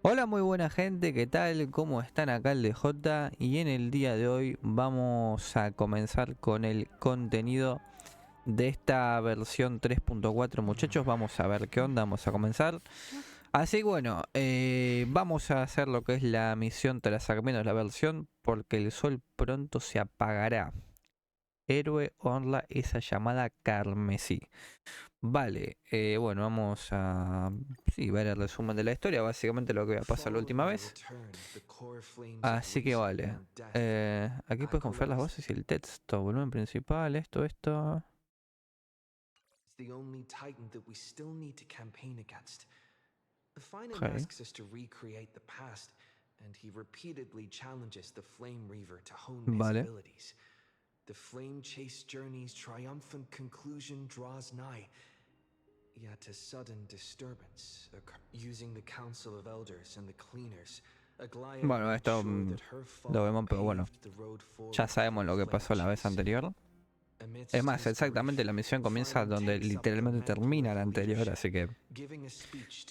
Hola, muy buena gente, ¿qué tal? ¿Cómo están? Acá ElDejota y en el día de hoy vamos a comenzar con el contenido de esta versión 3.4, muchachos. Vamos a ver qué onda, vamos a comenzar. Así que bueno, vamos a hacer lo que es la misión Trazacaminos, la versión Porque el sol pronto se apagará. Héroe honra esa llamada carmesí. Vale, bueno, vamos a ver el resumen de la historia, básicamente lo que va a pasar la última vez. Así que vale, aquí puedes confiar las voces y el texto, volumen principal, esto. Okay. Vale. The flame chase journey's triumphant conclusion draws nigh. Yet a sudden disturbance, using the council of elders and the cleaners. Bueno, esto lo vemos, pero bueno, ya sabemos lo que pasó la vez anterior. Es más, exactamente la misión comienza donde literalmente termina la anterior, así que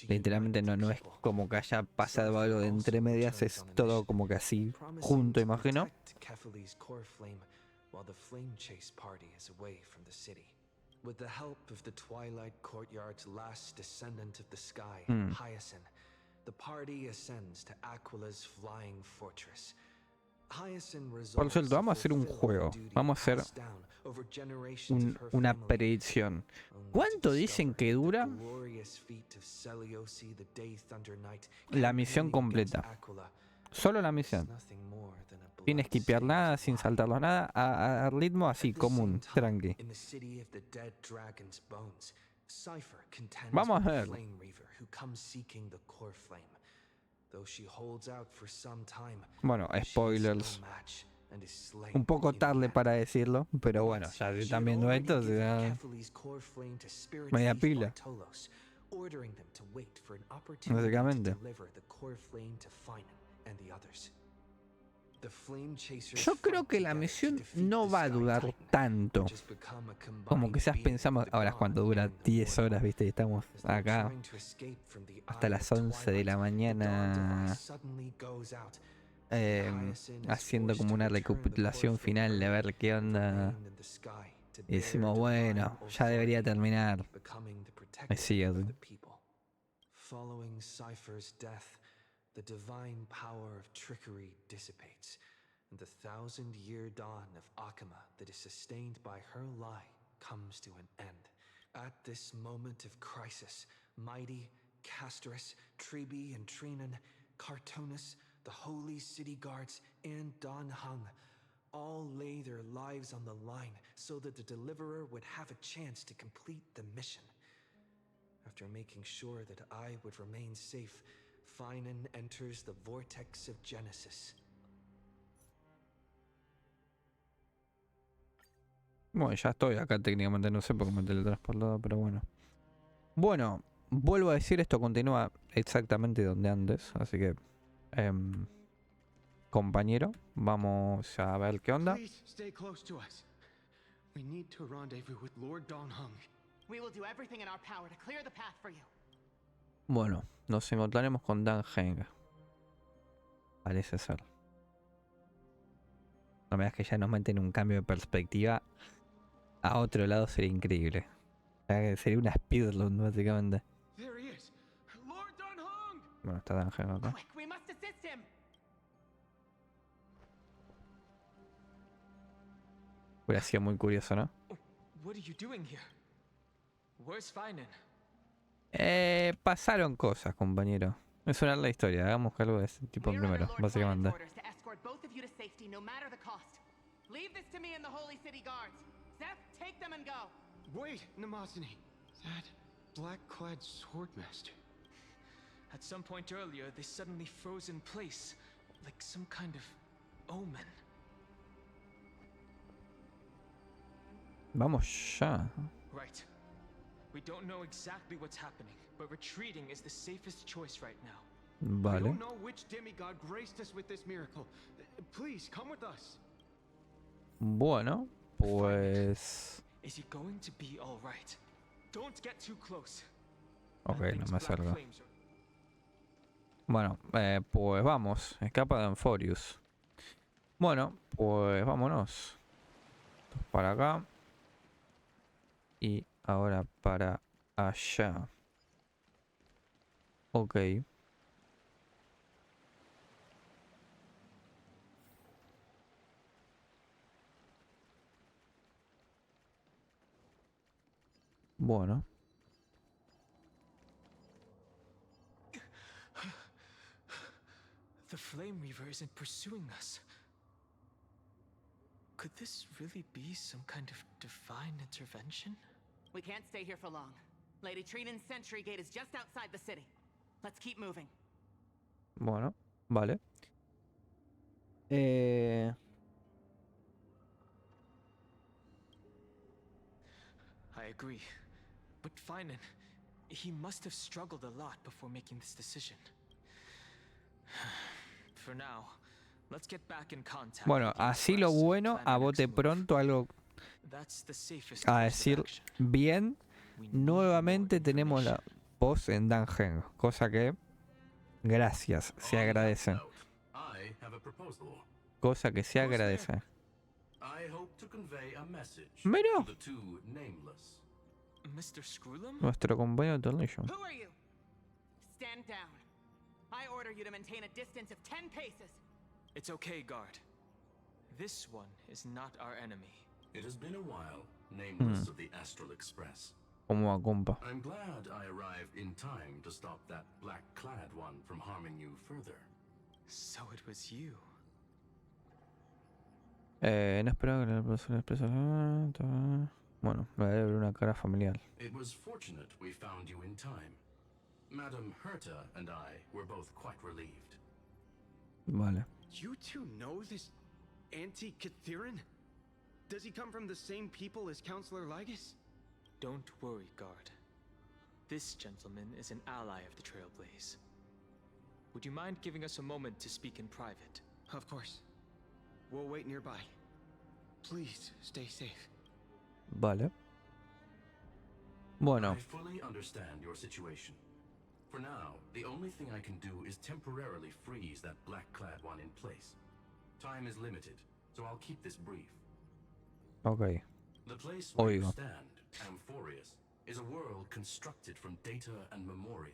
literalmente no es como que haya pasado algo de entre medias, es todo como que así junto, imagino. With the help of the Twilight Courtyard's last descendant of the sky, Hyacinth, the party ascends to Aquila's flying fortress. Por cierto, vamos a hacer un juego. Vamos a hacer una predicción. ¿Cuánto dicen que dura la misión completa? Solo la misión. Sin esquipear nada, sin saltarlo nada, a ritmo así común, tranqui. Vamos a ver. Bueno, spoilers. Un poco tarde para decirlo, pero bueno, ya si están viendo esto, se da media pila. Básicamente. Yo creo que la misión no va a durar tanto como quizás pensamos. Ahora es cuando dura 10 horas, viste, y estamos acá hasta las 11 de la mañana haciendo como una recapitulación final de ver qué onda. Y decimos, bueno, ya debería terminar. Me sigue. Following Cipher's death, the divine power of trickery dissipates, and the 1,000-year dawn of Akama that is sustained by her lie comes to an end. At this moment of crisis, mighty Castorus, Tribi and Trinan, Cartonus, the holy city guards, and Don Hung all lay their lives on the line so that the deliverer would have a chance to complete the mission. After making sure that I would remain safe, Phainon enters the vortex of Genesis. Bueno, ya estoy acá técnicamente, no sé por qué me teletransportado, pero bueno. Bueno, vuelvo a decir, esto continúa exactamente donde antes, así que compañero, vamos a ver qué onda. Bueno, nos encontraremos con Dan Heng. Parece ser. No me digas que ya nos meten un cambio de perspectiva a otro lado, sería increíble. Sería una speedrun básicamente. Bueno, está Dan Heng acá. Hubiera sido muy curioso, ¿no? Pasaron cosas, compañero. Es una larga historia, hagamos algo de ese tipo primero, básicamente. Wait, Namazani. That black-clad swordmaster. At some point earlier, they suddenly froze in place, like some kind of omen. Vamos ya. Right. We don't know exactly what's happening, but retreating is the safest choice right now. Vale. I don't know which demigod graced us with this miracle. Please come with us. Bueno, pues. Is he going to be all right? Don't get too close. Ok, no me acerco. Bueno, pues vamos. Escapa de Amphorius. Bueno, pues vámonos. Para acá. Y ahora para allá. Ok. Bueno. The Flame Reaver isn't pursuing us. Could this really be some kind of divine intervention? We can't stay here for long. Lady Trinan's sentry gate is just outside the city. Let's keep moving. Bueno, vale. I agree. But Fainón, he must have struggled a lot before making this decision. For now, let's get back in contact. Bueno, with the así lo Express and bueno, plan a our bote next move. pronto, algo That's the safest a course of decir action. bien. We need Nuevamente more tenemos la information. voz en Dungeon, cosa que gracias, se agradece. I have a proposal. Cosa que se Who's there? agradece. I hope to convey a message Mira. to the two nameless. Mr. Screwlum? Nuestro compañero de Tornillo. Who are you? Stand down. I order you to maintain a distance of 10 paces. It's okay, guard. This one is not our enemy. It has been a while, nameless of the Astral Express. Como a compa. I'm glad I arrived in time to stop that black-clad one from harming you further. So it was you. No esperaba que la persona expresa. Bueno, me debe ver una cara familiar. It was fortunate we found you in time. Madam Herta and I were both quite relieved. Vale. You two know this anti-Catharin? Does he come from the same people as Counselor Lygus? Don't worry, guard. This gentleman is an ally of the Trailblaze. Would you mind giving us a moment to speak in private? Of course. We'll wait nearby. Please stay safe. Vale. Bueno, I fully understand your situation. For now, the only thing I can do is temporarily freeze that black-clad one in place. Time is limited, so I'll keep this brief. ok. The place where you Oigo. stand, Amphorius, is a world constructed from data and memoria,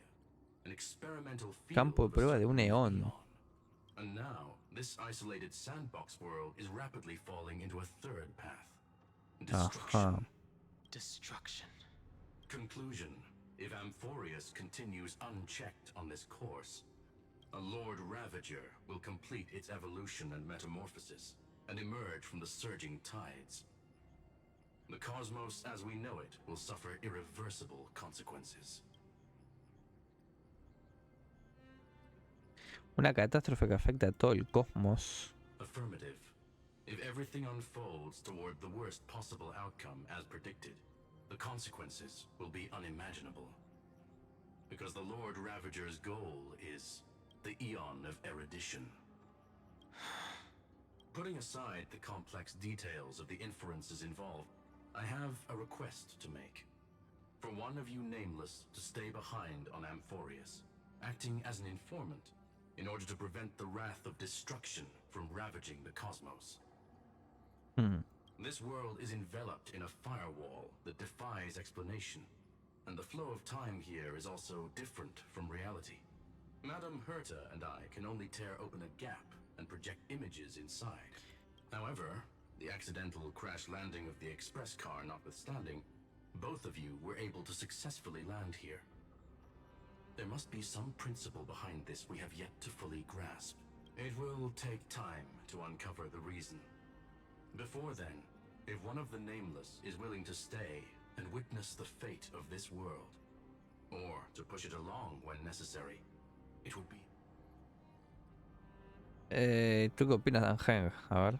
an experimental field Campo de of a prueba de un certain eón. eon. And now, this isolated sandbox world is rapidly falling into a third path. Destruction. Ajá. Destruction. Conclusion. If Amphorius continues unchecked on this course, a Lord Ravager will complete its evolution and metamorphosis, and emerge from the surging tides. The cosmos as we know it will suffer irreversible consequences. Una catástrofe que afecta a todo el cosmos. Affirmative. If everything unfolds toward the worst possible outcome as predicted, the consequences will be unimaginable. Because the Lord Ravager's goal is the Eon of Erudition. Putting aside the complex details of the inferences involved, I have a request to make. For one of you nameless to stay behind on Amphorius, acting as an informant, in order to prevent the wrath of destruction from ravaging the cosmos. This world is enveloped in a firewall that defies explanation, and the flow of time here is also different from reality. Madam Herta and I can only tear open a gap and project images inside. However, the accidental crash landing of the express car notwithstanding, both of you were able to successfully land here. There must be some principle behind this we have yet to fully grasp. It will take time to uncover the reason. Before then, if one of the nameless is willing to stay and witness the fate of this world, or to push it along when necessary, it would be. ¿Tú qué opinas, Ángel? A ver.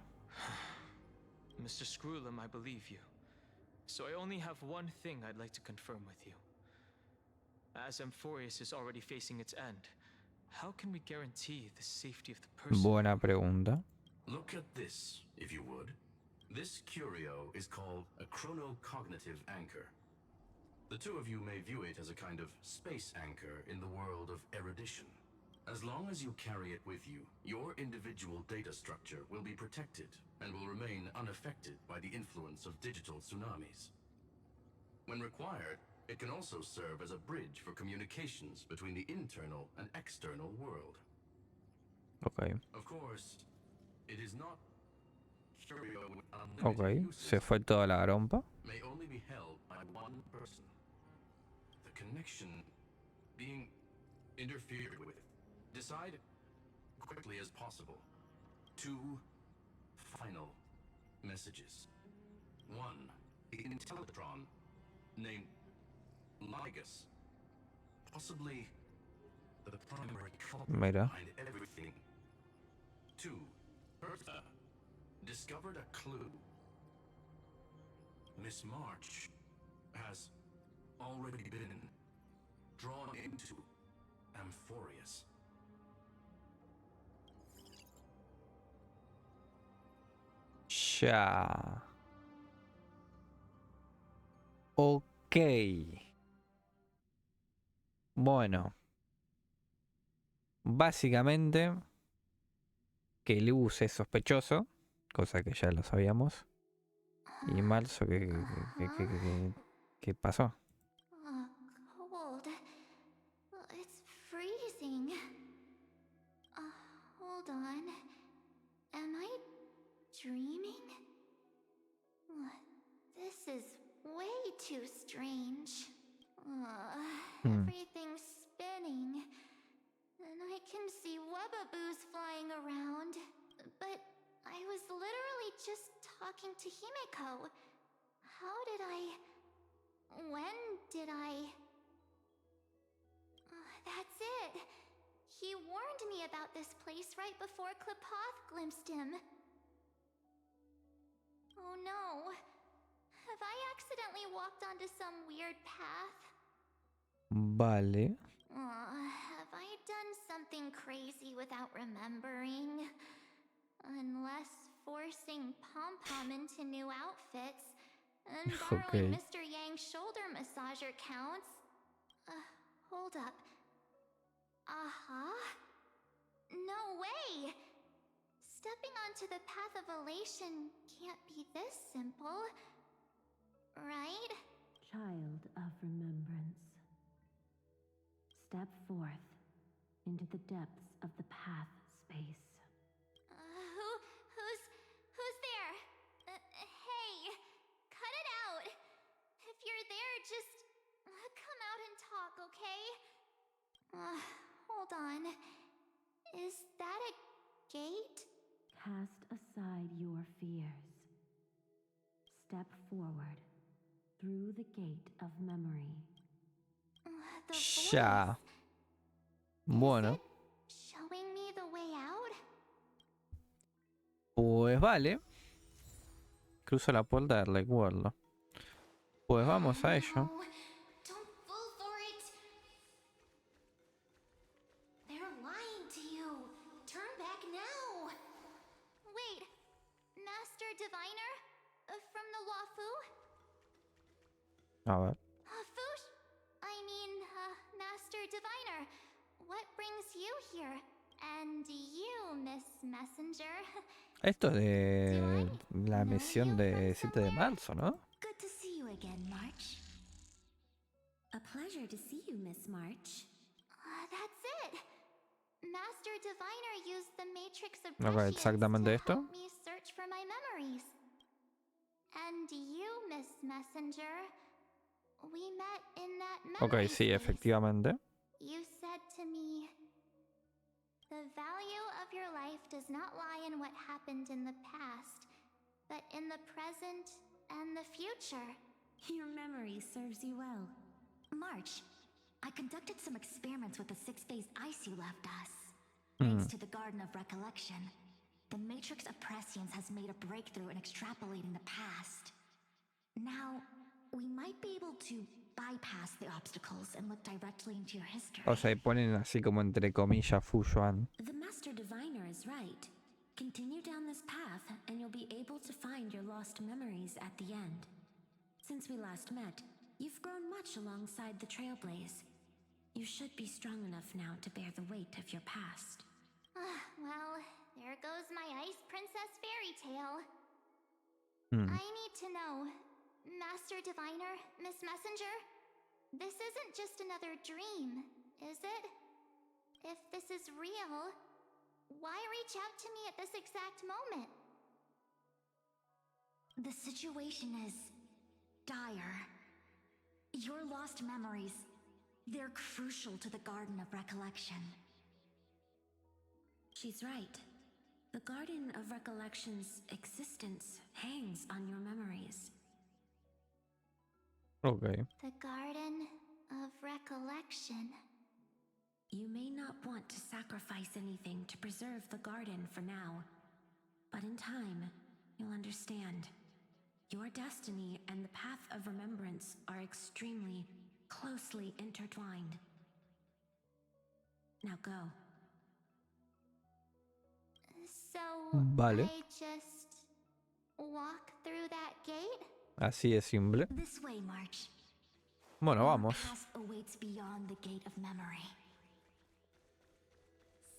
Mr. Screwlum, I believe you. So I only have one thing I'd like to confirm with you. As Amphorius is already facing its end, how can we guarantee the safety of the person? Buena pregunta. Look at this, if you would. This curio is called a chronocognitive anchor. The two of you may view it as a kind of space anchor in the world of erudition. As long as you carry it with you, your individual data structure will be protected and will remain unaffected by the influence of digital tsunamis. When required, it can also serve as a bridge for communications between the internal and external world. Ok. Of course, it is not Ok, se fue toda la garompa. may only be held by one person. The connection being interfered with. Decide quickly as possible. 2 final messages. 1, the Intellitron named Ligus, possibly the primary culprit Mira. behind everything. 2, Bertha discovered a clue. Miss March has already been drawn into Amphorius. Ya. Ok. Bueno. Básicamente, que Luz es sospechoso, cosa que ya lo sabíamos. Y Marzo, ¿qué pasó? Cold. It's freezing. Hold on. Am I dreaming? This is way too strange. Everything's spinning. And I can see webbaboos flying around. But I was literally just talking to Himeko. How did I... When did I... That's it. He warned me about this place right before Klipoth glimpsed him. Oh no. Have I accidentally walked onto some weird path? Vale. Have I done something crazy without remembering? Unless forcing Pom-Pom into new outfits and borrowing Okay. Mr. Yang's shoulder massager counts. Hold up. No way! Stepping onto the path of elation can't be this simple. Right? Child of remembrance. Step forth into the depths of the path space. Who's there? Hey, cut it out. If you're there, just come out and talk, okay? Hold on. Is that a gate? Cast aside your fears. Step forward through the gate of memory. The voice. Ya. Bueno. Is it showing me the way out? Pues vale. Cruzo la puerta del recuerdo. Pues vamos a ello. No, don't fall for it. They're lying to you. Turn back now. Wait, Master Diviner? From the Wafu? A ver. Fush? I mean, Master Diviner. What brings you here? And you, Miss Messenger? Esto es de la misión de 7 de marzo, ¿no? Good to see you again, March. A pleasure to see you, Miss March. That's it. Master Diviner used the Matrix of Ok, Prescience exactamente to esto. help me search for my memories. And you, Miss Messenger, we met in that memory Ok, sí, space. efectivamente. You said to me, the value of your life does not lie in what happened in the past, but in the present and the future. Your memory serves you well. March, I conducted some experiments with the 6-phase ice you left us. Thanks to the Garden of Recollection, the Matrix of Prescience has made a breakthrough in extrapolating the past. Now, we might be able to bypass the obstacles and look directly into your history. O sea, y ponen así como entre comillas Fuyuan. The Master Diviner is right. Continue down this path, and you'll be able to find your lost memories at the end. Since we last met, you've grown much alongside the Trailblaze. You should be strong enough now to bear the weight of your past. Well, there goes my Ice Princess fairy tale. Hmm. I need to know, Master Diviner, Miss Messenger, this isn't just another dream, is it? If this is real, why reach out to me at this exact moment? The situation is dire. Your lost memories, they're crucial to the Garden of Recollection. She's right. The Garden of Recollection's existence hangs on your memories. Okay. The Garden of Recollection. You may not want to sacrifice anything to preserve the garden for now, but in time, you'll understand. Your destiny and the path of remembrance are extremely, closely intertwined. Now go. So, Vale. I just walk through that gate? Así de simple. This way, March. Bueno, Your vamos. past awaits beyond the gate of memory.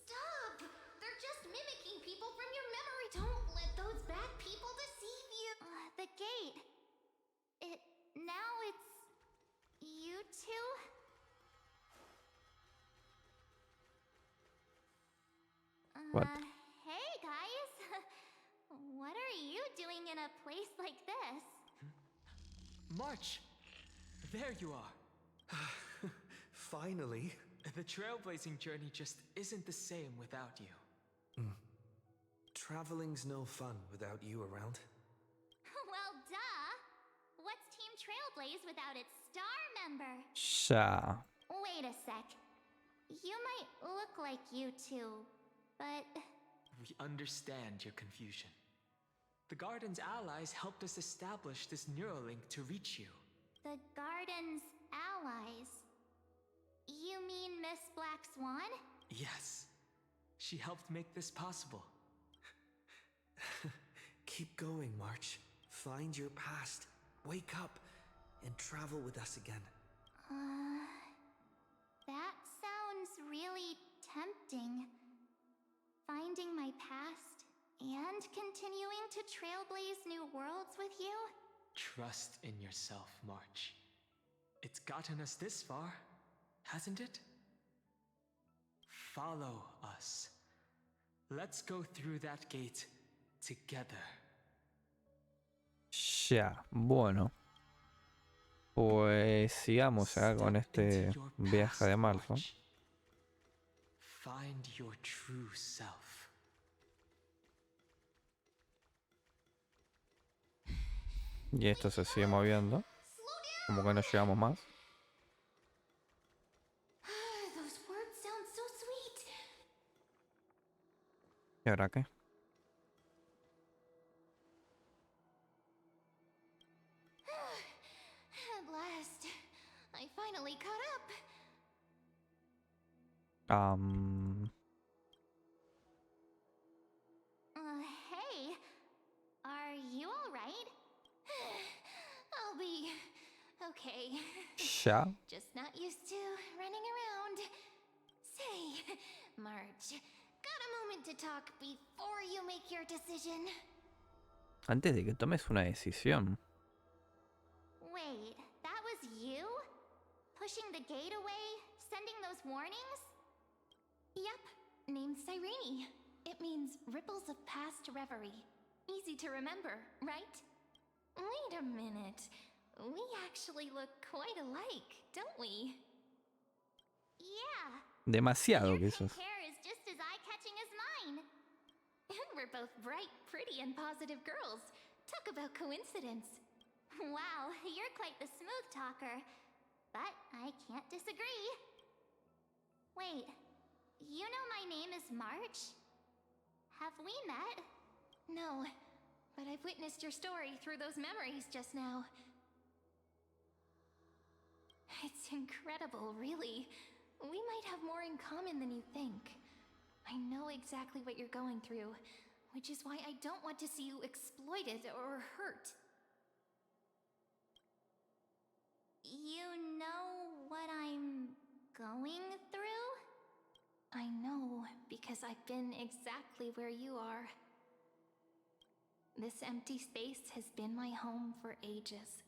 Stop! They're just mimicking people from your memory. Don't let those bad people deceive you. The gate. Now it's you two? What? Hey guys. What are you doing in a place like this? March! There you are. Finally. The trailblazing journey just isn't the same without you. Traveling's no fun without you around. Well, duh. What's Team Trailblaze without its star member? Ya. Wait a sec. You might look like you two, but We understand your confusion. The Garden's allies helped us establish this Neuralink to reach you. the Garden's allies. You mean Miss Black Swan? Yes. She helped make this possible. Keep going, March. Find your past. Wake up and travel with us again. That sounds really tempting. Finding my past and continuing to trailblaze new worlds with you? Trust in yourself, March. It's gotten us this far, hasn't it? Follow us. Let's go through that gate together. Ya. Bueno. Pues sigamos acá con Step este into your viaje de past, marzo. March. Find your true self. Y esto se sigue moviendo. Como que no llegamos más. Those words sound so sweet. ¿Y ahora qué? At last, I finally caught up. Hey, are you all right? I'll be okay. Ya. Just not used to running around. Say, Marge, got a moment to talk before you make your decision? Antes de que tomes una decisión. Wait, that was you? Pushing the gate away? Sending those warnings? Yep, named Cirene. It means ripples of past reverie. Easy to remember, right? Wait a minute. We actually look quite alike, don't we? Yeah. Demasiado Your quizás. pink hair is just as eye-catching as mine. And we're both bright, pretty, and positive girls. Talk about coincidence. Wow, you're quite the smooth talker. But I can't disagree. Wait, you know my name is March? Have we met? No, but I've witnessed your story through those memories just now. It's incredible, really. We might have more in common than you think. I know exactly what you're going through, which is why I don't want to see you exploited or hurt. You know what I'm going through? I know, because I've been exactly where you are. This empty space has been my home for ages.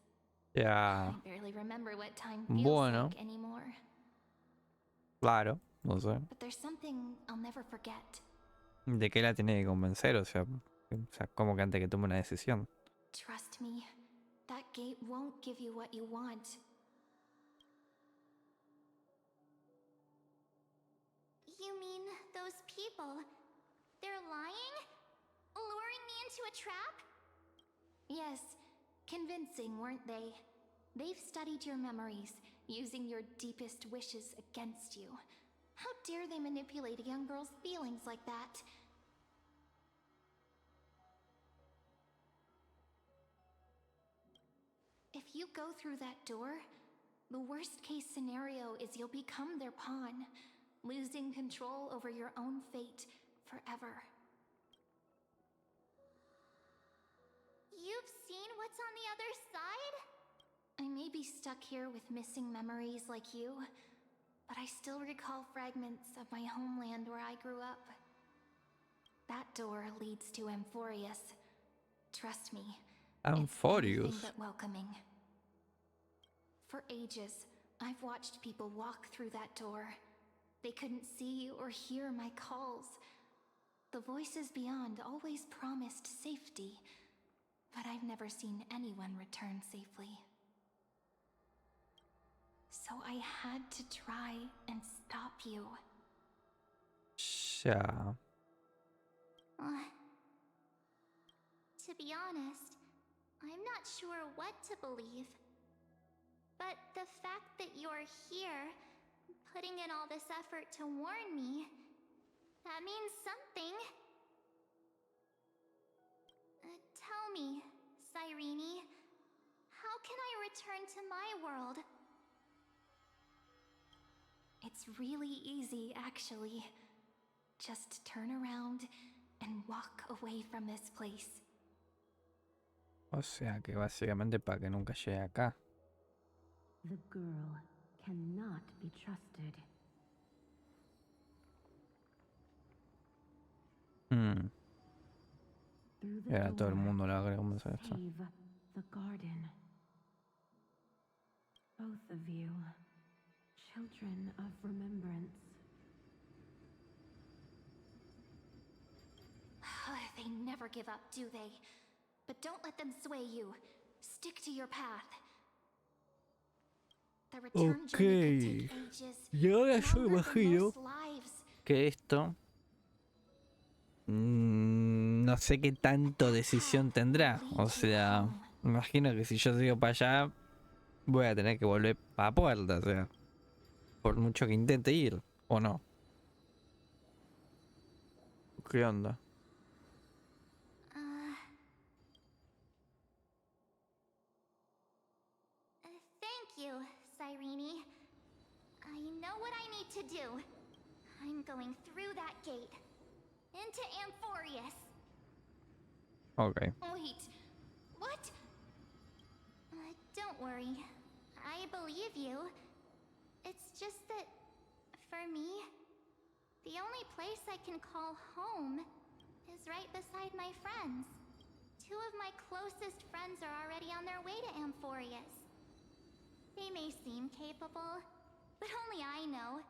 Ya. I barely remember what time feels Bueno, like anymore. claro, no sé. But there's something I'll never forget. ¿De qué la tiene que convencer? O sea, como que antes que tome una decisión. Trust me, that gate won't give you what you want. You mean those people? They're lying? Luring me into a trap? Yes, convincing, weren't they? They've studied your memories, using your deepest wishes against you. How dare they manipulate a young girl's feelings like that? If you go through that door, the worst case scenario is you'll become their pawn, losing control over your own fate forever. You've seen what's on the other side? I may be stuck here with missing memories like you, but I still recall fragments of my homeland where I grew up. That door leads to Amphorius. Trust me, it's anything but welcoming. For ages, I've watched people walk through that door. They couldn't see or hear my calls. The voices beyond always promised safety, but I've never seen anyone return safely. So I had to try and stop you. Ya. To be honest, I'm not sure what to believe. But the fact that you're here, putting in all this effort to warn me, that means something. Tell me, Cirene, how can I return to my world? It's really easy, actually. Just turn around and walk away from this place. O sea que básicamente para que nunca llegue acá. The girl cannot be trusted. Through the Era todo el door, mundo la que comenzó esto. save the garden. Both of you, children of remembrance. They never give up, do they? But don't let them sway you. Stick to your path. The return journey could take ages, Y ahora yo longer than imagino most lives. que esto no sé qué tanto decisión tendrá. O sea, me imagino que si yo sigo para allá voy a tener que volver para la puerta. O sea, por mucho que intente ir, ¿o no? ¿Qué onda? Thank you, Cirene. I know what I need to do. I'm going through that gate. Into Amphorius. Okay. Wait, what? Don't worry. I believe you. It's just that, for me, the only place I can call home is right beside my friends. Two of my closest friends are already on their way to Amphorius. They may seem capable, but only I know.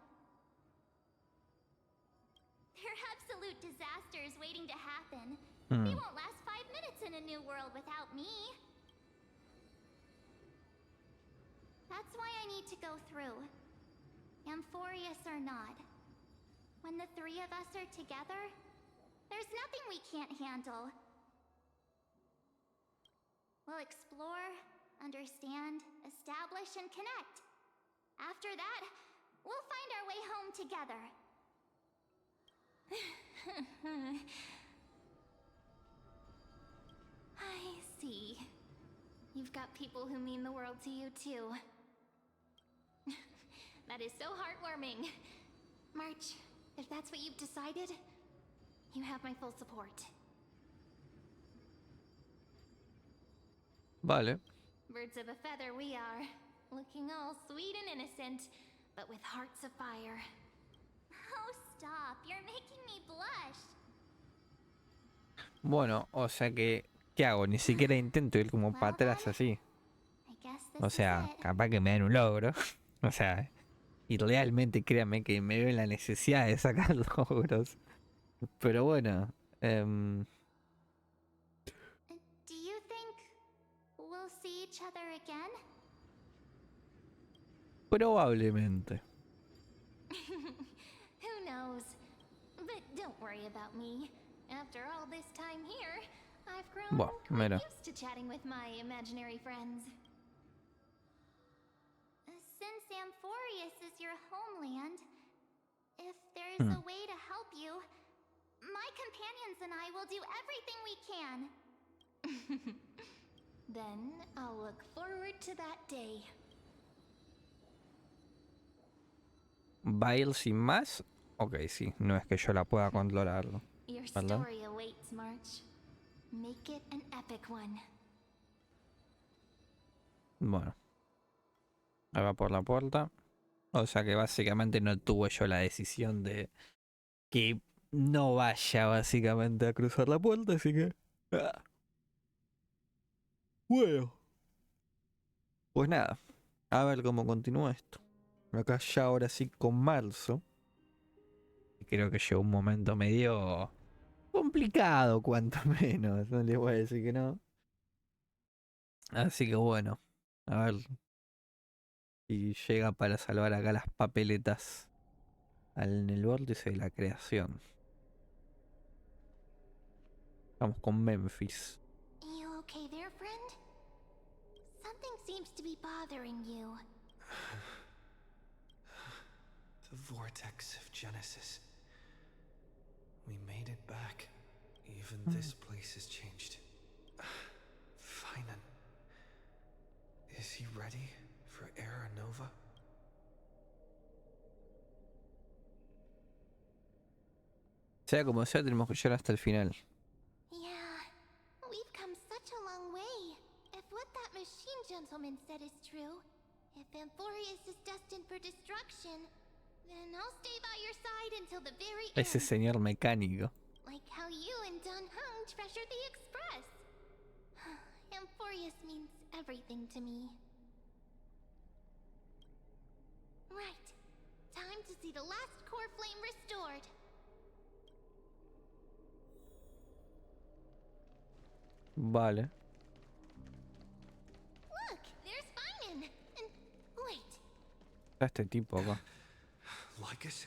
They're absolute disasters waiting to happen. They won't last 5 minutes in a new world without me. That's why I need to go through. Amphorius or not. When the three of us are together, there's nothing we can't handle. We'll explore, understand, establish, and connect. After that, we'll find our way home together. I see. You've got people who mean the world to you, too. That is so heartwarming. March, if that's what you've decided, you have my full support. Vale. Birds of a feather we are. Looking all sweet and innocent, but with hearts of fire. Oh, stop. You're making me blush. Bueno, o sea que... ¿Qué hago? Ni siquiera intento ir como para atrás así. I guess this O is sea, it. capaz que me dan un logro. O sea, y realmente créanme que me veo en la necesidad de sacar logros. Pero bueno, Do you think we'll see each other again? probablemente. Who knows? But don't worry about me. After all this time here, I've grown Bueno, quite mira. used to chatting with my imaginary friends. Since Amphorius is your homeland, if there's a way to help you, my companions and I will do everything we can. Then I'll look forward to that day. ¿Va a ir sin más? Ok, sí, no es que yo la pueda controlarlo. Your ¿Verdad? story awaits, March. Make it an epic one. Bueno. Ahí va por la puerta. O sea que básicamente no tuve yo la decisión de que no vaya básicamente a cruzar la puerta, así que... Bueno. Pues nada. A ver cómo continúa esto. Acá ya ahora sí con marzo. Creo que llegó un momento medio complicado, cuanto menos. No les voy a decir que no. Así que bueno. A ver si llega para salvar acá las papeletas en el vórtice de la creación. Vamos con Memphis. You okay there, friend? Something seems to be bothering you. The vortex of Genesis. We made it back. Even this place has changed. Phainon. Is he ready for Aeronova? Sea como sea, tenemos que llegar hasta el final. Yeah, we've come such a long way. If what that machine gentleman said is true, if Amphorius is destined for destruction, then I'll stay by your side until the very end. Ese señor mecánico. Like how you and Dun Hung treasure the Express. Amphorius means everything to me. Right. Time to see the last core flame restored. Vale. Look, there's Fainón. And wait. Está este tipo acá. Like us?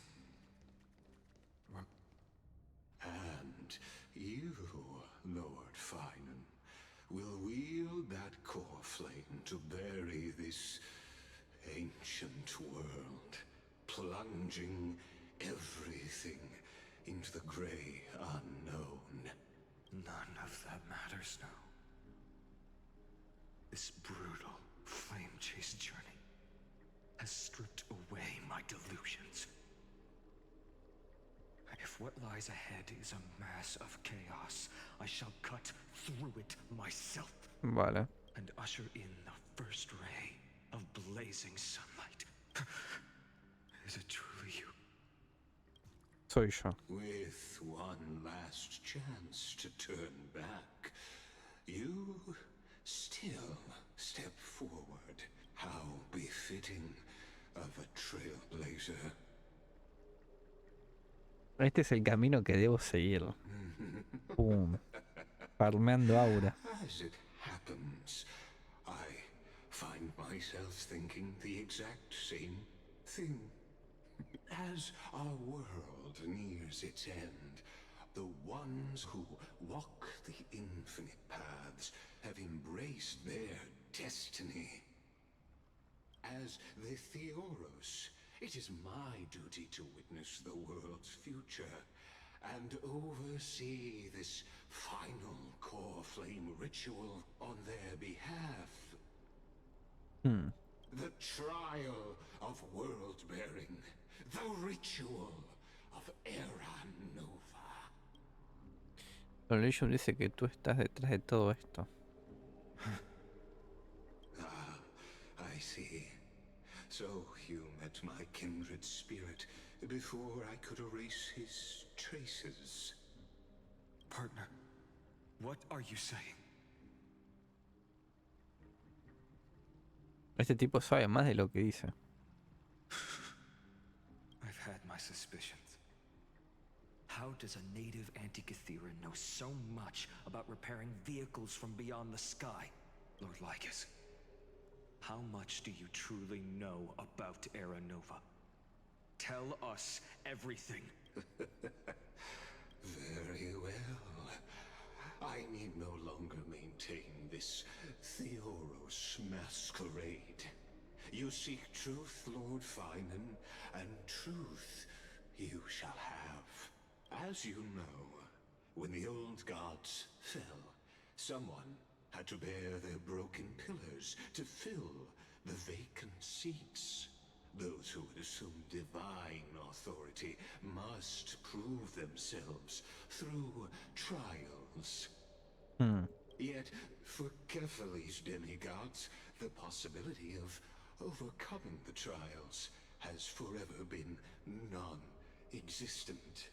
And you, Lord Fainón, will wield that core flame to bury this ancient world, plunging everything into the grey unknown. None of that matters now. This brutal, flame-chased journey has stripped away my delusions. If what lies ahead is a mass of chaos, I shall cut through it myself. Vale. And usher in the first ray of blazing sunlight. Is it truly you? Soy yo. With one last chance to turn back, you still step forward. How befitting of a trailblazer. Este es el camino que debo seguir. Pum. Farmeando aura. As it happens, I find myself thinking the exact same thing. As our world nears its end, the ones who walk the infinite paths have embraced their destiny. As the Theoros, it is my duty to witness the world's future and oversee this final core flame ritual on their behalf. The trial of world-bearing, the ritual of Aeronova. Legend dice que tú estás detrás de todo esto. I see. So you met my kindred spirit before I could erase his traces. Partner, what are you saying? Este tipo sabe más de lo que dice. I've had my suspicions. How does a native Antikytheran know so much about repairing vehicles from beyond the sky, Lord Lycus? How much do you truly know about Aeronova? Tell us everything. Very well. I need no longer maintain this Theoros masquerade. You seek truth, Lord Fainón, and truth you shall have. As you know, when the old gods fell, someone had to bear their broken pillars to fill the vacant seats. Those who would assume divine authority must prove themselves through trials. Yet, for Kephal's demigods, the possibility of overcoming the trials has forever been non-existent.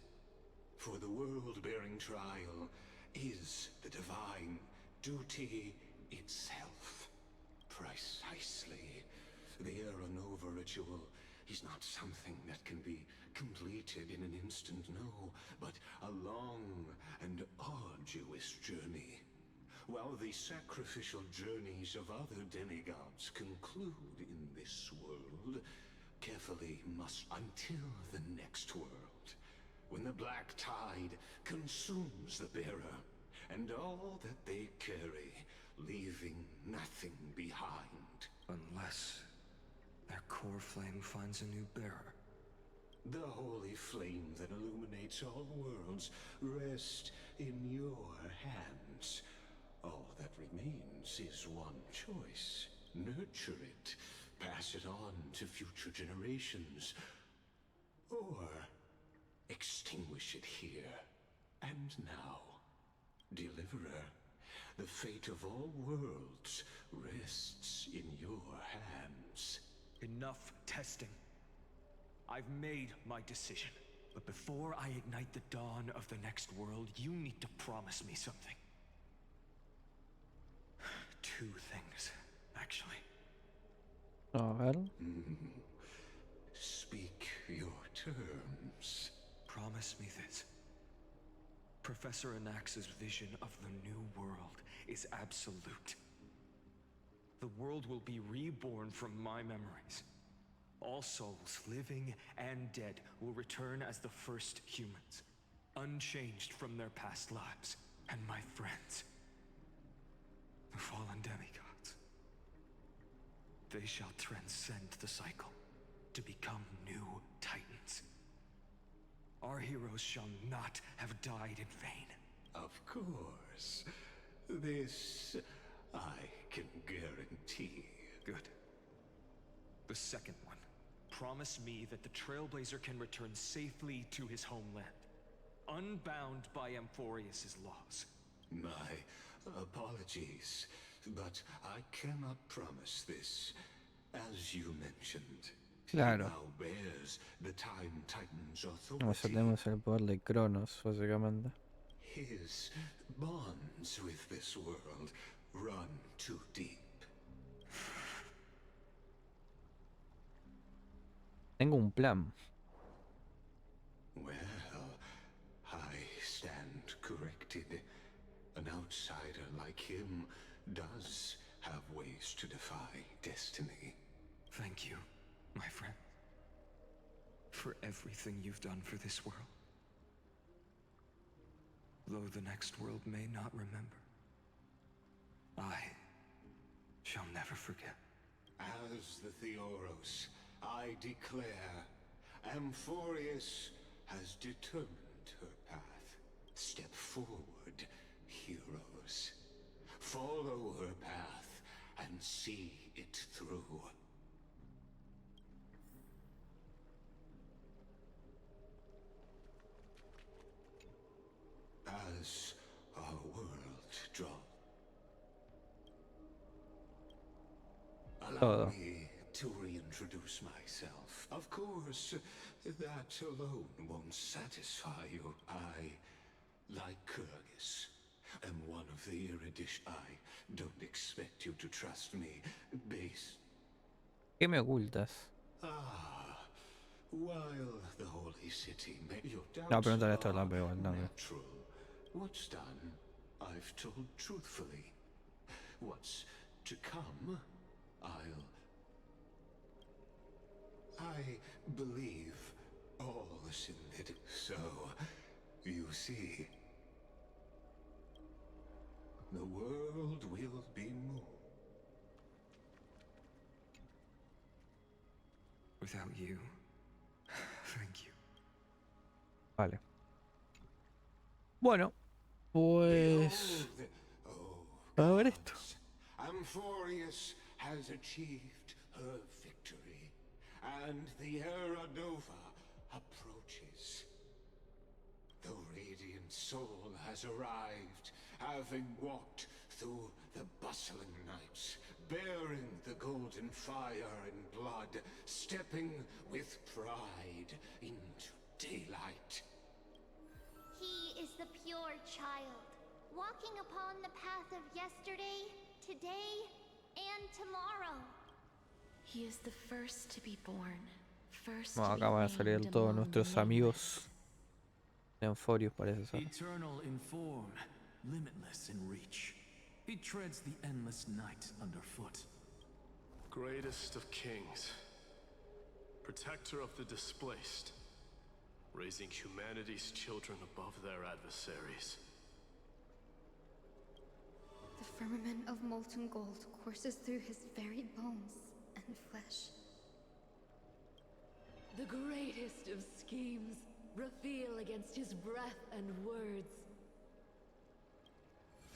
For the world-bearing trial is the divine duty itself. Precisely. The Aeronova ritual is not something that can be completed in an instant, no, but a long and arduous journey. While the sacrificial journeys of other demigods conclude in this world, carefully must until the next world, when the black tide consumes the bearer and all that they carry, leaving nothing behind. Unless their core flame finds a new bearer. The holy flame that illuminates all worlds rests in your hands. All that remains is one choice. Nurture it, pass it on to future generations, or extinguish it here and now. Deliverer, the fate of all worlds rests in your hands. Enough testing. I've made my decision. But before I ignite the dawn of the next world, you need to promise me something. Two things, actually. A ver. Speak your terms. Promise me this. Professor Anax's vision of the new world is absolute. The world will be reborn from my memories. All souls, living and dead, will return as the first humans, unchanged from their past lives. And my friends, the fallen demigods, they shall transcend the cycle to become new titans. Our heroes shall not have died in vain. Of course. This I can guarantee. Good. The second one. Promise me that the Trailblazer can return safely to his homeland, unbound by Amphorius's laws. My apologies, but I cannot promise this. As you mentioned, Claro. he now bears the Time Titan's O sea, authority. tenemos el poder de Cronos, básicamente. His bonds with this world run too deep. Tengo un plan. Well, I stand corrected. An outsider like him does have ways to defy destiny. Thank you, my friend, for everything you've done for this world. Though the next world may not remember, I shall never forget. As the Theoros, I declare, Amphorius has determined her path. Step forward, heroes. Follow her path and see it through. As our world draws. Allow Todo. me to reintroduce myself. Of course, that alone won't satisfy you. I, like Kyrgyz, am one of the erudition. I don't expect you to trust me, based. ¿Qué me ocultas? While the holy city may your No, doubts preguntar esto, la are pego, no. natural. What's done, I've told truthfully. What's to come, I believe all is in it. So, you see, the world will be moved. Without you, thank you. Vale. Bueno, pues... A ver esto. Amphorius has achieved her victory, and the Aeronova approaches. The radiant soul has arrived, having walked through the bustling nights, bearing the golden fire and blood, stepping with pride into daylight. He is the pure child, walking upon the path of yesterday, today, and tomorrow. He is the first to be born. First Bueno, to be acá van a salir named todos among nuestros the amigos de Amphorius, parece ser. Eternal in form, limitless in reach. He treads the endless night underfoot. Greatest of kings, protector of the displaced, raising humanity's children above their adversaries. The firmament of molten gold courses through his very bones and flesh. The greatest of schemes reveal against his breath and words.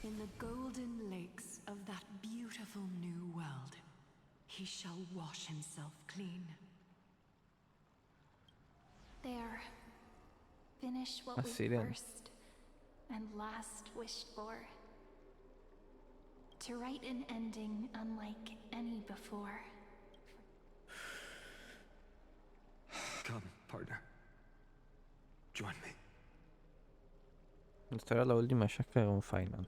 In the golden lakes of that beautiful new world, he shall wash himself clean. There. Finish what we Cirene. first and last wished for. To write an ending unlike any before. Come, partner. Join me. Restaurar la última yasca con Fainón.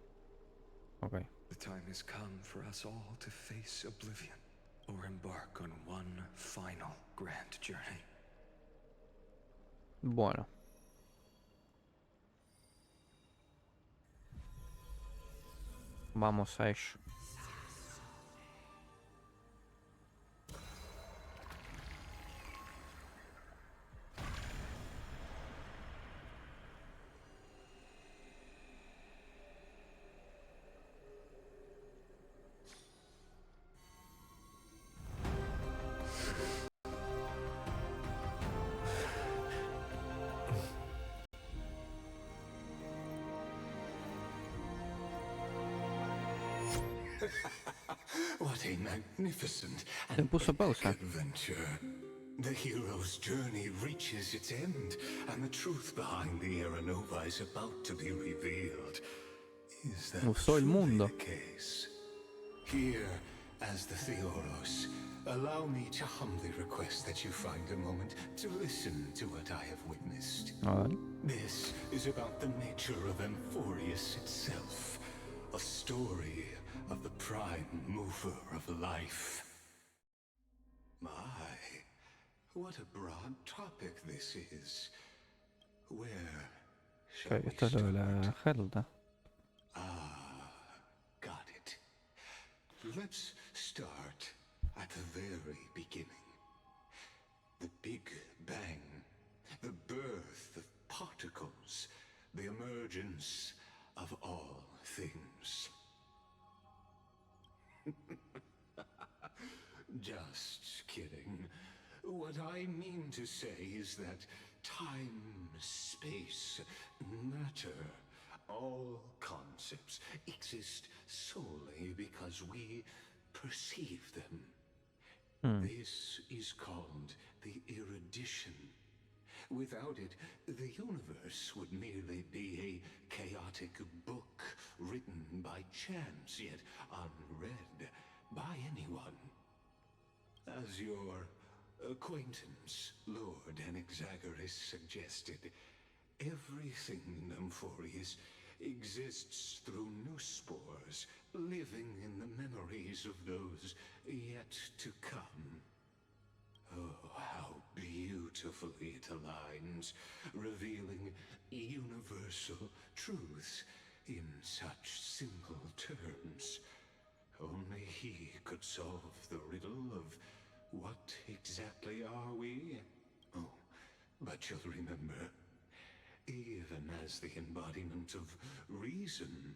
Ok. The time has come for us all to face oblivion, or embark on one final grand journey. Bueno. Vamos a ello. What a magnificent Se and puso pausa. adventure. The hero's journey reaches its end, and the truth behind the Aeronova is about to be revealed. Is that Usó el mundo. truly the case? Here, as the Theoros, allow me to humbly request that you find a moment to listen to what I have witnessed. A ver. This is about the nature of Amphorius itself, a story of the prime mover of life. My, what a broad topic this is. Where shall Ok, we esto es lo de start? la Gerta. Got it. Let's start at the very beginning. The Big Bang, the birth of particles, the emergence of all things. Just kidding. What I mean to say is that time, space, matter, all concepts exist solely because we perceive them. This is called the erudition. Without it, the universe would merely be a chaotic book written by chance, yet unread by anyone. As your acquaintance, Lord Anaxagoras, suggested, everything in Amphorius exists through new spores, living in the memories of those yet to come. Oh, how beautifully it aligns, revealing universal truths in such simple terms. Only he could solve the riddle of what exactly are we? Oh, but you'll remember, even as the embodiment of reason,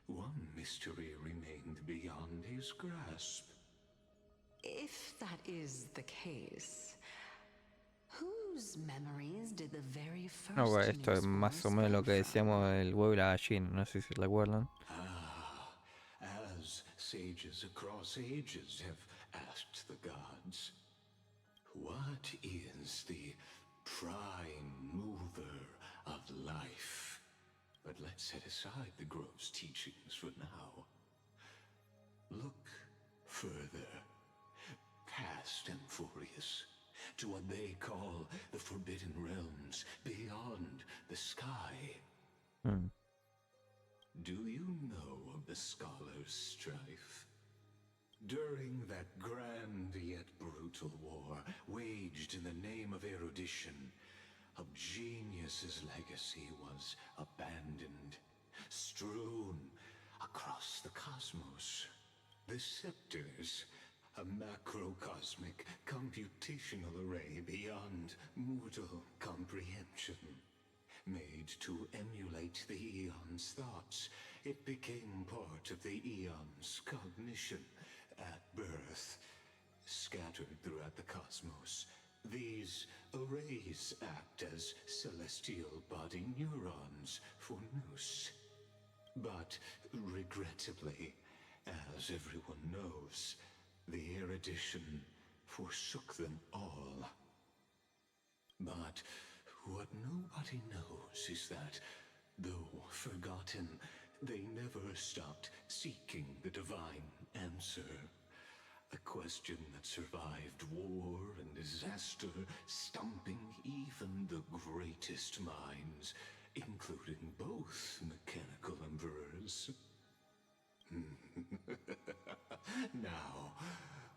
one mystery remained beyond his grasp. If that is the case, whose memories did the very first No, bueno, esto es más o menos lo que decíamos del huevo y la gallina, no sé si recuerdan. As sages across ages have asked the gods, what is the prime mover of life? But let's set aside the grove's teachings for now. Look further, past Amphorius, to what they call the Forbidden Realms, beyond the sky. Do you know of the Scholar's strife? During that grand yet brutal war, waged in the name of erudition, a genius's legacy was abandoned, strewn across the cosmos. The scepters, a macrocosmic computational array beyond mortal comprehension. Made to emulate the Eon's thoughts, it became part of the Eon's cognition at birth. Scattered throughout the cosmos, these arrays act as celestial body neurons for Nous. But regrettably, as everyone knows, the erudition forsook them all. But what nobody knows is that, though forgotten, they never stopped seeking the divine answer. A question that survived war and disaster, stumping even the greatest minds, including both mechanical emperors. Now,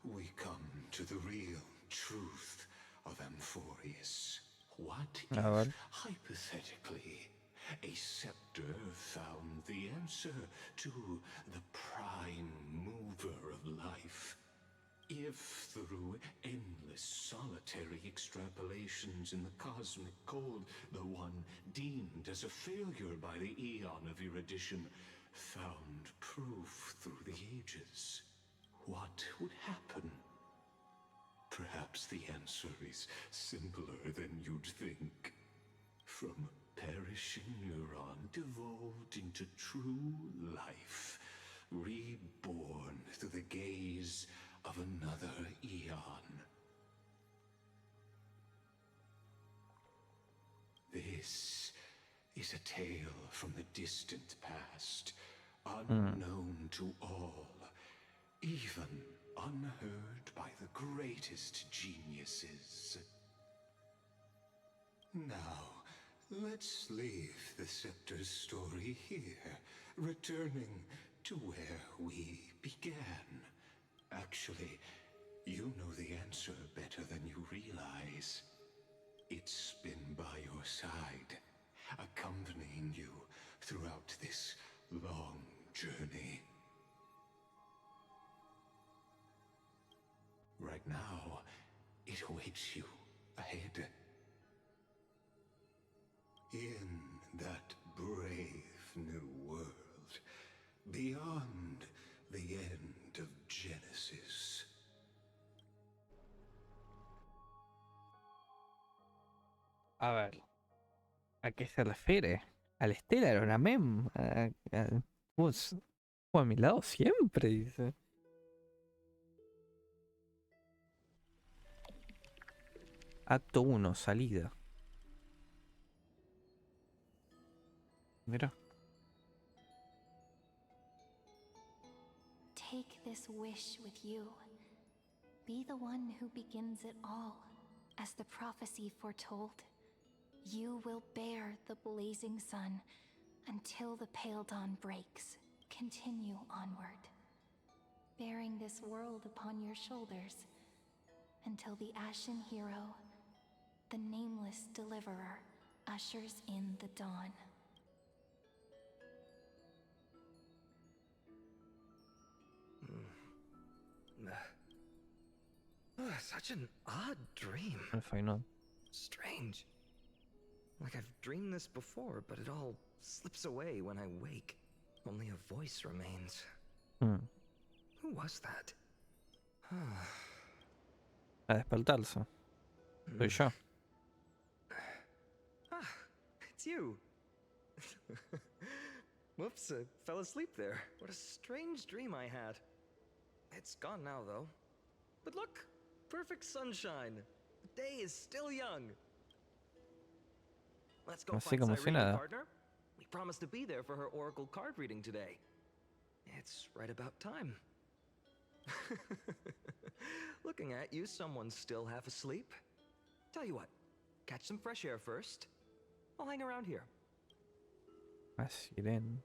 we come to the real truth of Amphorius. What if, hypothetically, a scepter found the answer to the prime mover of life? If, through endless solitary extrapolations in the cosmic code, the one deemed as a failure by the Eon of erudition found proof through the ages, what would happen? Perhaps the answer is simpler than you'd think. From a perishing neuron devolved into true life, reborn through the gaze of another Eon. This is a tale from the distant past, unknown to all, even unheard by the greatest geniuses. Now, let's leave the Scepter's story here, returning to where we began. Actually, you know the answer better than you realize. It's been by your side, accompanying you throughout this long journey. Right now, it awaits you ahead. In that brave new world, beyond the end of Genesis. A ver, ¿a qué se refiere? Al Stellar o la Mem. Estuvo a mi lado siempre, dice. Acto 1, salida. Mira. Take this wish with you. Be the one who begins it all. As the prophecy foretold, you will bear the blazing sun until the pale dawn breaks. Continue onward, bearing this world upon your shoulders until the ashen hero, the nameless deliverer, ushers in the dawn. Such an odd dream. Fainón. Strange. Like I've dreamed this before, but it all slips away when I wake. Only a voice remains. Who was that? A despertarse. Soy yo. Ah, it's you. Whoops, I fell asleep there. What a strange dream I had. It's gone now, though. But look, perfect sunshine. The day is still young. Let's go Así find como si Cirene, nada. partner. We promised to be there for her oracle card reading today. It's right about time. Looking at you, someone's still half asleep. Tell you what, catch some fresh air first. I'll hang around here. A Cirene.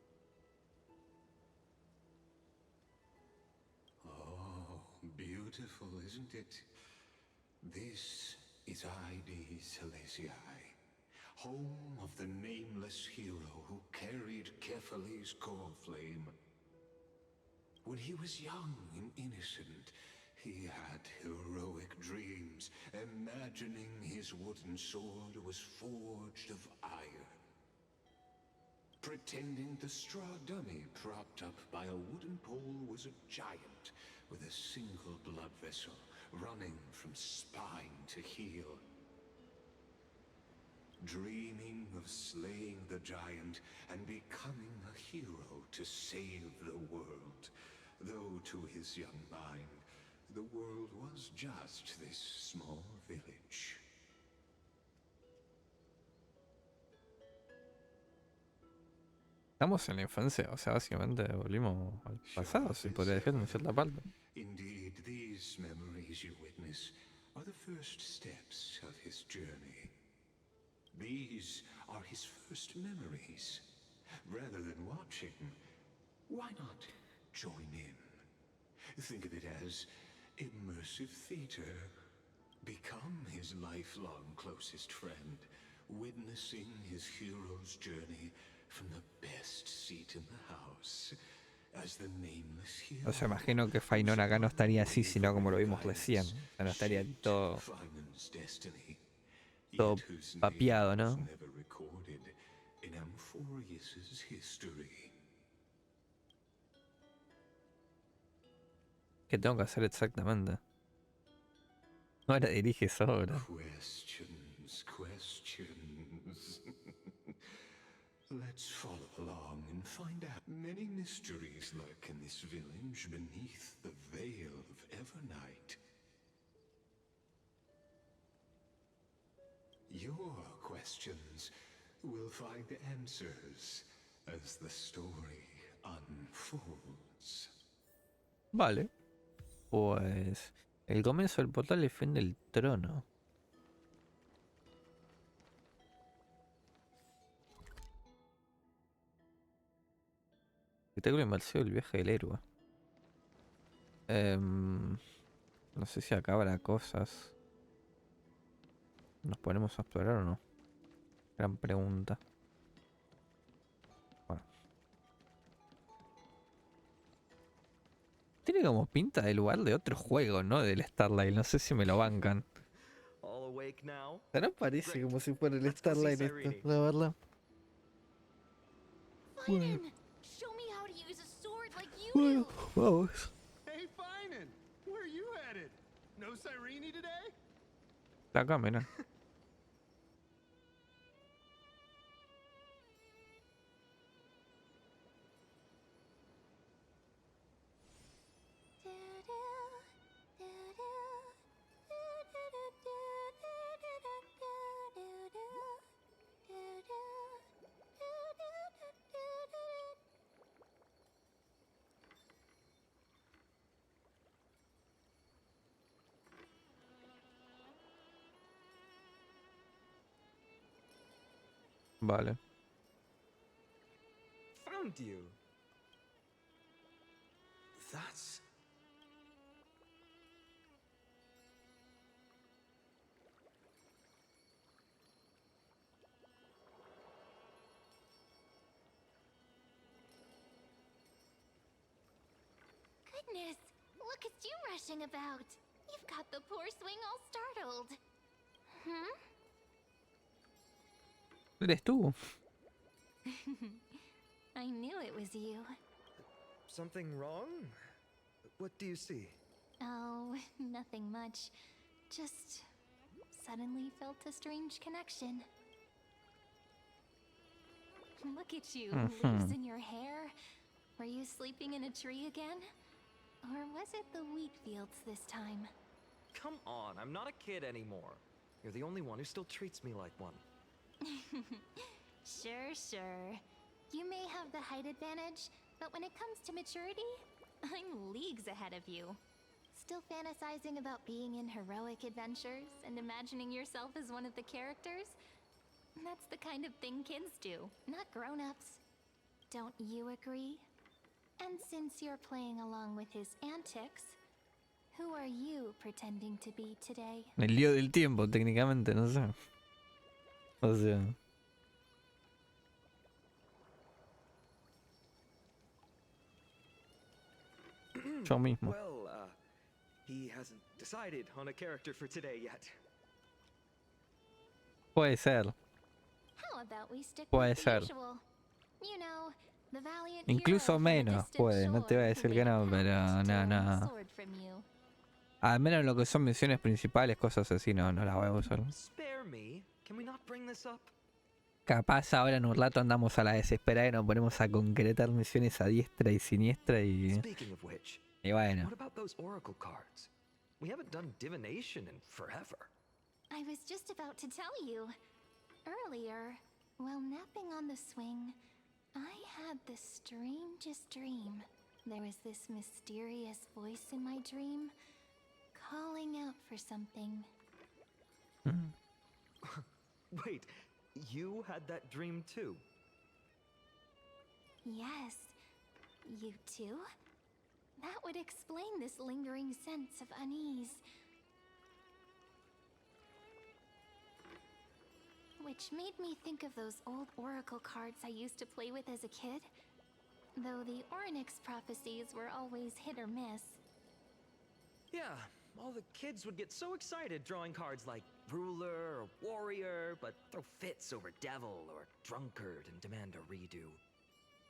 Oh, beautiful, isn't it? This is ID Celestii, home of the nameless hero who carried Kefali's core flame. When he was young and innocent, he had heroic dreams, imagining his wooden sword was forged of iron. Pretending the straw dummy propped up by a wooden pole was a giant with a single blood vessel running from spine to heel. Dreaming of slaying the giant and becoming a hero to save the world. Though to his young mind, the world was just this small village. Estamos en la infancia, o sea, básicamente volvimos al pasado, se podría decir en cierta parte. Indeed, these memories you witness are the first steps of his journey. These are his first memories. Rather than watching, why not join in? Think of it as immersive theater. Become his lifelong closest friend, witnessing his hero's journey from the best seat in the house. As the nameless hero. O sea, imagino que Fainón acá no estaría así, sino como lo vimos recién. O sea, no estaría todo papeado, ¿no? ¿Qué tengo que hacer exactamente? Ahora diriges obra. Questions, questions. Let's follow along and find out. Many mysteries lurk in this village beneath the veil of Evernight. Your questions will find answers as the story unfolds. Vale. Pues el comienzo del portal y el fin del trono. Espectáculo inmersivo del viaje del héroe. No sé si acá habrá cosas. ¿Nos ponemos a explorar o no? Gran pregunta. Bueno. Tiene como pinta de lugar de otro juego, ¿no? Del Starlight. No sé si me lo bancan. No parece como si fuera el Starlight esto, la verdad. Bueno. Bueno, vamos. Hey, Phainon, where are you headed? No Cirene today? Está acá, mira. Vale. Found you. That's... Goodness, look at you rushing about. You've got the poor swing all startled. Hmm? ¿Eres tú? I knew it was you. Something wrong? What do you see? Oh, nothing much. Just suddenly felt a strange connection. Look at you, leaves in your hair. Were you sleeping in a tree again? Or was it the wheat fields this time? Come on, I'm not a kid anymore. You're the only one who still treats me like one. Sure. You may have the height advantage, but when it comes to maturity, I'm leagues ahead of you. Still fantasizing about being in heroic adventures and imagining yourself as one of the characters? That's the kind of thing kids do, not grown-ups. Don't you agree? And since you're playing along with his antics, who are you pretending to be today? El lío del tiempo, técnicamente, no sé. O sea... Yo mismo. Well, he hasn't decided on a character for today yet. Puede ser. How about we stick Puede with the ser. usual? You know, the valiant Incluso hero from a menos distant puede, no te voy a shore decir who que made a no, pact pero to no, learn the no. sword from you. Al menos lo que son misiones principales, cosas así, no las voy a usar. Spare me. Can we not bring this up? Capaz ahora en un rato andamos a la desesperada y nos ponemos a concretar misiones a diestra y siniestra y... Speaking of which, Y bueno. what about those oracle cards? We haven't done divination in forever. I was just about to tell you. Earlier, while napping on the swing, I had the strangest dream. There was this mysterious voice in my dream, calling out for something. Wait, you had that dream too? Yes, you too? That would explain this lingering sense of unease. Which made me think of those old oracle cards I used to play with as a kid. Though the Ornyx prophecies were always hit or miss. Yeah, all the kids would get so excited drawing cards like ruler or warrior, but throw fits over devil or drunkard and demand a redo.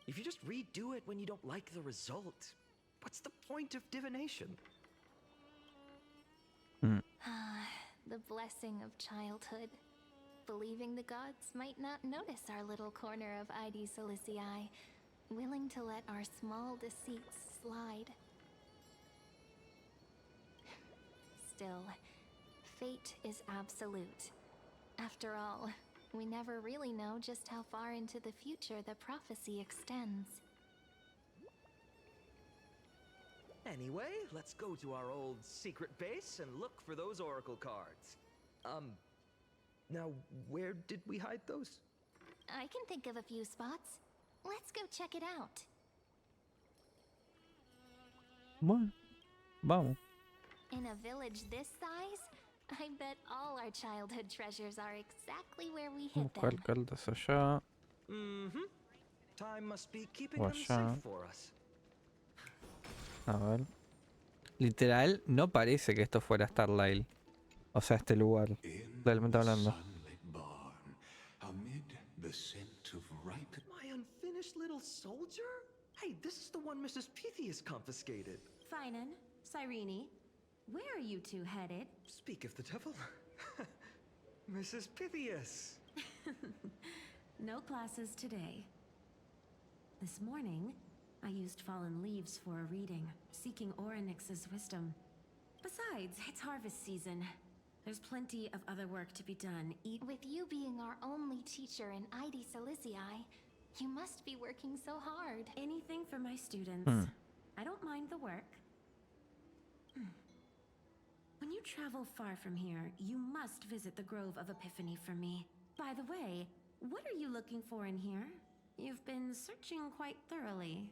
If you just redo it when you don't like the result, what's the point of divination? The blessing of childhood. Believing the gods might not notice our little corner of ID Silicii, willing to let our small deceits slide. Still, fate is absolute. After all, we never really know just how far into the future the prophecy extends. Anyway, let's go to our old secret base and look for those oracle cards. Now, where did we hide those? I can think of a few spots. Let's go check it out. Bueno, vamos. In a village this size, I bet all our childhood treasures are exactly where we hid Buscar them. cartas allá. Time must be keeping them safe for us. A ver. Literal, no parece que esto fuera Starlight. O sea, este lugar. Realmente hablando. My unfinished little soldier? Hey, this is the one Mrs. Pythias confiscated. Phainon, Cirene, where are you two headed? Speak of the devil. Mrs. Pythias. No classes today. This morning, I used fallen leaves for a reading, seeking Ornyx's wisdom. Besides, it's harvest season. There's plenty of other work to be done. With you being our only teacher in ID Silicii, you must be working so hard. Anything for my students. I don't mind the work. When you travel far from here, you must visit the Grove of Epiphany for me. By the way, What are you looking for in here? You've been searching quite thoroughly.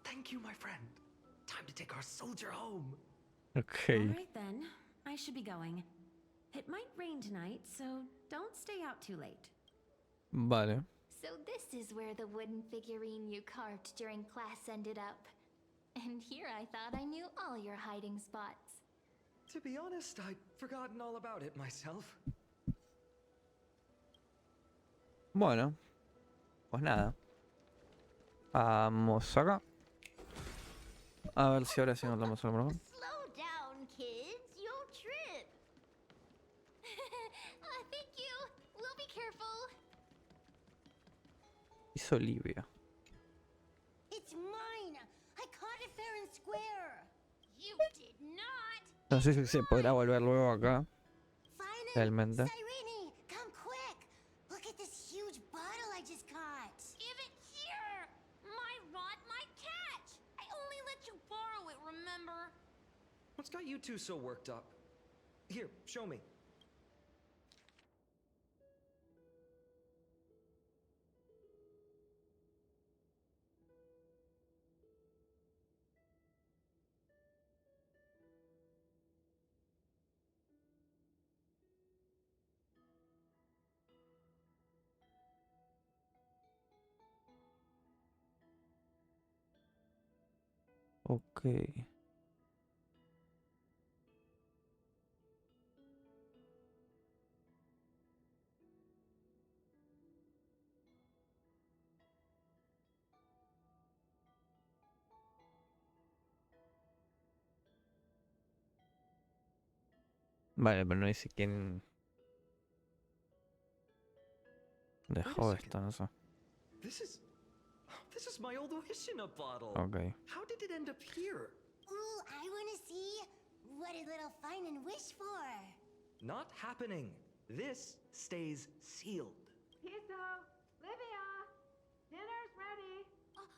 Thank you, my friend. Time to take our soldier home. Okay. All right then. I should be going. It might rain tonight, so don't stay out too late. Vale. So this is where the wooden figurine you carved during class ended up. And here I thought I knew all your hiding spots. To be honest, I'd forgotten all about it myself. Bueno. Pues nada. Vamos acá. A ver si ahora sí encontramos algo mejor. Slow down, kids. You'll trip. Thank you. We'll be careful. Hizo Olivia. It's mine. I caught it fair and square. You did not. No sé si se podrá volver luego acá. Phainon, Realmente. Cirene, come quick. Look at this huge bottle I just caught. Give it here. My rod might catch. I only let you borrow it, remember? What's got you two so worked up? Here, show me. Ok. Vale, pero no dice quién dejó esto, no sé. This is my old wish in a bottle. Okay. How did it end up here? Ooh, I want to see. What did little Phainon wish for? Not happening. This stays sealed. Piso, Livia, dinner's ready. Oh,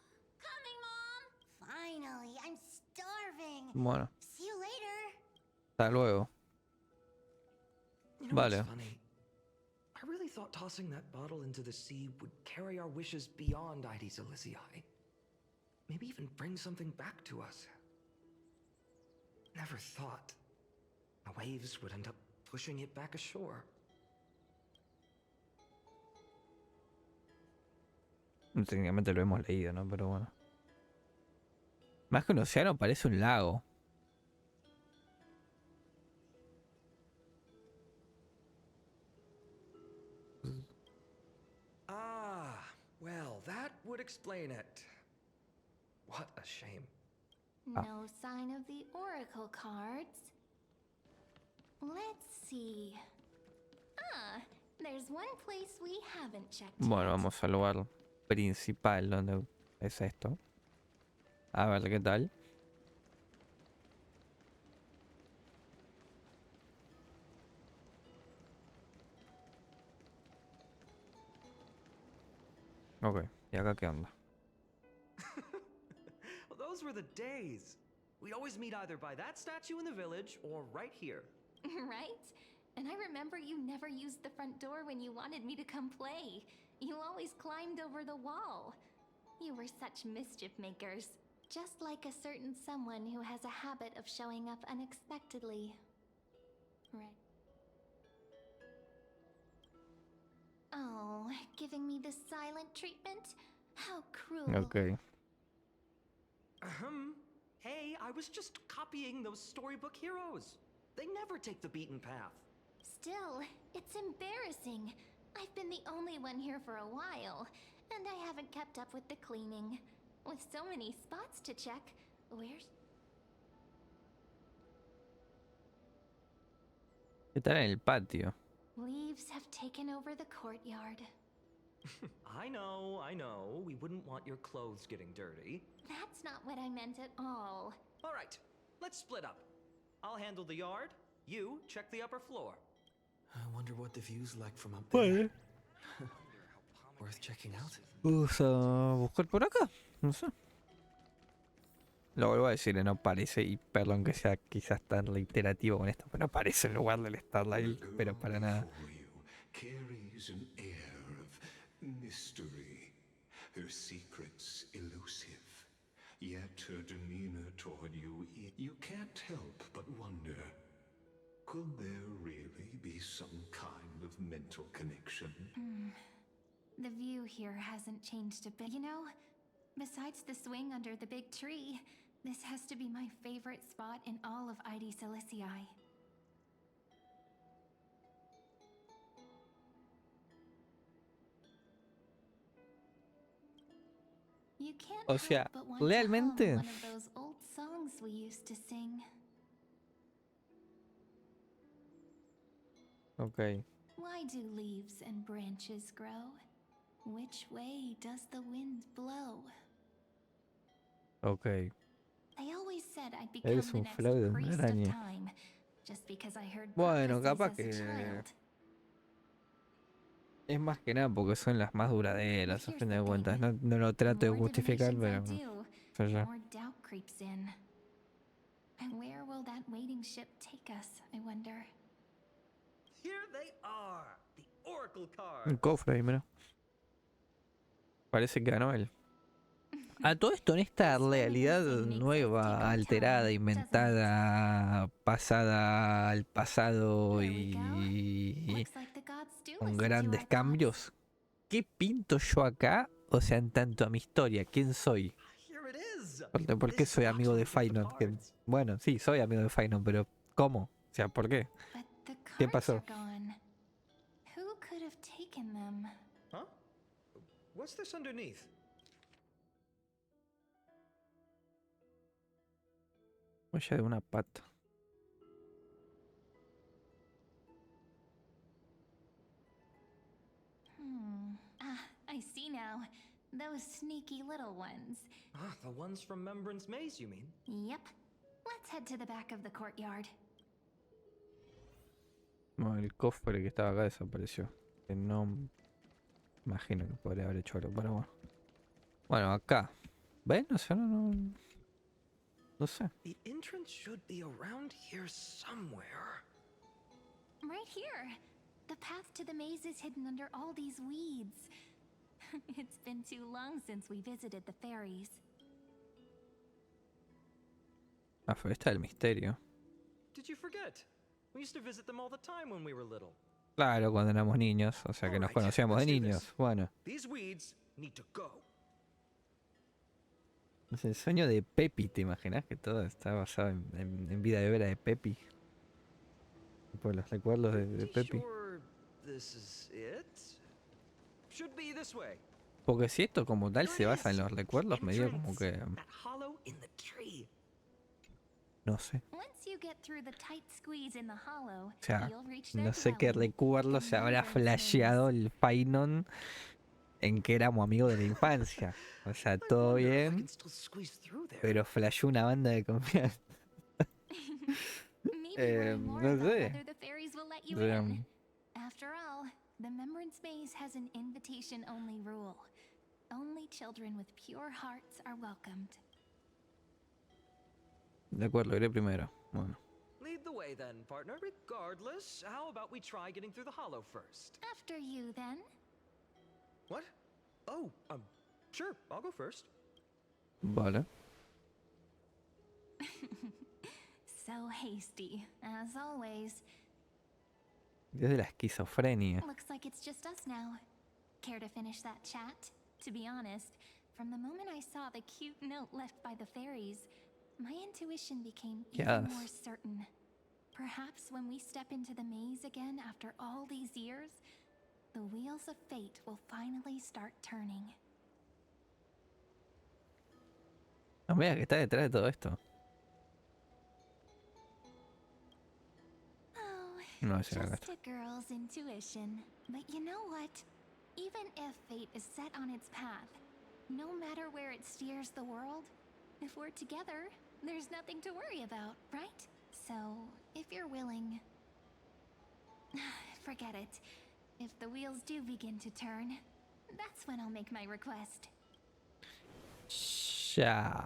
coming, Mom. Finally, I'm starving. Bueno. See you later. Hasta luego. You know Vale. what's funny? I really thought tossing that bottle into the sea would carry our wishes beyond Ides Elysiae. Maybe even bring something back to us. Never thought the waves would end up pushing it back ashore. Técnicamente lo hemos leído, ¿no? Pero bueno. Más que un océano parece un lago. Ah, well, that would explain it. What a shame. No sign of the oracle cards. Let's see. Ah, there's one place we haven't checked. Bueno, vamos al lugar principal donde es esto. A ver qué tal. Ok, ¿y acá qué onda? Well, those were the days. We'd always meet either by that statue in the village or right here. Right? And I remember you never used the front door when you wanted me to come play. You always climbed over the wall. You were such mischief makers. Just like a certain someone who has a habit of showing up unexpectedly. Right. Oh, giving me the silent treatment? How cruel. Ok. Hey, I was just copying those storybook heroes. They never take the beaten path. Still, it's embarrassing. I've been the only one here for a while, and I haven't kept up with the cleaning. With so many spots to check, where's... Está en el patio. Leaves have taken over the courtyard. I know. We wouldn't want your clothes getting dirty. That's not what I meant at all. All right, let's split up. I'll handle the yard. You check the upper floor. I wonder what the view's like from up there. Worth checking out. Vamos a buscar por acá. No sé. Lo vuelvo a decir, no parece, y perdón que sea quizás tan reiterativo con esto, pero no parece el lugar del Starlight, pero para nada. Carries an air of mystery, her secrets elusive, yet her demeanor toward you, you can't help but wonder, could there really be some kind of mental connection? The view here hasn't changed a bit. You know, besides the swing under the big tree, this has to be my favorite spot in all of ID Silicii. You can't O sea, help but want to realmente. hum one of those old songs we used to sing. Ok. Why do leaves and branches grow? Which way does the wind blow? Ok. They always said I'd become Eres the un next flow de una priest of araña. time, just because I heard Bueno, prophecies capaz as a que child. es más que nada porque son las más duraderas, a Here's fin the de cuentas. thing. No, no lo The trato de more justificar, divinations I pero. do, Yo the ya. more doubt creeps in. And where will that waiting ship take us, I wonder? Here they are, the oracle Un cards. cofre ahí, mira. Parece que ganó él. A todo esto en esta realidad nueva, alterada, inventada, pasada al pasado y con grandes cambios. ¿Qué pinto yo acá? O sea, en tanto a mi historia, ¿quién soy? Here it is. ¿Por qué soy amigo de Fainón? Bueno, sí, soy amigo de Fainón, pero ¿cómo? O sea, ¿por qué? ¿Qué pasó? Who could have taken them? Huh? What's this underneath? Huella de una pata. I see now. Those sneaky little ones. Ah, the ones from Remembrance Maze, you mean? Yep. Let's head to the back of the courtyard. No, el cofre que estaba acá desapareció. Que no imagino que podría haber hecho algo, pero bueno. Bueno, acá. ¿Ven? O sea, no sé. The entrance should be around here somewhere. Right here. The path to the maze is hidden under all these weeds. It's been too long since we visited the fairies. La floresta del misterio. Did you forget? We used to visit them all the time when we were little. Claro, cuando éramos niños. O sea que nos conocíamos de niños. Bueno. These weeds need to go. Es el sueño de Pepi, ¿te imaginas? Que todo está basado en vida de vera de Pepi. Por los recuerdos de Pepi. This is it? Should be this way. Porque si esto como tal se basa en los recuerdos, me dio como que... No sé. O sea, no sé qué recuerdo se habrá flasheado el Phainon en que éramos amigos de la infancia. O sea, todo bien, pero flasheó una banda de confianza. No sé. After all, the Remembrance Maze has an invitation-only rule. Only children with pure hearts are welcomed. De acuerdo, iré primero. Bueno. Lead the way then, partner. Regardless, how about we try getting through the hollow first? After you, then. What? Oh, sure, I'll go first. Vale. So hasty, as always. Dios de la esquizofrenia. Looks like it's just us now. Care to finish that chat? To be honest, from the moment I saw the cute note left by the fairies, my intuition became even more certain. Perhaps when we step into the maze again after all these years, the wheels of fate will finally start turning. No me digas que está detrás de todo esto. No, Just a girl's intuition. But you know what? Even if fate is set on its path, no matter where it steers the world, if we're together, there's nothing to worry about, right? So, if you're willing... Forget it. If the wheels do begin to turn, that's when I'll make my request. Ya.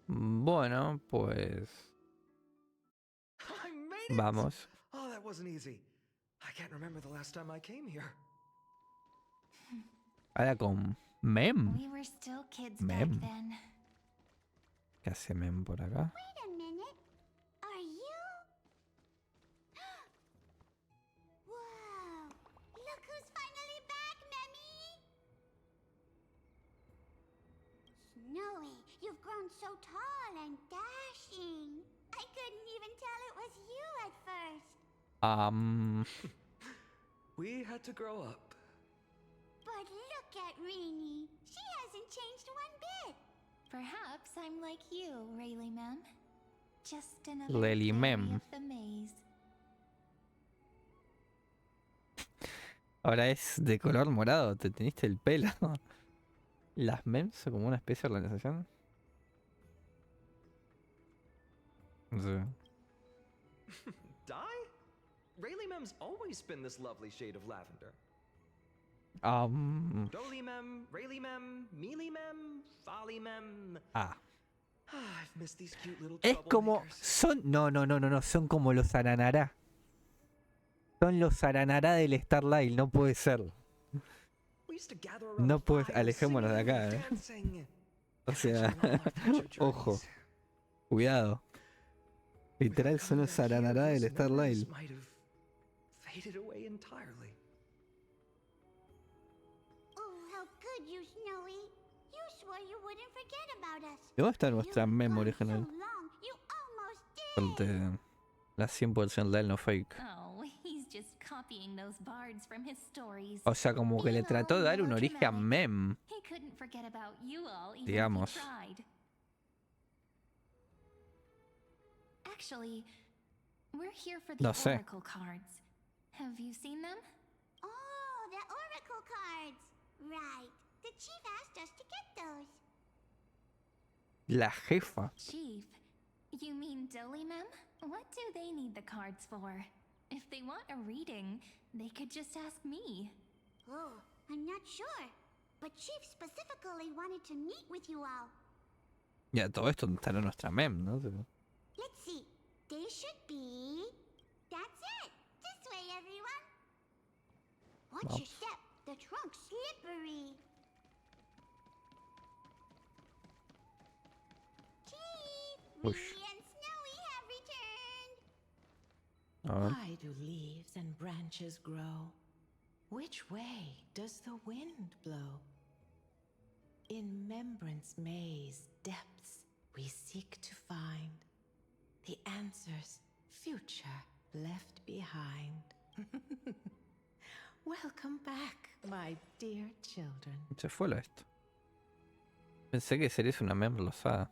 Bueno, pues I made it! vamos. Oh, that wasn't easy. I can't remember the last time I came here. Ahora con Mem. We were still kids Mem. back then. ¿Qué hace Mem por acá? Wait a minute. Are you? Whoa! Look who's finally back, Memmy! Snowy, you've grown so tall and dashing. I couldn't even tell it was you at first. We had to grow up. But look at Rini. She hasn't changed one bit. Perhaps I'm like you, Rayleigh Mem. Just another Lily fairy Mem. of the maze. Ahora es de color morado. Te teniste el pelo. Las Mems son como una especie de organización. No sé. Die? Rayleigh Mem's always been this lovely shade of lavender. Dolly Mem, Rayleigh Mem, Mealy Mem, Folly Mem. I've missed these cute little Es como... Son... No. Son como los Aranará. Son los Aranará del Starlight. No puede ser. No puedes... Alejémonos de acá, O sea... Ojo. Cuidado. Literal son los Aranará del Starlight. Faded away entirely. Oh, how good you, Snowy. You swore you wouldn't forget about us. ¿Dónde está nuestra mem original? Long, you almost did. Ponte la 100% real, no fake. Oh, he's just copying those bards from his stories. O sea, como que le trató de dar un origen a Mem. He couldn't forget about you all, even Digamos. if he tried. Actually, we're here for the No sé. oracle cards. Have you seen them? Oh, the oracle cards. Right. The chief asked us to get those. La jefa. Chief, you mean Dolly Mem? What do they need the cards for? If they want a reading, they could just ask me. Oh, I'm not sure. But Chief specifically wanted to meet with you all. Ya, todo esto estará nuestra Mem, ¿no? Let's see. They should be... That's it. This way, everyone. Watch your step. The trunk's slippery. Chief, Rini and Snowy have returned. Why do leaves and branches grow? Which way does the wind blow? In Membrance Maze depths we seek to find the answers future left behind. Welcome back, my dear children. Se fue lo esto. Pensé que serías una Mem rosada.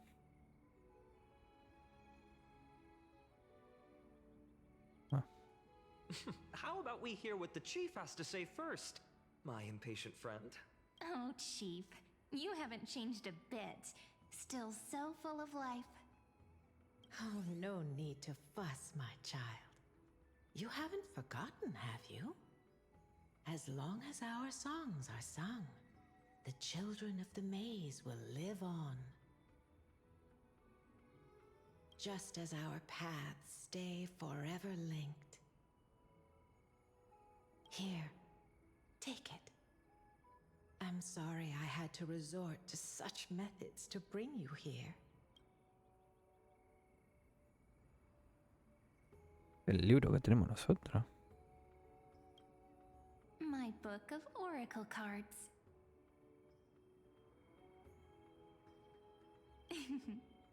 How about we hear what the chief has to say first, my impatient friend? Oh, Chief, you haven't changed a bit. Still so full of life. Oh, no need to fuss, my child. You haven't forgotten, have you? As long as our songs are sung, the children of the maze will live on. Just as our paths stay forever linked. Here, take it. I'm sorry I had to resort to such methods to bring you here. El libro que tenemos nosotros. My book of oracle cards.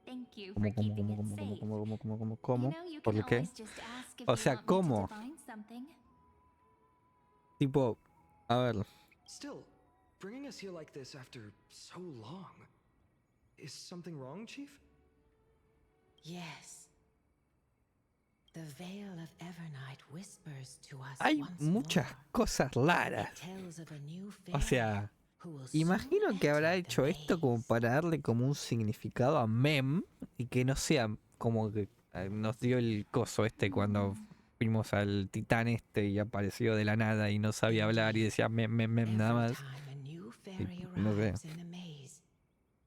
Thank you for keeping it safe. ¿Cómo? You know, you ¿Por can qué? always just ask if O you sea, want me to ¿cómo? divine something. Tipo, a ver. Still, bringing us here like this after so long. Is something wrong, Chief? Yes. The veil of Evernight whispers to us Hay once muchas more. cosas raras. It tells of a new O sea, who will imagino soon que habrá enter the hecho esto como maze. para darle como un significado a Mem y que no sea como que nos dio el coso este cuando fuimos al titán este y apareció de la nada y no sabía hablar y decía mem nada más. Time a new fairy No sé. arrives in the maze,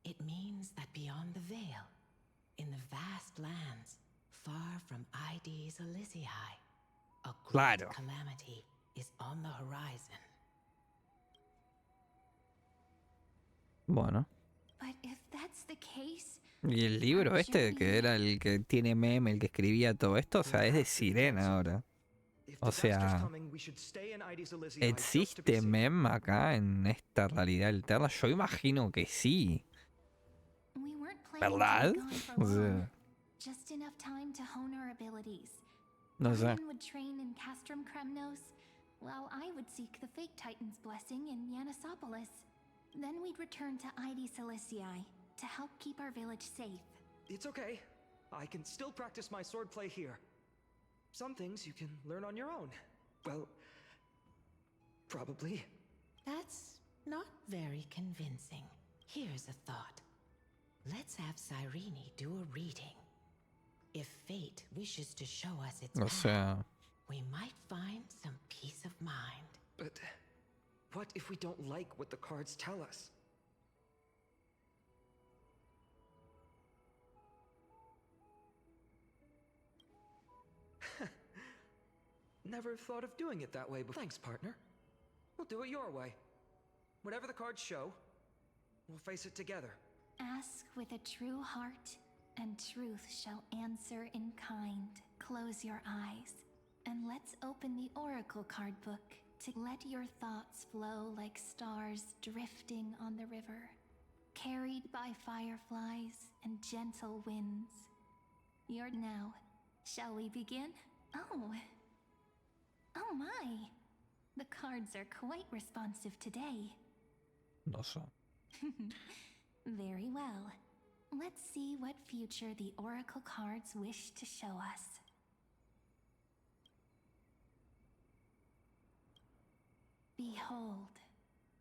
it means that beyond the veil, Claro. Calamity is on the horizon. Bueno. But if that's the case, Y el libro este, que era el que tiene meme, el que escribía todo esto, o sea, es de Cirene ahora. O sea, ¿existe meme acá en esta realidad alterna? Yo imagino que sí. we weren't ¿Verdad? planning to be gone for O sea, long. Just enough time to hone our abilities. no sé. Fainón would train in Castrum Kremnos, while I would seek the Fake Titan's blessing in Yanisopolis. Then we'd return to ID Silicii to help keep our village safe. It's okay. I can still practice my swordplay here. Some things you can learn on your own. Well, probably. That's not very convincing. Here's a thought. Let's have Cirene do a reading. If fate wishes to show us its O sea, path, we might find some peace of mind. But what if we don't like what the cards tell us? Never thought of doing it that way before. Thanks, partner. We'll do it your way. Whatever the cards show, we'll face it together. Ask with a true heart, and truth shall answer in kind. Close your eyes, and let's open the oracle card book to let your thoughts flow like stars drifting on the river, carried by fireflies and gentle winds. You're now. Shall we begin? Oh my! The cards are quite responsive today. no sé. Very well. Let's see what future the oracle cards wish to show us. Behold,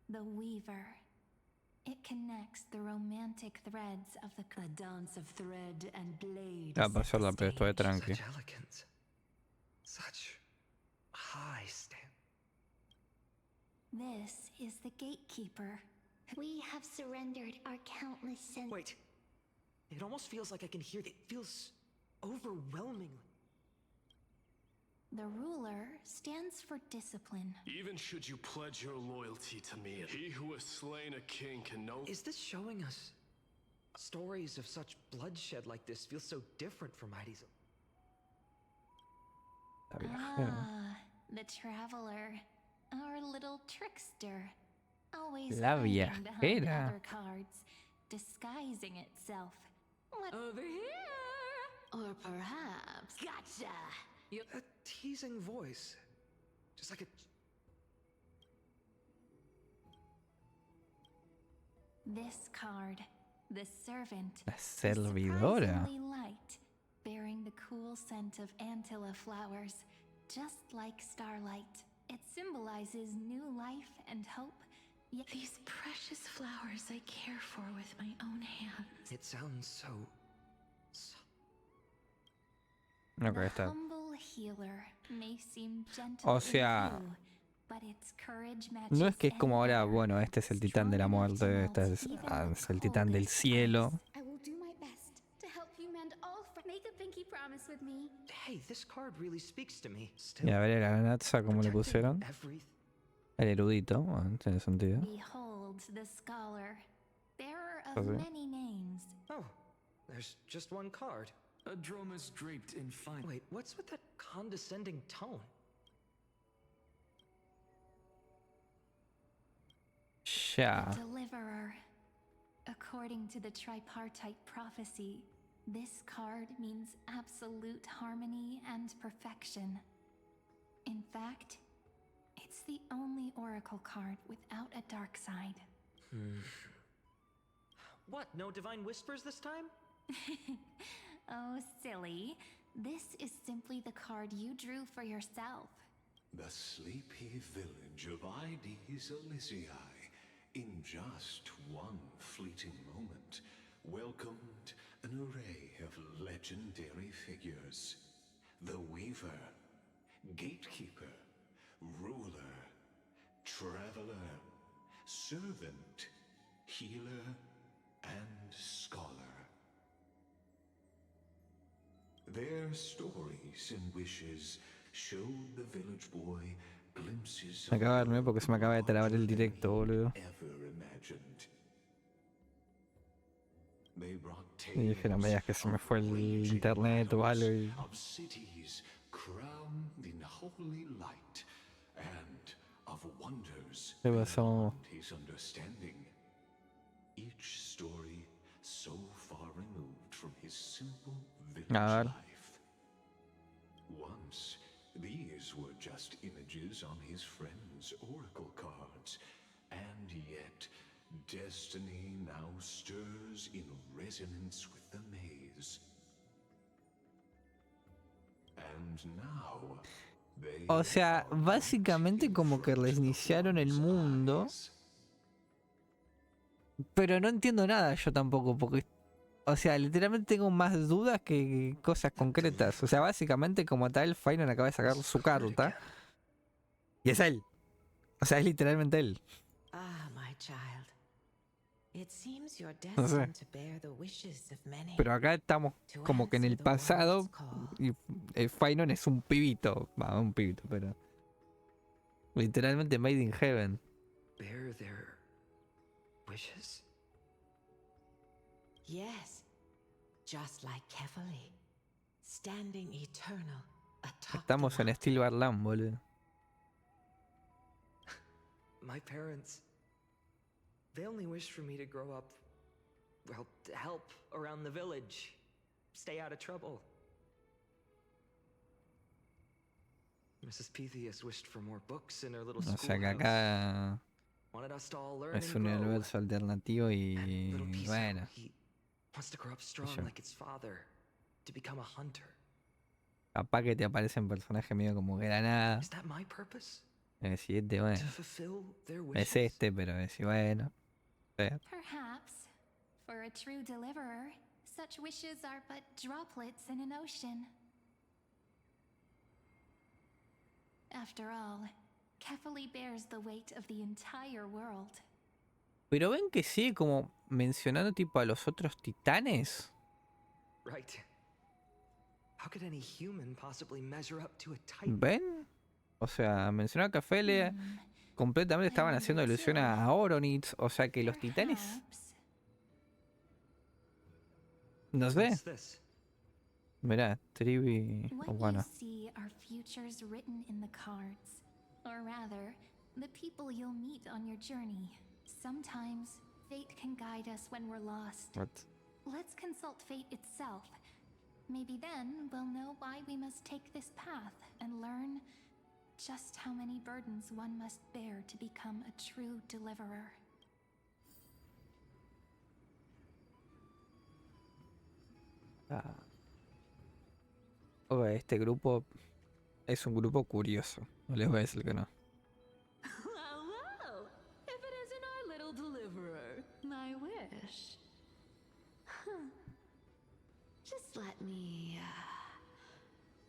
the Weaver. It connects the romantic threads of the dance of thread and blade. Ah, pasarla, pero estoy tranqui. Such elegance. Such high stand. This is the Gatekeeper. We have surrendered our countless sins. Wait. It almost feels like I can hear it. It feels overwhelming. The ruler stands for discipline. Even should you pledge your loyalty to me, he who has slain a king can know. Is this showing us stories of such bloodshed like this feel so different from Heidi's? Ah, the traveler. Our little trickster. Always La hiding behind viajera. other cards, disguising itself. What? Over here! Or perhaps... Gotcha! A teasing voice. Just like a... This card, the servant, La is servidora. surprisingly light, bearing the cool scent of Antilla flowers, just like starlight. It symbolizes new life and hope. Yet These precious flowers I care for with my own hands. It sounds so... Ok, the está. humble healer may seem gentle O sea, in view, but its courage matches no es que es como ahora, any bueno, este es el titán de la muerte, este es el titán del cielo. I will do my best to help you mend all make a pinky promise with me. Hey, this card really speaks to me. Y a ver la Natsa como le pusieron. Everything. El erudito, bueno, tiene sentido. Behold the scholar, bearer of Okay. many names. Oh, there's just one card. A drum is draped in fine. Wait, what's with that condescending tone? Ya. Deliverer. According to the tripartite prophecy, this card means absolute harmony and perfection. In fact, it's the only oracle card without a dark side. What, no divine whispers this time? Oh, silly. This is simply the card you drew for yourself. The sleepy village of ID Silicii, in just one fleeting moment, welcomed an array of legendary figures. The Weaver, Gatekeeper, Ruler, Traveler, Servant, Healer, and Scholar. Their stories and wishes showed the village boy glimpses Me of acaba de dormir porque se me acaba de trabar el directo, boludo. ever imagined. They brought Y dije, no me digas que se me fue el internet o algo. Y... of cities crowned in holy light and of wonders ¿Qué pasó? beyond his understanding. Each story so far removed from his simple village A ver. life. Once, these were just images on his friend's oracle cards, and yet destiny now stirs in resonance with the maze. And now they O sea, básicamente como que reiniciaron el mundo. Pero no entiendo nada yo tampoco, porque... O sea, literalmente tengo más dudas que cosas concretas. O sea, básicamente como tal, Fainón acaba de sacar su carta. Y es él. O sea, es literalmente él. Ah, my child. It seems you're No sé. destined to bear the wishes of many. Pero acá estamos como que en el pasado y Fainón es un pibito. Va, un pibito, pero... Literalmente made in heaven. Bear their wishes? Yes, just like Kefali, standing eternal atop Estamos en Steel Barland, boludo. My parents, they only wished for me to grow up, well, to help around the village, stay out of trouble. Mrs. Pythias wished for more books in her little O sea que schoolhouse. acá Wanted us to all learn es and un grow. universo alternativo y Little piece bueno. of he wants to grow up strong Yo. like its father, to become a hunter. Capaz que te aparecen personajes medio como que era nada. Is that my purpose? Si este, bueno. To fulfill their wishes? Es este, pero si bueno. Perhaps, for a true deliverer, such wishes are but droplets in an ocean. After all, Kefali bears the weight of the entire world. Pero ven que sigue como mencionando tipo a los otros titanes. Right. How could any human possibly measure up to a titan? ¿Ven? O sea, mencionó a Cafele. Completamente estaban haciendo alusión a Oronits. O sea que los titanes. No sé. What's this? Mirá, Trivi. What Oh, bueno. you see are futures written in the cards. Or rather, the people you'll meet on your journey. Sometimes, fate can guide us when we're lost. What? Let's consult fate itself. Maybe then we'll know why we must take this path and learn just how many burdens one must bear to become a true deliverer. Ok, este grupo es un grupo curioso. No les voy a decir que no. Well, well, if it isn't our little deliverer, my wish. Just let me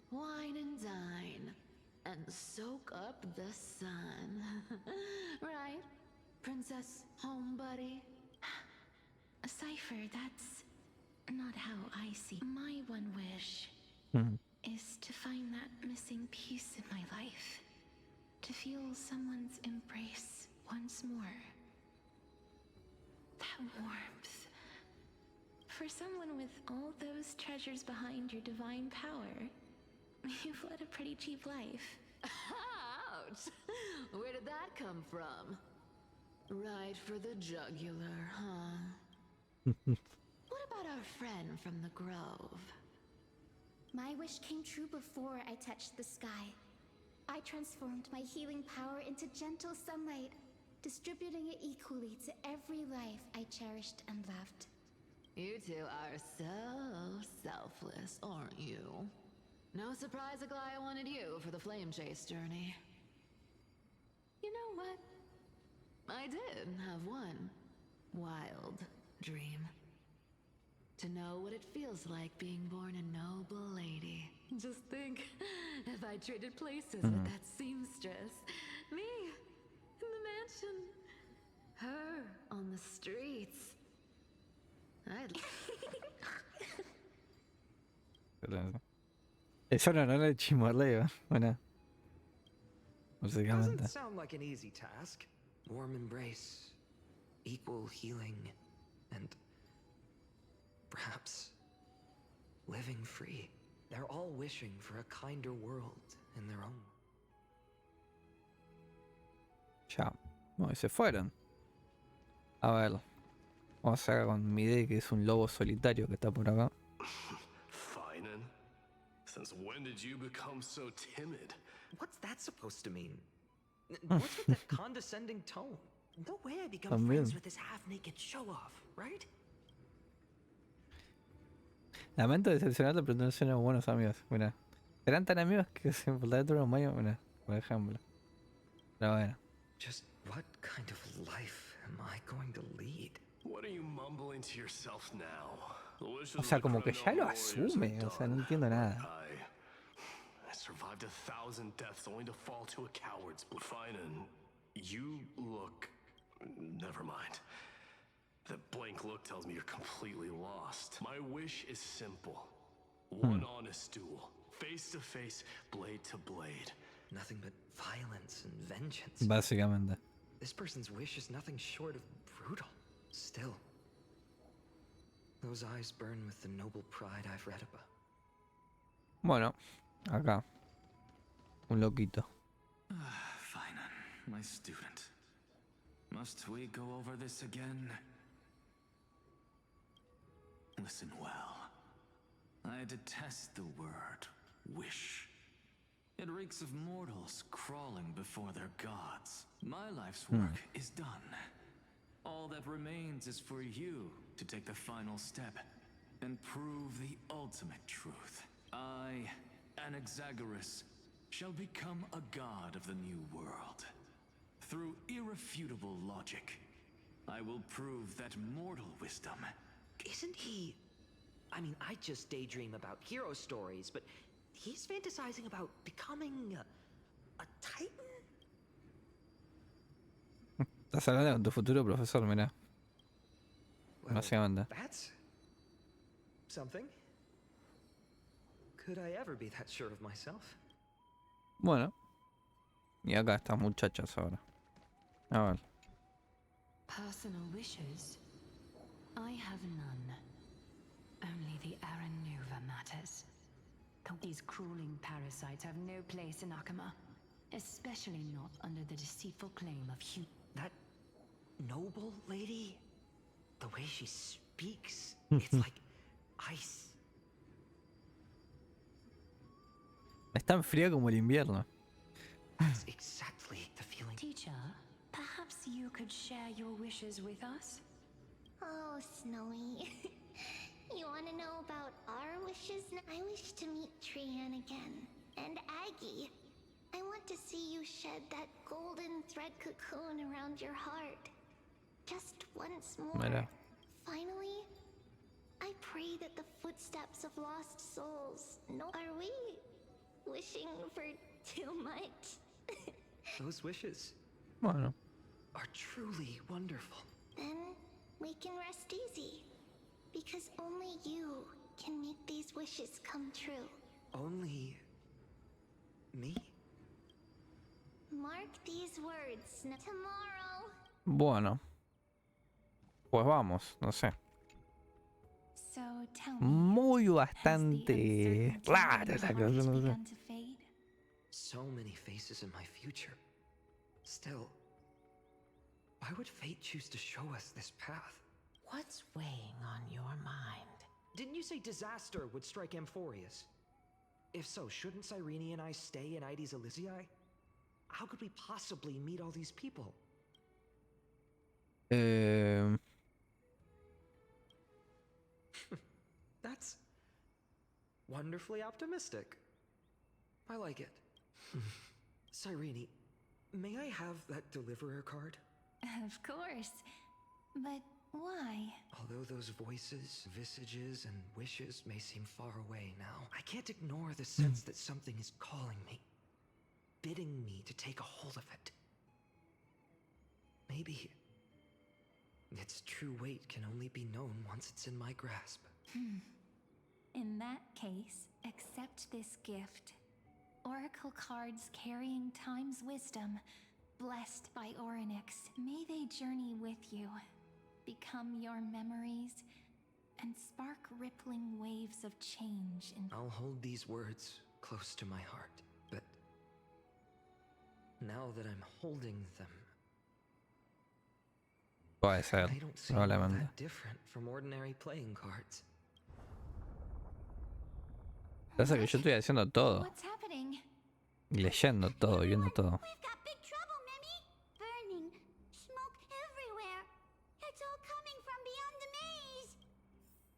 wine and dine and soak up the sun. Right, Princess Home Buddy? Cipher, that's not how I see. My one wish is to find that missing piece in my life. To feel someone's embrace once more. That warmth. For someone with all those treasures behind your divine power, you've led a pretty cheap life. Ouch! Where did that come from? Right for the jugular, huh? What about our friend from the Grove? My wish came true before I touched the sky. I transformed my healing power into gentle sunlight, distributing it equally to every life I cherished and loved. You two are so selfless, aren't you? No surprise Aglaya wanted you for the flame chase journey. You know what? I did have one wild dream. To know what it feels like being born a noble lady. Just think, if I traded places with that seamstress, me in the mansion, her on the streets. I'd... Eso no era el chimorreo. Bueno, básicamente. Doesn't sound like an easy task. Warm embrace, equal healing, and perhaps living free. They're all wishing for a kinder world in their own. Ya. No, y se fueron. A ver. Vamos a ver con mi idea que es un lobo solitario que está por acá. Phainon? Since when did you become so timid? What's that supposed to mean? What's with that condescending tone? No way I become friends with this half-naked show-off, right? Lamento decepcionarte, pero no son buenos amigos. Mira, serán tan amigos que se por dentro de los baños, mira, por ejemplo. Pero bueno. Just what kind of life am I going to lead? What are you mumbling to yourself now? O sea, como que ya lo asume, o sea, no entiendo nada. I survived 1,000 deaths only to fall to a coward's blood. Phainon, you look... Never mind. That blank look tells me you're completely lost. My wish is simple. One honest duel. Face to face, blade to blade. Nothing but violence and vengeance. Básicamente. This person's wish is nothing short of brutal. Still, those eyes burn with the noble pride I've read about. Bueno, acá. Un loquito. Fainón, my student. Must we go over this again? Listen well. I detest the word wish. It reeks of mortals crawling before their gods. My life's work is done. All that remains is for you to take the final step and prove the ultimate truth. I, Anaxagoras, shall become a god of the new world. Through irrefutable logic, I will prove that mortal wisdom... Isn't he... I mean, I just daydream about hero stories, but he's fantasizing about becoming a titan? Estás hablando con tu futuro profesor, mira. Básicamente. That's something. Could I ever be that sure of myself? Bueno. Y acá estas muchachas ahora. A ver. Personal wishes? I have none. Only the Aeronova matters. These crawling parasites have no place in Akama, especially not under the deceitful claim of That noble lady? The way she speaks, it's like ice. Es tan fría como el invierno. That's exactly the feeling. Teacher, perhaps you could share your wishes with us? Oh, Snowy. You want to know about our wishes? I wish to meet Trian again. And Aggie. I want to see you shed that golden thread cocoon around your heart. Just once more. Mira. Finally, I pray that the footsteps of lost souls... No, are we wishing for too much? Those wishes Bueno. are truly wonderful. Then we can rest easy. Because only you can make these wishes come true. Only... me? Mark these words. Tomorrow. Bueno. Pues vamos, no sé. So tell me, Muy bastante rara la cosa, no sé. begun to fade? So many faces in my future. Still, why would fate choose to show us this path? What's weighing on your mind? Didn't you say disaster would strike Amphorius? If so, shouldn't Cirene and I stay in Ides Elysiae? How could we possibly meet all these people? That's wonderfully optimistic. I like it. Cirene, may I have that deliverer card? Of course. But why? Although those voices, visages, and wishes may seem far away now, I can't ignore the sense that something is calling me, bidding me to take a hold of it. Maybe its true weight can only be known once it's in my grasp. In that case, accept this gift. Oracle cards carrying time's wisdom, blessed by Orynyx. May they journey with you, become your memories, and spark rippling waves of change in... I'll hold these words close to my heart, but now that I'm holding them, Puede ser, they don't seem probablemente. that different from ordinary playing cards. Pasa que yo estoy haciendo todo. What's happening? Leyendo todo, viendo todo. We've got big trouble, Mimi! Burning, smoke everywhere. It's all coming from beyond the maze.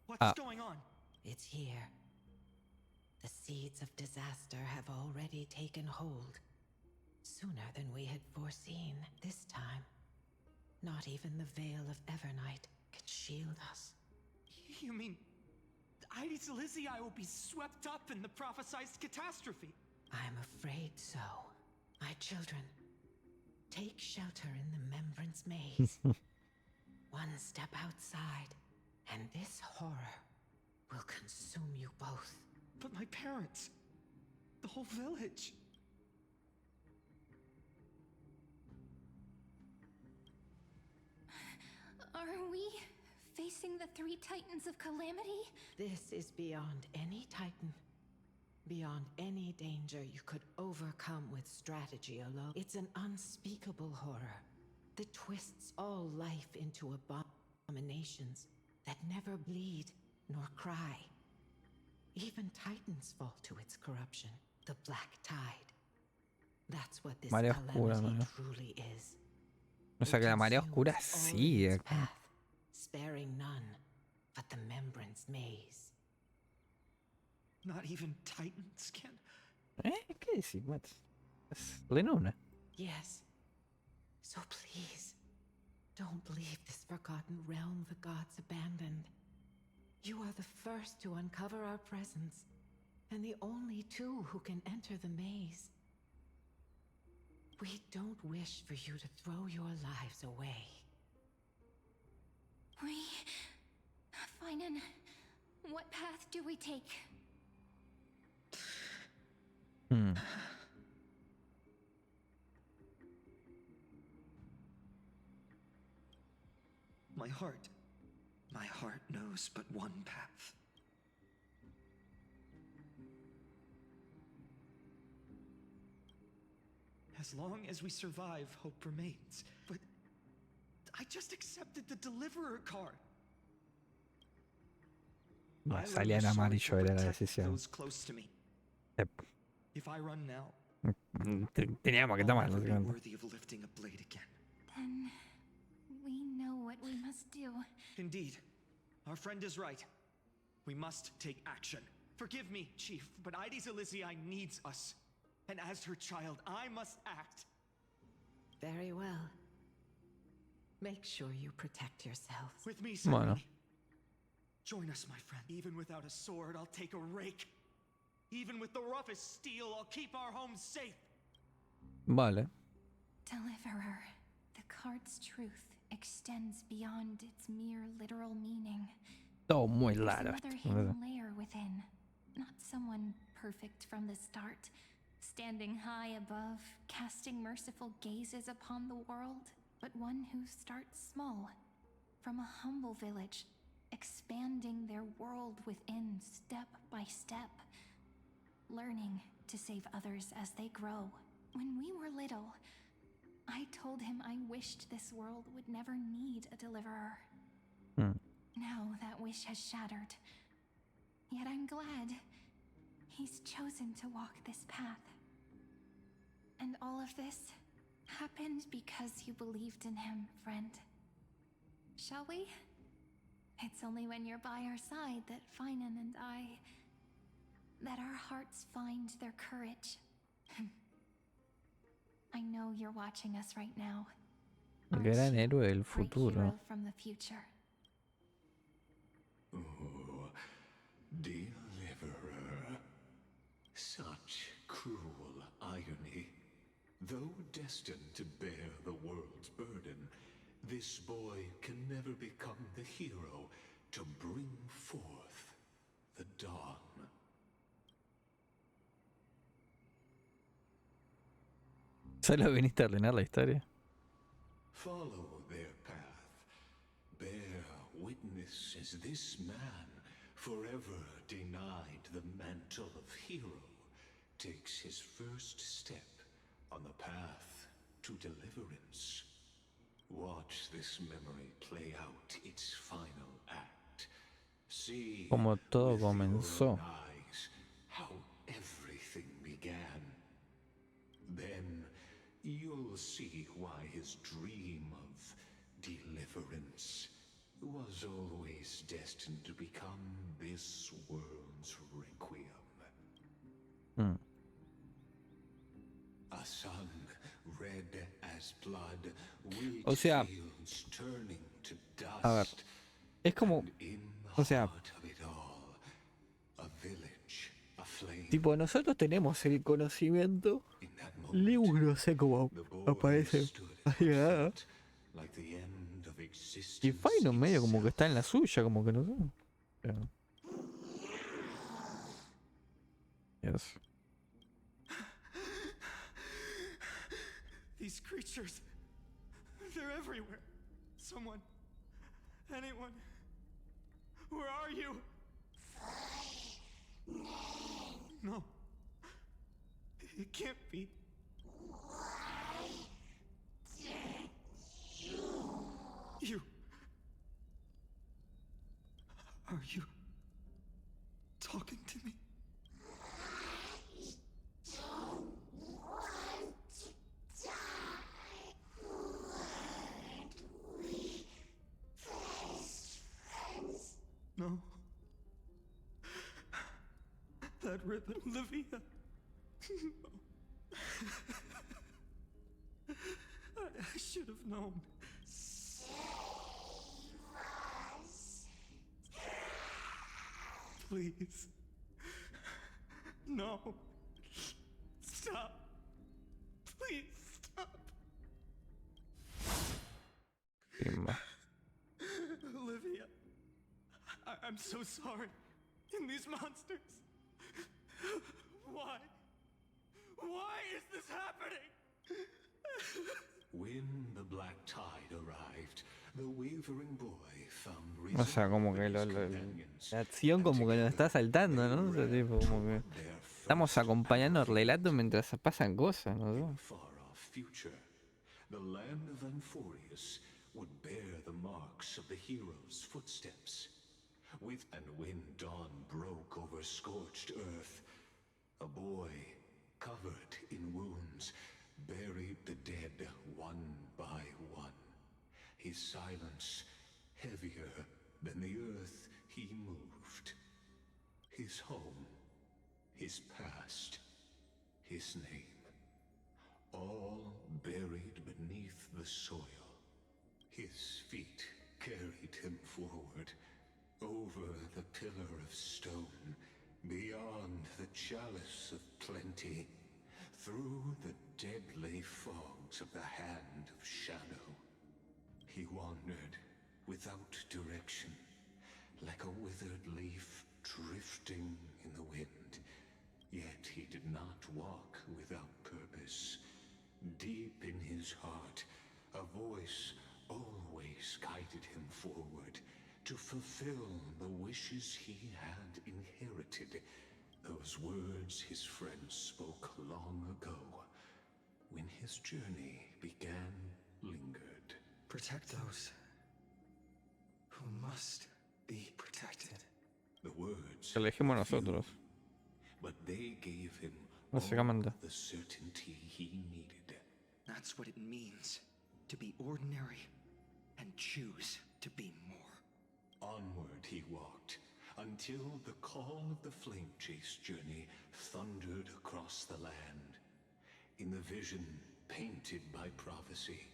What's going on? It's here. The seeds of disaster have already taken hold. Sooner than we had foreseen. This time, not even the veil of Evernight can shield us. You mean Ides Elysiae will be swept up in the prophesized catastrophe? I'm afraid so. My children, take shelter in the Membrance Maze. One step outside, and this horror will consume you both. But my parents, the whole village. Are we facing the three titans of calamity? This is beyond any titan. Beyond any danger you could overcome with strategy alone. It's an unspeakable horror that twists all life into abominations that never bleed nor cry. Even titans fall to its corruption. The Black Tide. That's what this Marea oscura, calamity ¿no? truly is. O sea que la marea oscura sigue. Sparing none but the Membrance Maze. Not even titans can... ¿Qué decís, Mats? Es Lenuna. Yes. So please, don't leave this forgotten realm the gods abandoned. You are the first to uncover our presence, and the only two who can enter the maze. We don't wish for you to throw your lives away. Fainón, what path do we take? My heart knows but one path. As long as we survive, hope remains. But I just accepted the Deliverer card. No, salía en amarillo era la decisión. Yep. If I run now, Teníamos que tomar, I'll never be básicamente. worthy of lifting a blade again. Then we know what we must do. Indeed, our friend is right. We must take action. Forgive me, Chief, but Ides Elysiae needs us. And as her child, I must act. Very well. Make sure you protect yourselves. With me, Bueno. Cirene. Join us, my friend. Even without a sword, I'll take a rake. Even with the roughest steel, I'll keep our home safe. Vale. Deliverer, the card's truth extends beyond its mere literal meaning. Todo muy There's raro. another hidden layer within. Not someone perfect from the start, standing high above, casting merciful gazes upon the world, but one who starts small, from a humble village, expanding their world within step by step, learning to save others as they grow. When we were little, I told him I wished this world would never need a deliverer. Now that wish has shattered. Yet I'm glad he's chosen to walk this path. And all of this happened because you believed in him, friend. Shall we? It's only when you're by our side that Fainón and that our hearts find their courage. I know you're watching us right now. El gran héroe del Great futuro. hero from the future. Oh, Deliverer. Such cruel irony. Though destined to bear the world's burden, this boy can never become the hero to bring forth the dawn. ¿Solo viniste a arruinar la historia? Follow their path. Bear witness as this man, forever denied the mantle of hero, takes his first step on the path to deliverance. Watch this memory play out its final act. See Como todo with your comenzó. own eyes how everything began. Then you'll see why his dream of deliverance was always destined to become this world's requiem. A sun red as blood, O sea, fields turning to a ver, dust, es como, o sea, of it all, a village aflame. tipo, nosotros tenemos el conocimiento, Lewis no sé cómo aparece ahí, ¿eh? Like the end of Y existence. Fainón medio como que está en la suya, como que no sé. Yes. These creatures, they're everywhere. Someone, anyone, where are you? No, it can't be. You. Are you talking to me? No. That ribbon, Livia. I should have known. Please. No. Stop. Please stop. Olivia. I'm so sorry. And these monsters. Why? Why is this happening? When the black tide arrived, the wavering boy found O sea, como que la acción como que nos está saltando, ¿no? O sea, tipo, como que estamos acompañando el relato mientras pasan cosas, ¿no? far-off future. The land of Amphorius would bear the marks of the hero's footsteps. And when dawn broke over scorched earth, a boy, covered in wounds, buried the dead one by one. His silence heavier than the earth he moved. His home, his past, his name, all buried beneath the soil. His feet carried him forward, over the pillar of stone, beyond the chalice of plenty, through the deadly fogs of the hand of shadow. He wandered without direction, like a withered leaf drifting in the wind. Yet he did not walk without purpose. Deep in his heart, a voice always guided him forward, to fulfill the wishes he had inherited, those words his friends spoke long ago, when his journey began lingered. Protect those who must be protected. The words Elegimos nosotros, but they gave him básicamente. the certainty he needed. That's what it means to be ordinary and choose to be more. Onward he walked, until the call of the flame chase journey thundered across the land. In the vision painted by prophecy,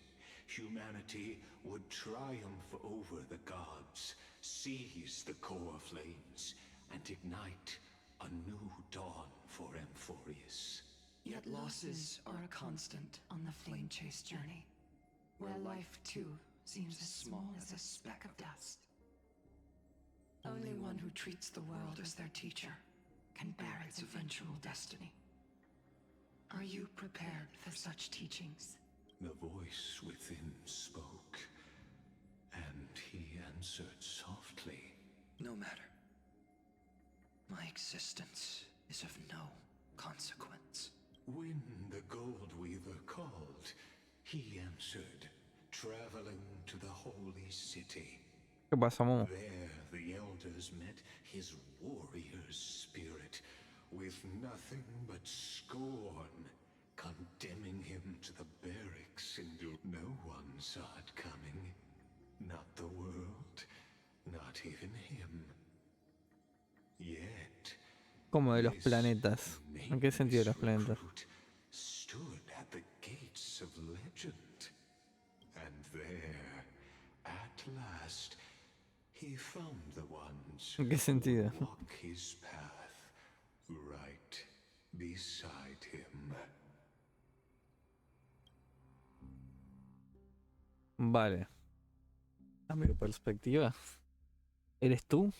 humanity would triumph over the gods, seize the core flames, and ignite a new dawn for Amphorius. Yet losses are a constant on the flame chase journey, where life too seems as small as a speck of dust. Only one who treats the world as their teacher can bear its eventual destiny. Are you prepared for such teachings? The voice within spoke, and he answered softly. No matter. My existence is of no consequence. When the Gold Weaver called, he answered, traveling to the holy city. ¿Qué pasa, Momo? There the elders met his warrior's spirit, with nothing but scorn, condemning him to the barracks, and no one saw it coming. Not the world, not even him. Yet, Como de los planetas. ¿En qué sentido de los planetas? stood at the gates of legend, and there, at last, he found the ones ¿En qué sentido? who walk his path, right beside him. Vale. Cambio de perspectiva. ¿Eres tú?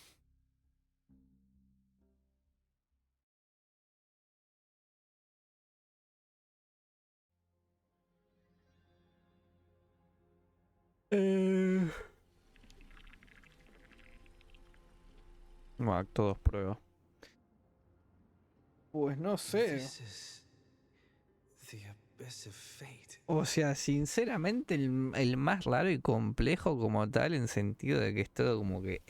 Bueno, todos prueba. Pues no sé. This is the abyss of fate. O sea, sinceramente el más raro y complejo como tal, en sentido de que es todo como que,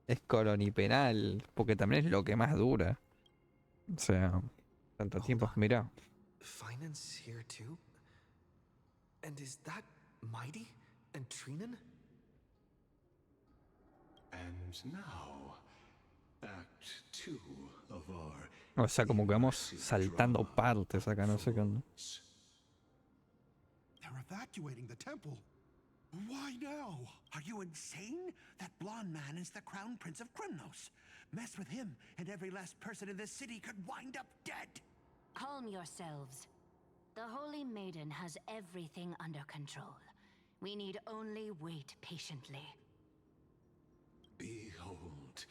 es colonipenal, porque también es lo que más dura. O sea, tanto tiempo, mira. Fainon's here too? And is that Mighty and Trinen? And now, Act 2 of our O sea, como que vamos saltando partes acá, no sé qué onda. They're evacuating the temple. Why now? Are you insane? That blonde man is the Crown Prince of Krymnos. Mess with him, and every last person in this city could wind up dead. Calm yourselves. The Holy Maiden has everything under control. We need only wait patiently. Behold,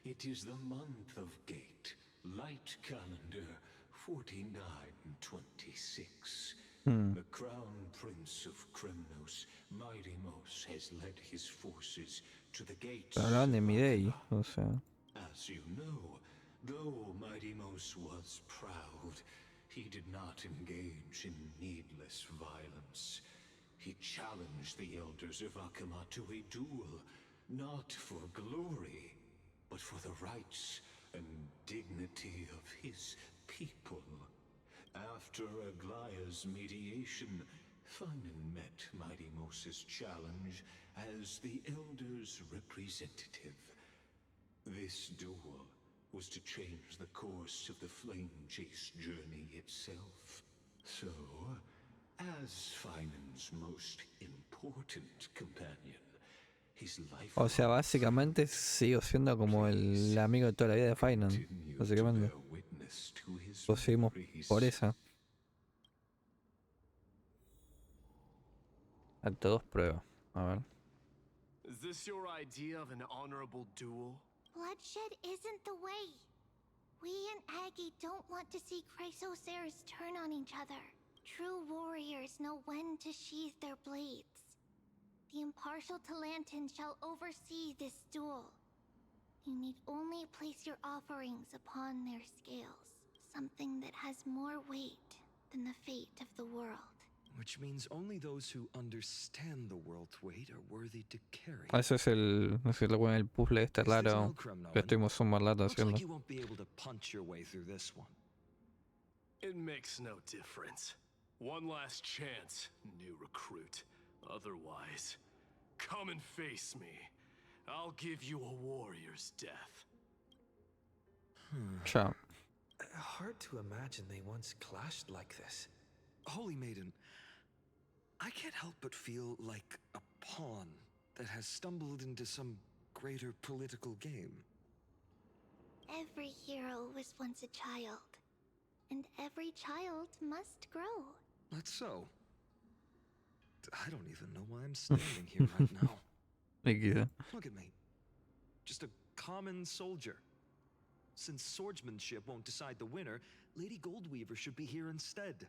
it is the month of Gate, light calendar 4926. The Crown Prince of Krymnos, Mighty-Mos, has led his forces to the gates. Pero hablaban de mi day, o sea. As you know, though Mighty-Mos was proud, he did not engage in needless violence. He challenged the elders of Akama to a duel, not for glory, but for the rights and dignity of his people. After Aglaya's mediation, Fainón met Mighty-Mos's challenge as the elders' representative. This duel was to change the course of the Flame Chase journey itself. So, as Fainon's most important companion, his life. O sea, básicamente sigo siendo como el amigo de toda la vida de Fainón, básicamente. Lo seguimos por esa. A todos prueba. A ver. Is this your idea of an honorable duel? Bloodshed isn't the way. We and Aggie don't want to see Chrysoceres turn on each other. True warriors know when to sheathe their blades. The impartial Talantan shall oversee this duel. You need only place your offerings upon their scales. Something that has more weight than the fate of the world. Which means only those who understand the world's weight are worthy to carry. Ese es el, no sé, el puzzle este raro que estuvimos un rato haciendo. You won't be able to punch your way through this one. It makes no difference. One last chance, new recruit. Otherwise, come and face me. I'll give you a warrior's death. Ciao. Hard to imagine they once clashed like this. Holy Maiden, I can't help but feel like a pawn that has stumbled into some greater political game. Every hero was once a child, and every child must grow. That's so. I don't even know why I'm standing here right now. Thank you. Look at me. Just a common soldier. Since swordsmanship won't decide the winner, Lady Goldweaver should be here instead.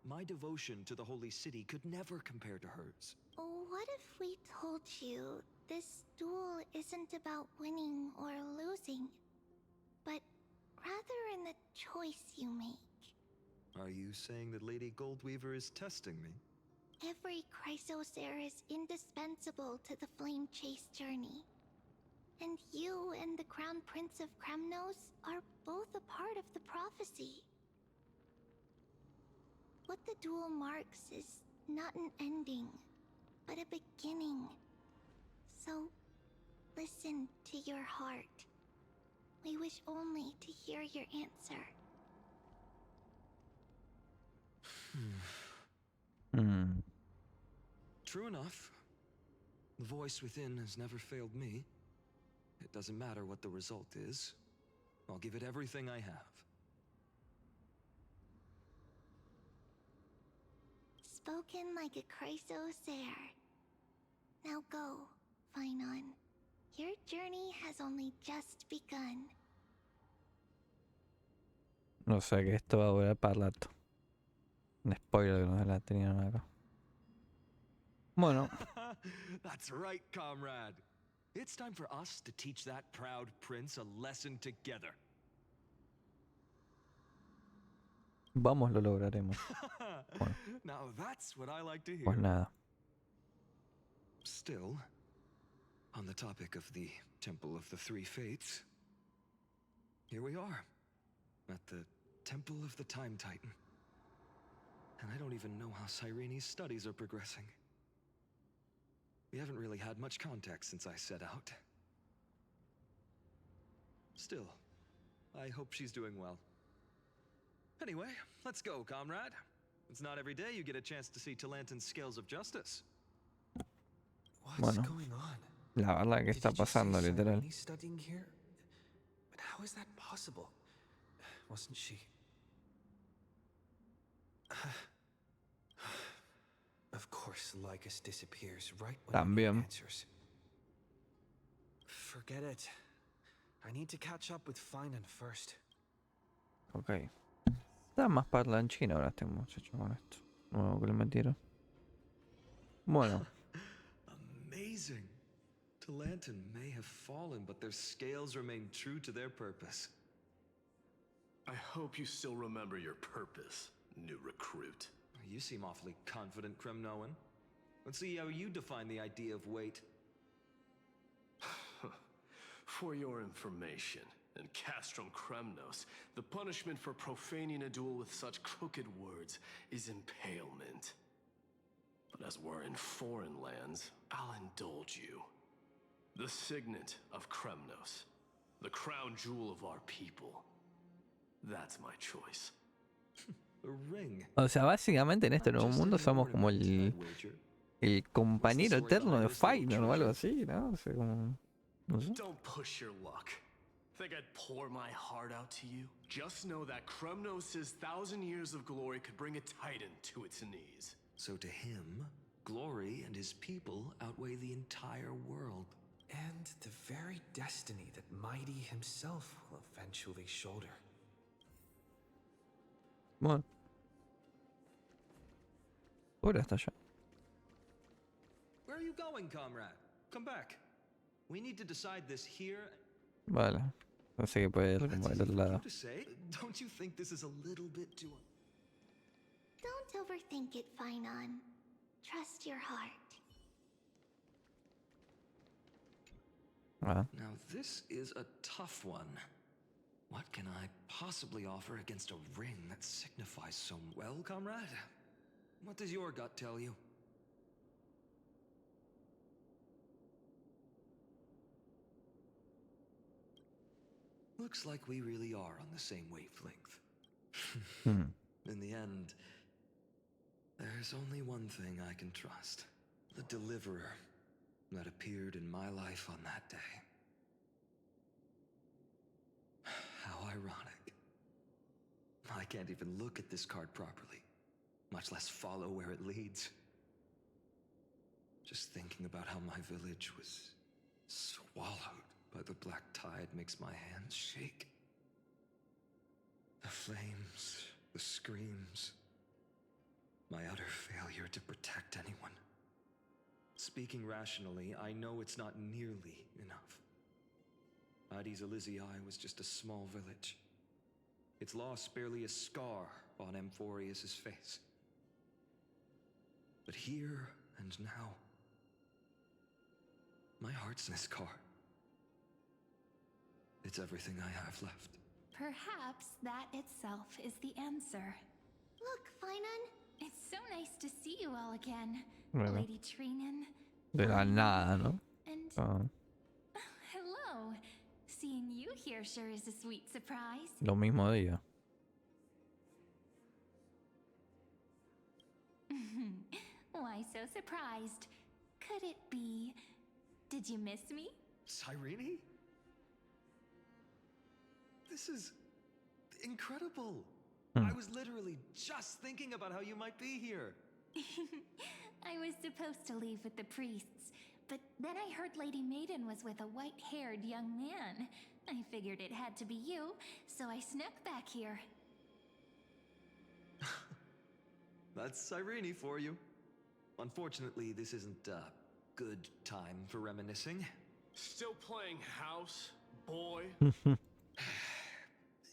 My devotion to the Holy City could never compare to hers. What if we told you this duel isn't about winning or losing, but rather in the choice you make? Are you saying that Lady Goldweaver is testing me? Every Chrysos heir is indispensable to the Flame Chase journey. And you and the Crown Prince of Kremnos are both a part of the prophecy. What the duel marks is not an ending, but a beginning. So, listen to your heart. We wish only to hear your answer. True enough. The voice within has never failed me. It doesn't matter what the result is. I'll give it everything I have. Spoken like a Chrysos heir. Now go, Fainón. Your journey has only just begun. No sé que esto va a durar para rato. Un spoiler que nos la tenían acá. Bueno. That's right, comrade. It's time for us to teach that proud prince a lesson together. Vamos, lo lograremos. Bueno. Now that's what I like to hear. Pues nada. Still, on the topic of the Temple of the Three Fates, here we are, at the Temple of the Time Titan. And I don't even know how Cyrene's studies are progressing. We haven't really had much contact since I set out. Still, I hope she's doing well. Anyway, let's go, comrade. It's not every day you get a chance to see Talantin's scales of justice. What's going on? La verdad que está pasando, literal. Cyrene studying here? But how is that possible? Wasn't she? Of course, Lycus disappears right when he answers. Forget it. I need to catch up with Fainón first. Ok. Está más parlanchín ahora este muchacho con esto nuevo que le metieron. Bueno. Amazing. Talantin may have fallen, but their scales remain true to their purpose. I hope you still remember your purpose, new recruit. You seem awfully confident, Kremnoan. Let's see how you define the idea of weight. For your information, in Castrum Kremnos, the punishment for profaning a duel with such crooked words is impalement. But as we're in foreign lands, I'll indulge you. The signet of Kremnos, the crown jewel of our people. That's my choice. O sea, básicamente en este nuevo mundo somos como el compañero eterno de Fainón o algo así, ¿no? O sea, como, no sé. Don't push your luck. Think I'd pour my heart out to you? Just know that Kremnos' 1,000 years of glory could bring a titan to its knees. So to him, glory and his people outweigh the entire world. And the very destiny that Mighty himself will eventually shoulder. Bueno. Ahora está allá. Where are you going, comrade? Come back. We need to decide this here. Vale. Pensé que puede ir como del otro lado. Don't you think this is a little bit too... Don't overthink it, Fainón. Trust your heart. Now this is a tough one. What can I possibly offer against a ring that signifies so well, comrade? What does your gut tell you? Looks like we really are on the same wavelength. In the end, there's only one thing I can trust. The deliverer that appeared in my life on that day. How ironic. I can't even look at this card properly, much less follow where it leads. Just thinking about how my village was swallowed by the black tide makes my hands shake. The flames, the screams, my utter failure to protect anyone. Speaking rationally, I know it's not nearly enough. Addis Elysiae was just a small village. Its loss barely a scar on Amphorius' face. But here and now, my heart's in this car. It's everything I have left. Perhaps that itself is the answer. Look, Phainon, it's so nice to see you all again. Bueno. Lady Trinan. De la nada, ¿no? And hello. Seeing you here sure is a sweet surprise. Lo mismo día. Why so surprised? Could it be? Did you miss me? Cirene? This is incredible. I was literally just thinking about how you might be here. I was supposed to leave with the priests, but then I heard Lady Maiden was with a white-haired young man. I figured it had to be you, so I snuck back here. That's Cirene for you. Unfortunately, this isn't a good time for reminiscing. Still playing house, boy?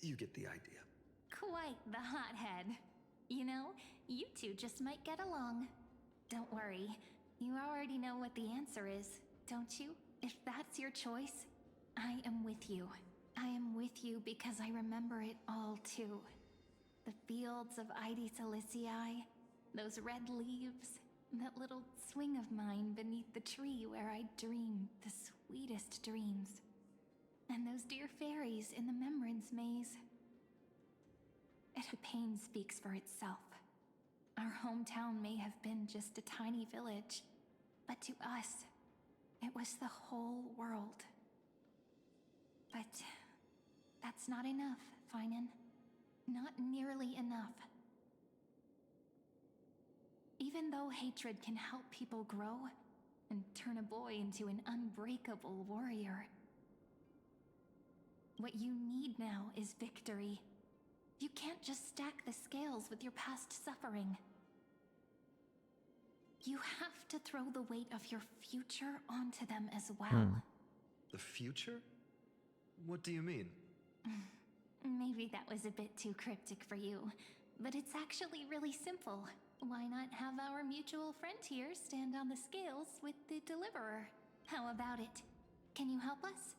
You get the idea. Quite the hothead. You know, you two just might get along. Don't worry, you already know what the answer is, don't you? If that's your choice, I am with you. I am with you because I remember it all too. The fields of Aeris Elysiae, those red leaves, that little swing of mine beneath the tree where I dreamed the sweetest dreams. And those dear fairies in the Membrance Maze. The pain speaks for itself. Our hometown may have been just a tiny village, but to us, it was the whole world. But that's not enough, Phainon. Not nearly enough. Even though hatred can help people grow and turn a boy into an unbreakable warrior, what you need now is victory. You can't just stack the scales with your past suffering. You have to throw the weight of your future onto them as well. The future? What do you mean? Maybe that was a bit too cryptic for you, but it's actually really simple. Why not have our mutual friend here stand on the scales with the deliverer? How about it? Can you help us?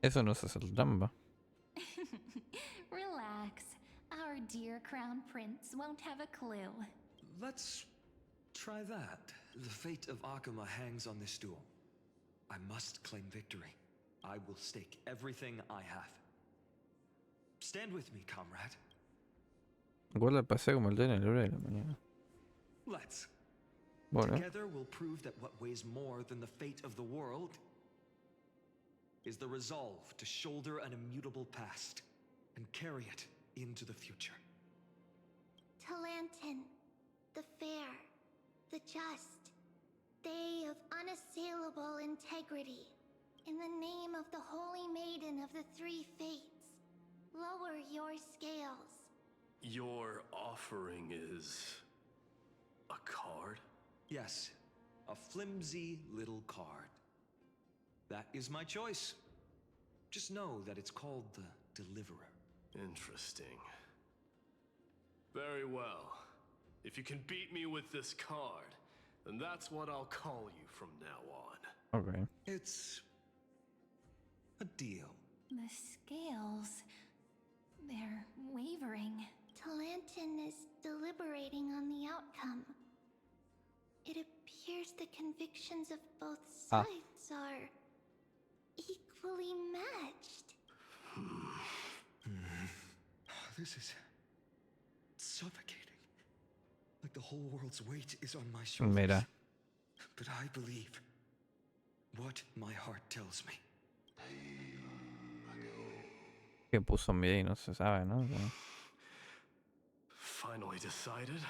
Eso no es hacer trampa. Relax. Our dear crown prince won't have a clue. Let's try that. The fate of Akuma hangs on this duel. I must claim victory. I will stake everything I have. Stand with me, comrade. Guarda el paseo como el tren en el obrero mañana. Let's. Bueno. Together we'll prove that what weighs more than the fate of the world is the resolve to shoulder an immutable past and carry it into the future. Talantin, the fair, the just, they of unassailable integrity, in the name of the Holy Maiden of the Three Fates, lower your scales. Your offering is a card? Yes, a flimsy little card. That is my choice. Just know that it's called the Deliverer. Interesting. Very well. If you can beat me with this card, then that's what I'll call you from now on. Okay. It's a deal. The scales, they're wavering. Talantin is deliberating on the outcome. It appears the convictions of both sides are equally matched. This is suffocating. Like the whole world's weight is on my shoulders. Mira. But I believe what my heart tells me. Que puso en video y no se sabe, ¿no? Finally decided.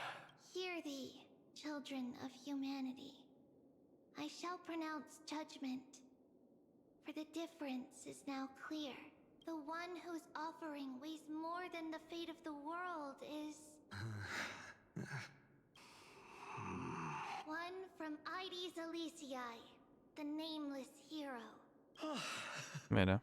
Hear thee, children of humanity. I shall pronounce judgment. for the difference is now clear. The one whose offering weighs more than the fate of the world is... one from Ides Elysiae, the nameless hero. Mira.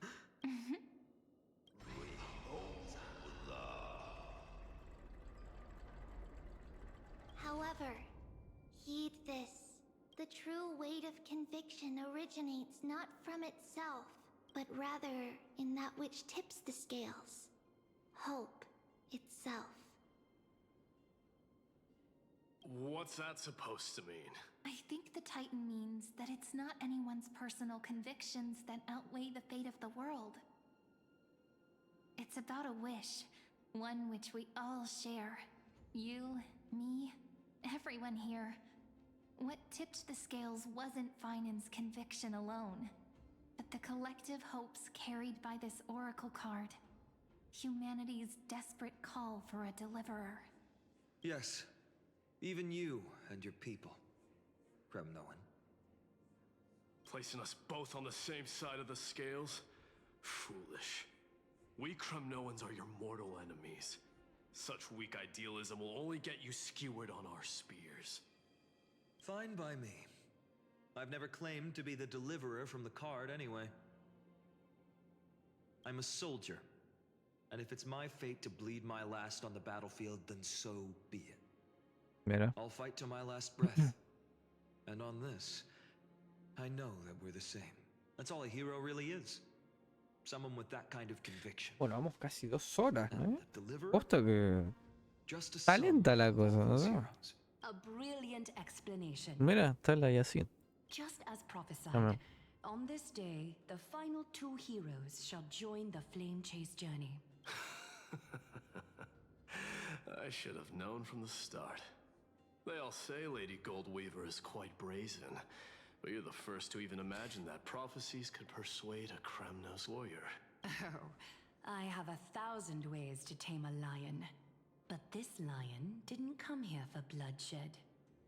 However, heed this. The true weight of conviction originates not from itself, but rather in that which tips the scales. Hope itself. What's that supposed to mean? I think the Titan means that it's not anyone's personal convictions that outweigh the fate of the world. It's about a wish, one which we all share. You, me, everyone here. What tipped the scales wasn't Fainon's conviction alone, but the collective hopes carried by this oracle card. Humanity's desperate call for a deliverer. Yes, even you and your people, Kremnoan. Placing us both on the same side of the scales? Foolish. We Kremnoans are your mortal enemies. Such weak idealism will only get you skewered on our spears. Fine by me. I've never claimed to be the deliverer from the card anyway. I'm a soldier, and if it's my fate to bleed my last on the battlefield, then so be it. Mira. I'll fight to my last breath. And on this, I know that we're the same. That's all a hero really is. Someone with that kind of conviction. Bueno, vamos casi 2 horas, ¿eh? Deliverer? Posta que está lenta la cosa, ¿no? A brilliant explanation. Mira, está la Yasin. Just as prophesied, Tamam. on this day, the final 2 heroes shall join the flame chase journey. I should have known from the start. They all say Lady Goldweaver is quite brazen, but you're the first to even imagine that prophecies could persuade a Kremnos warrior. Oh, I have 1,000 ways to tame a lion. But this lion didn't come here for bloodshed,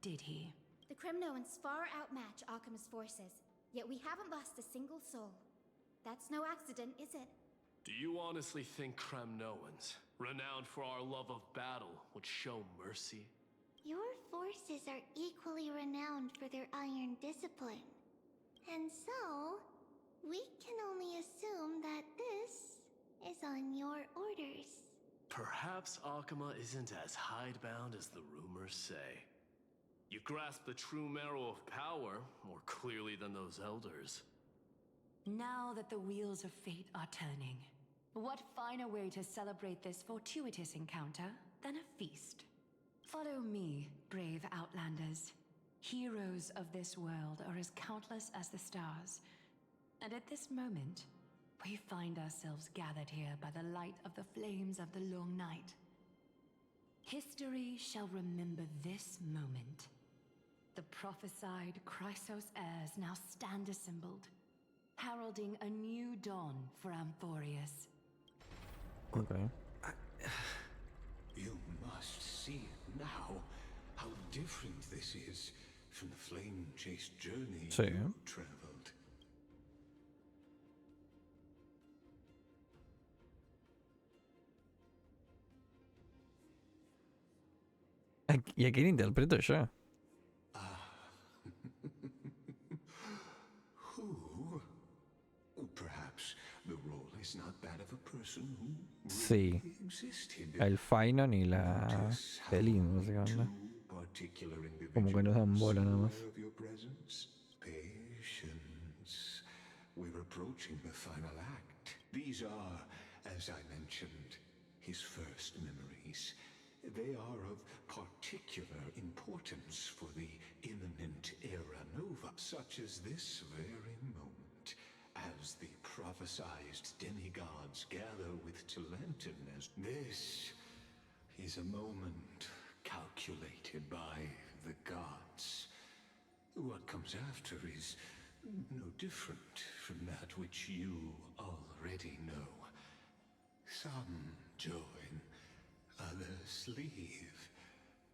did he? The Kremnoans far outmatch Akama's forces, yet we haven't lost a single soul. That's no accident, is it? Do you honestly think Kremnoans, renowned for our love of battle, would show mercy? Your forces are equally renowned for their iron discipline. And so, we can only assume that this is on your orders. Perhaps Akama isn't as hidebound as the rumors say. You grasp the true marrow of power more clearly than those elders. Now that the wheels of fate are turning, what finer way to celebrate this fortuitous encounter than a feast? Follow me, brave Outlanders. Heroes of this world are as countless as the stars. And at this moment, we find ourselves gathered here by the light of the flames of the long night. History shall remember this moment. The prophesied Chrysos heirs now stand assembled, heralding a new dawn for Amphorius. Okay. You must see it now, how different this is from the flame-chased journey Sí. you traveled. ¿Y a quién interpreto yo? Who? Perhaps the role is not that of a person who Sí. really existed. El Fainón y la Elin, básicamente. Particular Como que nos dan bola nada más. of your presence. Patience. We're approaching the final act. These are, as I mentioned, his first memories. They are of particular importance for the imminent Aeronova, such as this very moment, as the prophesized demigods gather with Talentinus. This is a moment calculated by the gods. What comes after is no different from that which you already know. Some join, others leave,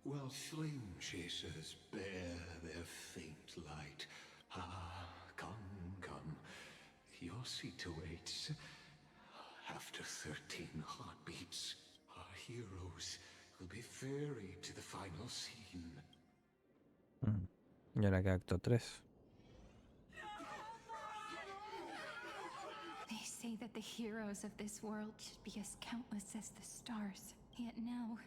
while flame chasers bear their faint light. Ah, come, come. your seat awaits. After 13 heartbeats, our heroes will be ferried to the final scene. Y ahora que acto 3. They say that the heroes of this world should be as countless as the stars. Yet now,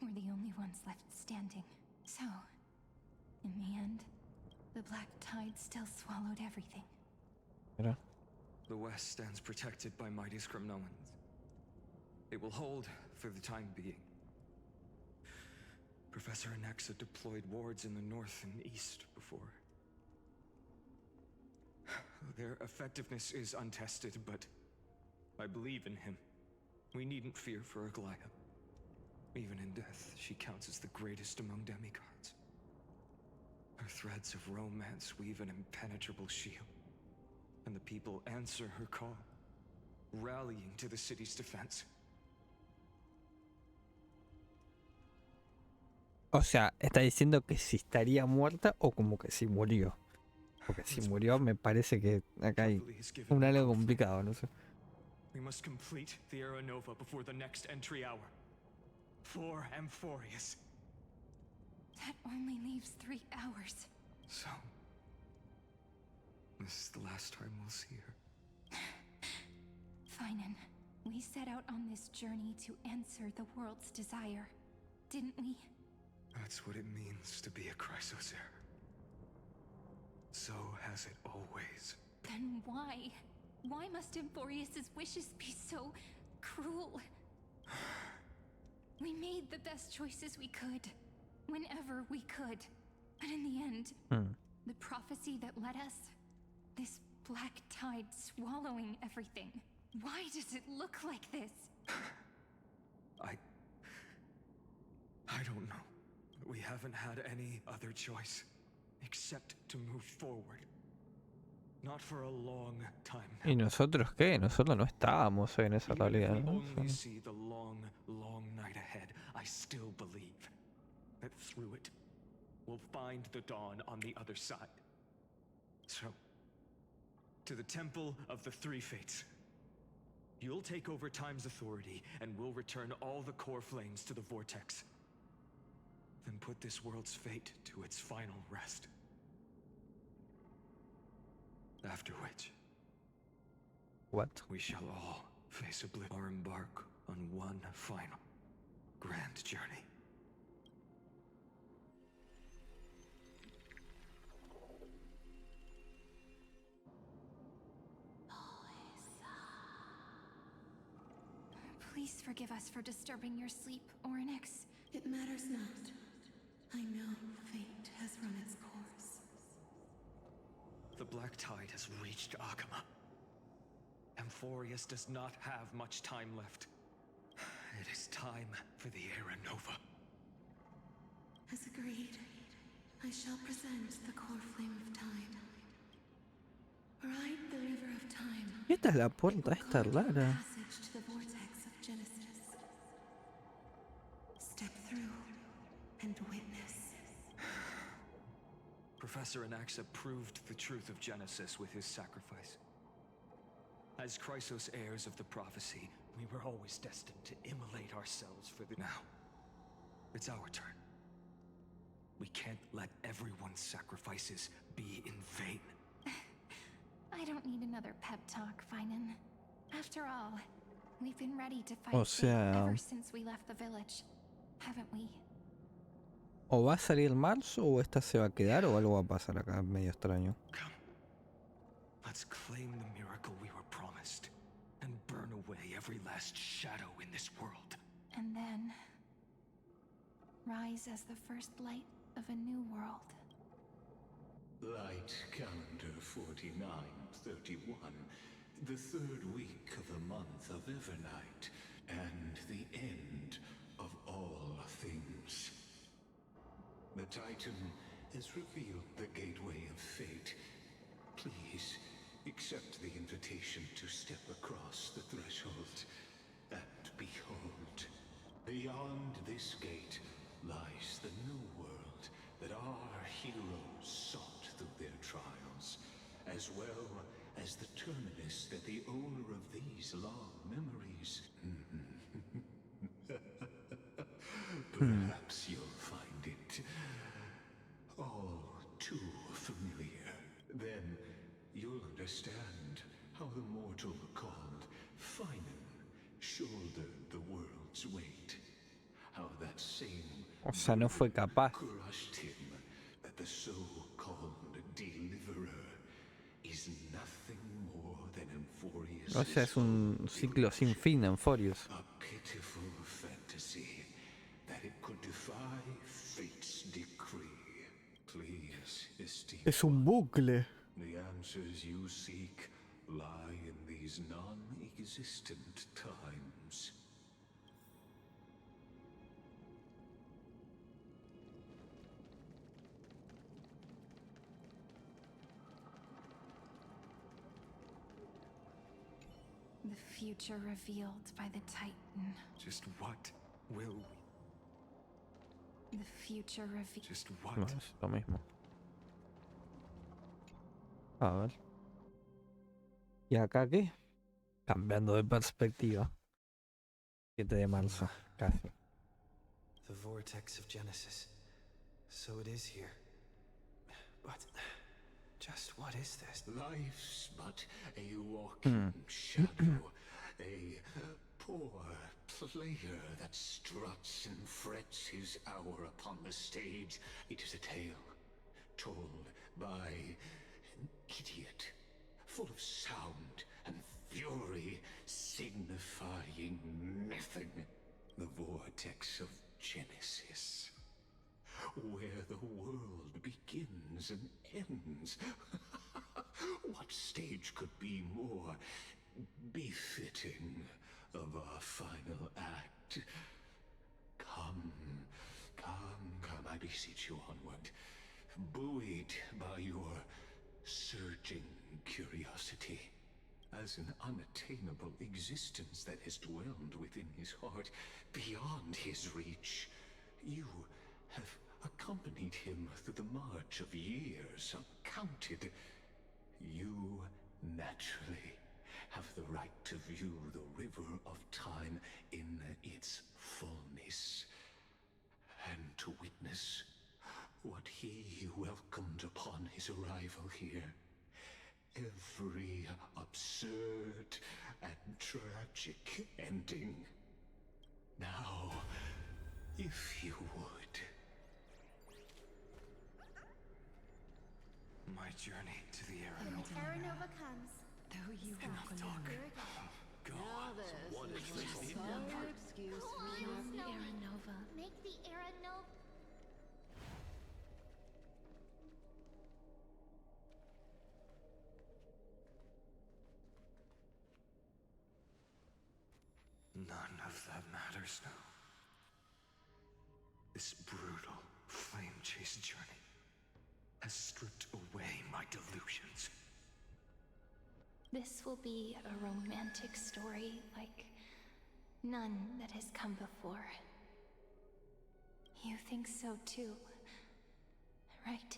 we're the only ones left standing. So, in the end, the black tide still swallowed everything. Mira. The West stands protected by mighty Scrimnoans. It will hold for the time being. Professor Anaxa deployed wards in the north and east before. Their effectiveness is untested, but I believe in him. We needn't fear for Aglaya. Even in death, she counts as the greatest among demigods. Her threads of romance weave an impenetrable shield, and the people answer her call, rallying to the city's defense. O sea, está diciendo que si estaría muerta o como que si murió. Porque si murió me parece que acá hay un algo complicado, no sé. We must complete the Aeronova before the next entry hour. For Amphorius. That only leaves 3 hours. So, this is the last time we'll see her. Phainon, we set out on this journey to answer the world's desire, didn't we? That's what it means to be a Chrysos heir. So has it always. Then why? Why must Amphorius' wishes be so cruel? We made the best choices we could, whenever we could. But in the end, the prophecy that led us, this black tide swallowing everything. Why does it look like this? I don't know. We haven't had any other choice, except to move forward. Not for a long time now. ¿Y nosotros qué? Nosotros no estábamos en esa realidad, If we ¿no? only see the long, long night ahead, I still believe that through it, we'll find the dawn on the other side. So, to the Temple of the Three Fates. You'll take over Time's authority, and we'll return all the core flames to the vortex. Then put this world's fate to its final rest. After which, What? we shall all face oblivion or embark on one final grand journey. Please forgive us for disturbing your sleep, Oryx. It matters not. I know fate has run its course. The black tide has reached Akama. Amphorius does not have much time left. It is time for the Aeronova. As agreed, I shall present the core flame of time. Ride the river of time. Esta es la puerta esta rara. Passage to the vortex of Genesis. Step through and witness. Professor Anaxa proved the truth of Genesis with his sacrifice. As Chrysos heirs of the prophecy, we were always destined to immolate ourselves for the... Now, it's our turn. We can't let everyone's sacrifices be in vain. I don't need another pep talk, Phainon. After all, we've been ready to fight O sea, ever since we left the village, haven't we? o va a salir marzo o esta se va a quedar o algo va a pasar acá medio extraño. Let's claim the miracle we were promised and burn away every last shadow in this world. And then rise as the first light of a new world. Light calendar 4931, the third week of the month of Evernight, and the end of all things. The Titan has revealed the gateway of fate. Please accept the invitation to step across the threshold, and behold, beyond this gate lies the new world that our heroes sought through their trials, as well as the terminus that the owner of these long memories. Perhaps you'll find it all too familiar. Then you'll understand how the mortal called Fainón shouldered the world's weight. How that same O sea, no fue capaz. crushed him. That the so-called deliverer is nothing more than Emphorius. O sea, es un ciclo sin fin en Forius. A pitiful fantasy that it could defy fate's decree. Please, esteemed Es un bucle. the answers you seek lie in these non-existent times. The future revealed by the Titan. Just what will we? The future revealed. Just what? No, es lo mismo. A ver. ¿Y acá qué? Cambiando de perspectiva. 7 de marzo, casi. The vortex of Genesis. So it is here. But just what is this? Life's but a walking shadow, a poor player that struts and frets his hour upon the stage. It is a tale told by an idiot, full of sound and fury, signifying nothing. The vortex of Genesis, where the world begins and ends. What stage could be more befitting of our final act? Come, I beseech you onward, buoyed by your surging curiosity. As an unattainable existence that has dwelled within his heart, beyond his reach, you have accompanied him through the march of years uncounted. You naturally have the right to view the river of time in its fullness, and to witness what he welcomed upon his arrival here. Every absurd and tragic ending. Now, if you would. My journey to the And Aeronova. Aeronova comes. Though you walk Talk. alone, Go. Now this What is is just this? some excuse Go for on, you. the Snowy. Aeronova. Make the Aeronova. None of that matters now. This brutal flame chase journey has stripped away my delusions. This will be a romantic story like none that has come before. You think so too, right?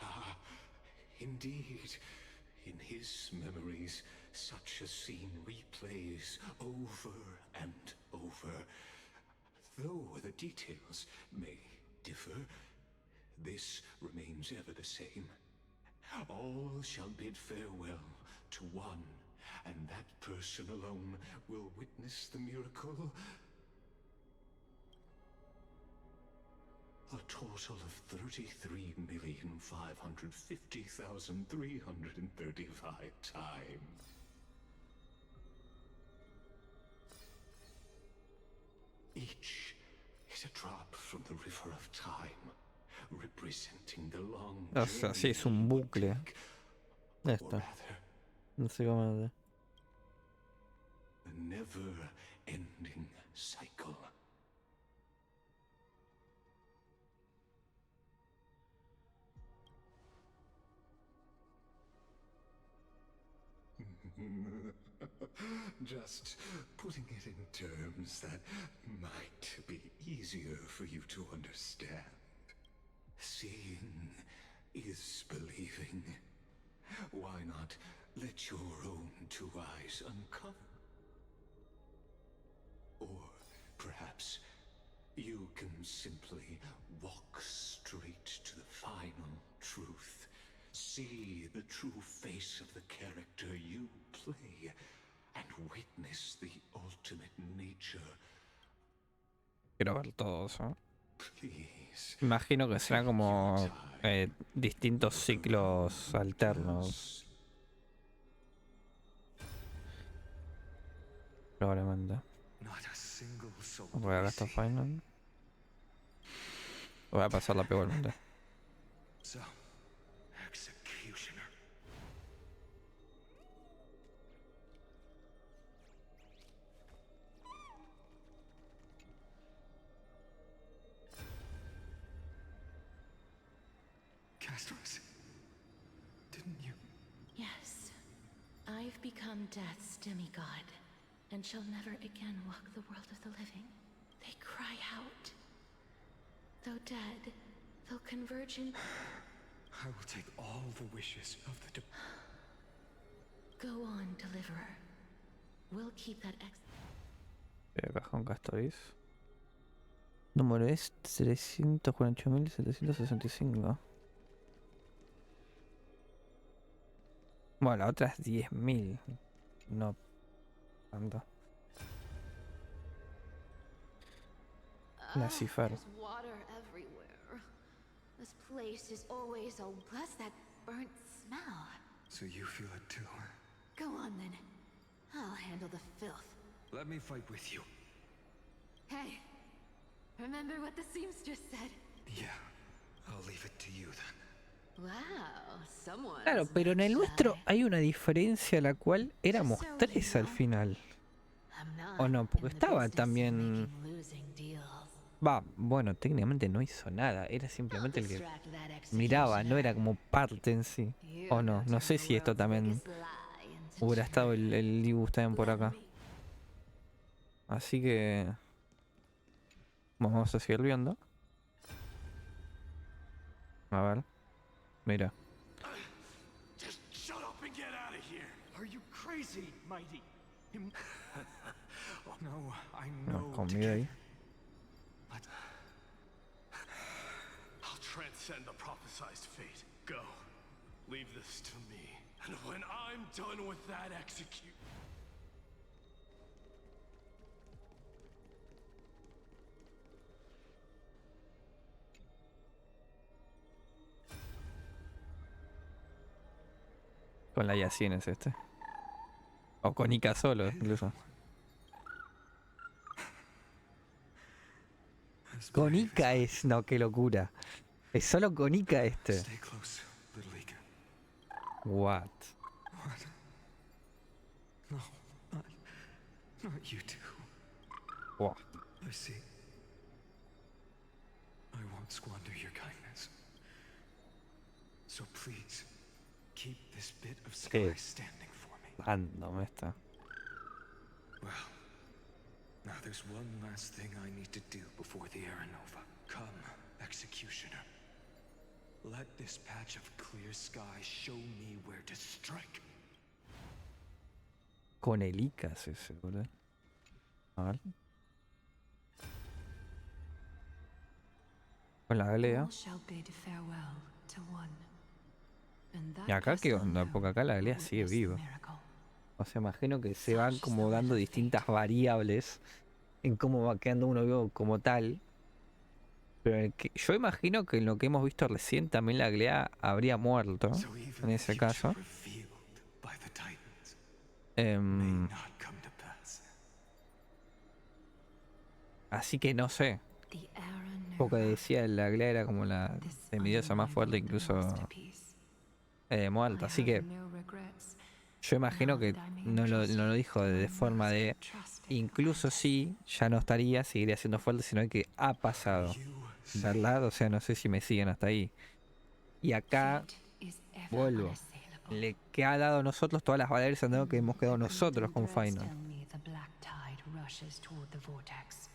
Ah, indeed. In his memories, such a scene replays over and over. Though the details may differ, this remains ever the same. All shall bid farewell to one, and that person alone will witness the miracle. A total of 33,550,335 times. Each is a drop from the river of time, representing the long O sea, sí, es un bucle. Esto. No sé cómo. a never-ending cycle. just putting it in terms that might be easier for you to understand. Seeing is believing. Why not let your own two eyes uncover? Or perhaps you can simply walk straight to the final truth. See the true face of the character you play and witness the ultimate nature. Quiero ver todos, ¿eh? Please. Imagino que serán como distintos ciclos alternos. Probablemente. Voy a gastar Fainón. Voy a pasarla igualmente. Didn't you? Yes. I've become Death's demigod, and shall never again walk the world of the living. They cry out. Though dead, they'll converge in... I will take all the wishes of the... Go on, deliverer. We'll keep that Acá Honkai estoy. Número es 348.765. Bueno, la otra es 10.000. No tanto. La Cipher. There's water everywhere. This place is always a... Plus that burnt smell. So you feel it too? Go on then. I'll handle the filth. Let me fight with you. Hey, remember what the seamstress said? Yeah, I'll leave it to you then. Wow, someone. Claro, pero en el nuestro hay una diferencia, la cual éramos 3 al final. ¿O no? Porque estaba también... Va, bueno, técnicamente no hizo nada. Era simplemente el que miraba, no era como parte en sí. O no, no sé si esto también hubiera estado el dibujo también por acá. Así que... vamos a seguir viendo. A ver. Mira. Just shut up and get out of here. Are you crazy, mighty? No, I know. Conmigo ahí. I'll transcend the prophesized fate. Go. Leave this to me. And when I'm done with that execute... Con la Yacine es este. O con Ika solo, incluso. Con Ika es... No, qué locura. Es solo con Ika este. What? No, not you two. Wow. I see. I won't squander your kindness. So please, keep this bit of sky standing for me. Random esta. Well, now there's one last thing I need to do before the Aeronova. Come, Executioner. Let this patch of clear sky show me where to strike. Con el Ika es ese, ¿verdad? A ver. Con la galea. ¿Y acá qué onda? Porque acá la galea sigue viva. O sea, imagino que se van como dando distintas variables en cómo va quedando uno vivo como tal. Pero yo imagino que en lo que hemos visto recién también la galea habría muerto. En ese caso. Así que no sé. Porque decía la galea era como la semidiosa más fuerte, incluso muerta. Así que yo imagino que no lo dijo de forma de incluso si ya no estaría, seguiría siendo fuerte, sino que ha pasado, ¿verdad? O sea, no sé si me siguen hasta ahí. Y acá vuelvo. Le que ha dado a nosotros todas las variables que hemos quedado nosotros con Fainón. rushes toward the vortex.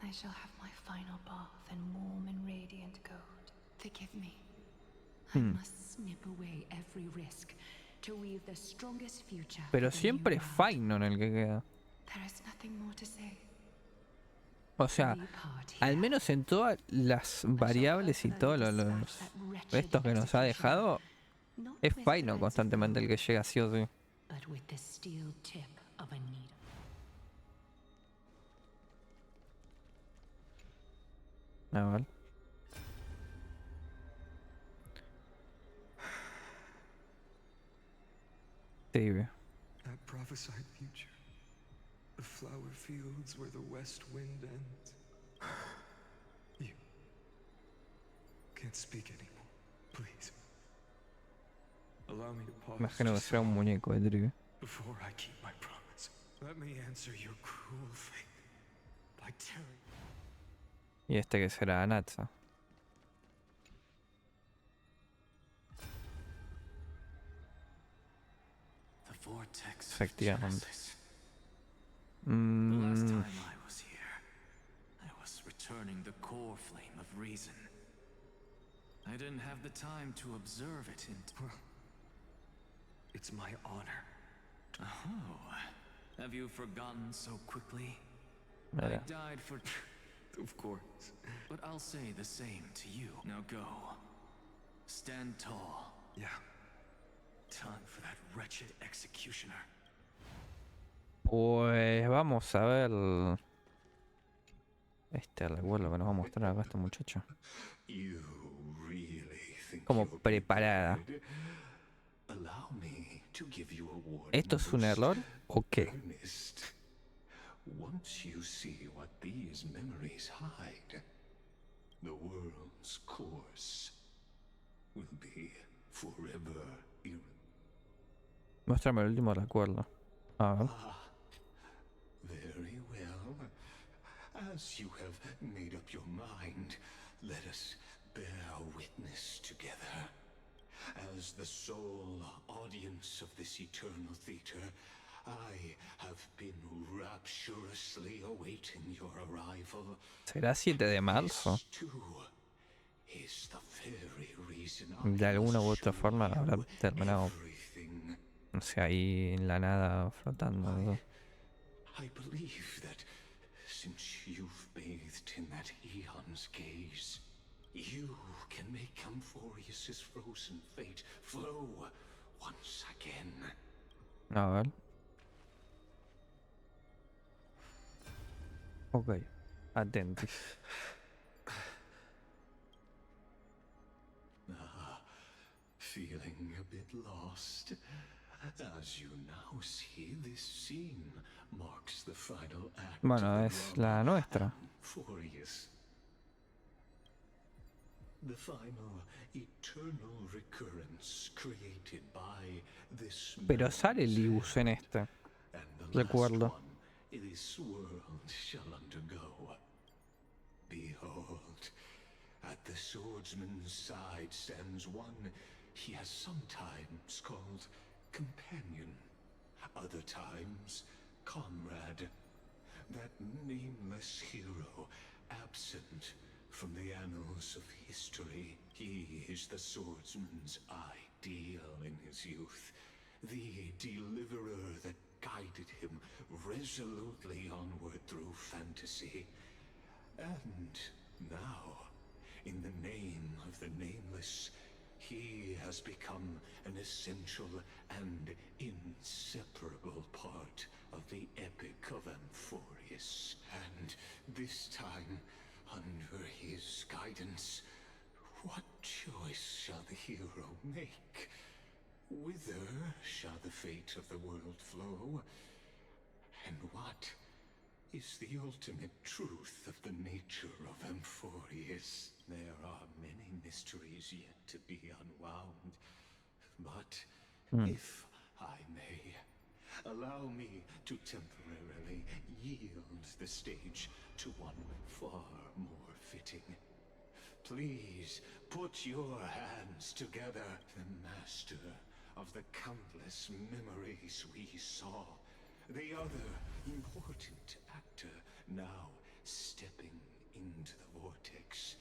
I shall have my final bath in warm and radiant gold. Forgive me. I must snip away every risk to weave the strongest future. Pero siempre es Fainón el que queda. There is nothing more to say. O sea, al menos en todas las variables y todos los restos que nos ha dejado, es Fainón constantemente el que llega sí o sí. But with the steel tip of a needle. A ver. Sí, That prophesied future. The flower fields where the west wind ends. You can't speak anymore. Please. Allow me to pause. Imagino que será un muñeco de trigo. Before I keep my promise, let me answer your cruel fate by tearing. Y este que será Natsa. The vortex. Efectivamente. The last time I was here, I was returning the core flame of reason. I didn't have the time to observe it in. Well, it's my honor. Oh, have you forgotten so quickly? Mira. I died for. Of course. But I'll say the same to you. Now go. Stand tall. Yeah. Time for that wretched executioner. Pues vamos a ver este recuerdo que nos va a mostrar acá este muchacho. Como preparada. ¿Esto es un error o qué? Once you see what these memories hide, the world's course will be forever Muéstrame el último recuerdo. A ver. Very well. As you have made up your mind, let us bear witness together. As the sole audience of this eternal theater, I have been rapturously awaiting your arrival. ¿Será 7 de marzo? Is the very reason De alguna u otra forma habrá terminado, no sé, ahí en la nada flotando, ¿no? I believe that since you've bathed in that eon's gaze, you can make Amphorius's frozen fate flow once again. A ver. Ok, atentos. Feeling a bit lost. As you now see, this scene marks the final act. Bueno, es la nuestra. The final eternal recurrence created by this. Pero sale Libus en este. Recuerdo. This world shall undergo. Behold, at the swordsman's side stands one he has sometimes called companion, other times comrade, that nameless hero absent from the annals of history. He is the swordsman's ideal in his youth, the deliverer that guided him resolutely onward through fantasy. And now, in the name of the Nameless, he has become an essential and inseparable part of the epic of Amphorius. And this time, under his guidance, what choice shall the hero make? Whither shall the fate of the world flow? And what is the ultimate truth of the nature of Amphorius? There are many mysteries yet to be unwound, but if I may, allow me to temporarily yield the stage to one far more fitting. Please put your hands together, the master of the countless memories we saw, the other important actor, now stepping into the vortex.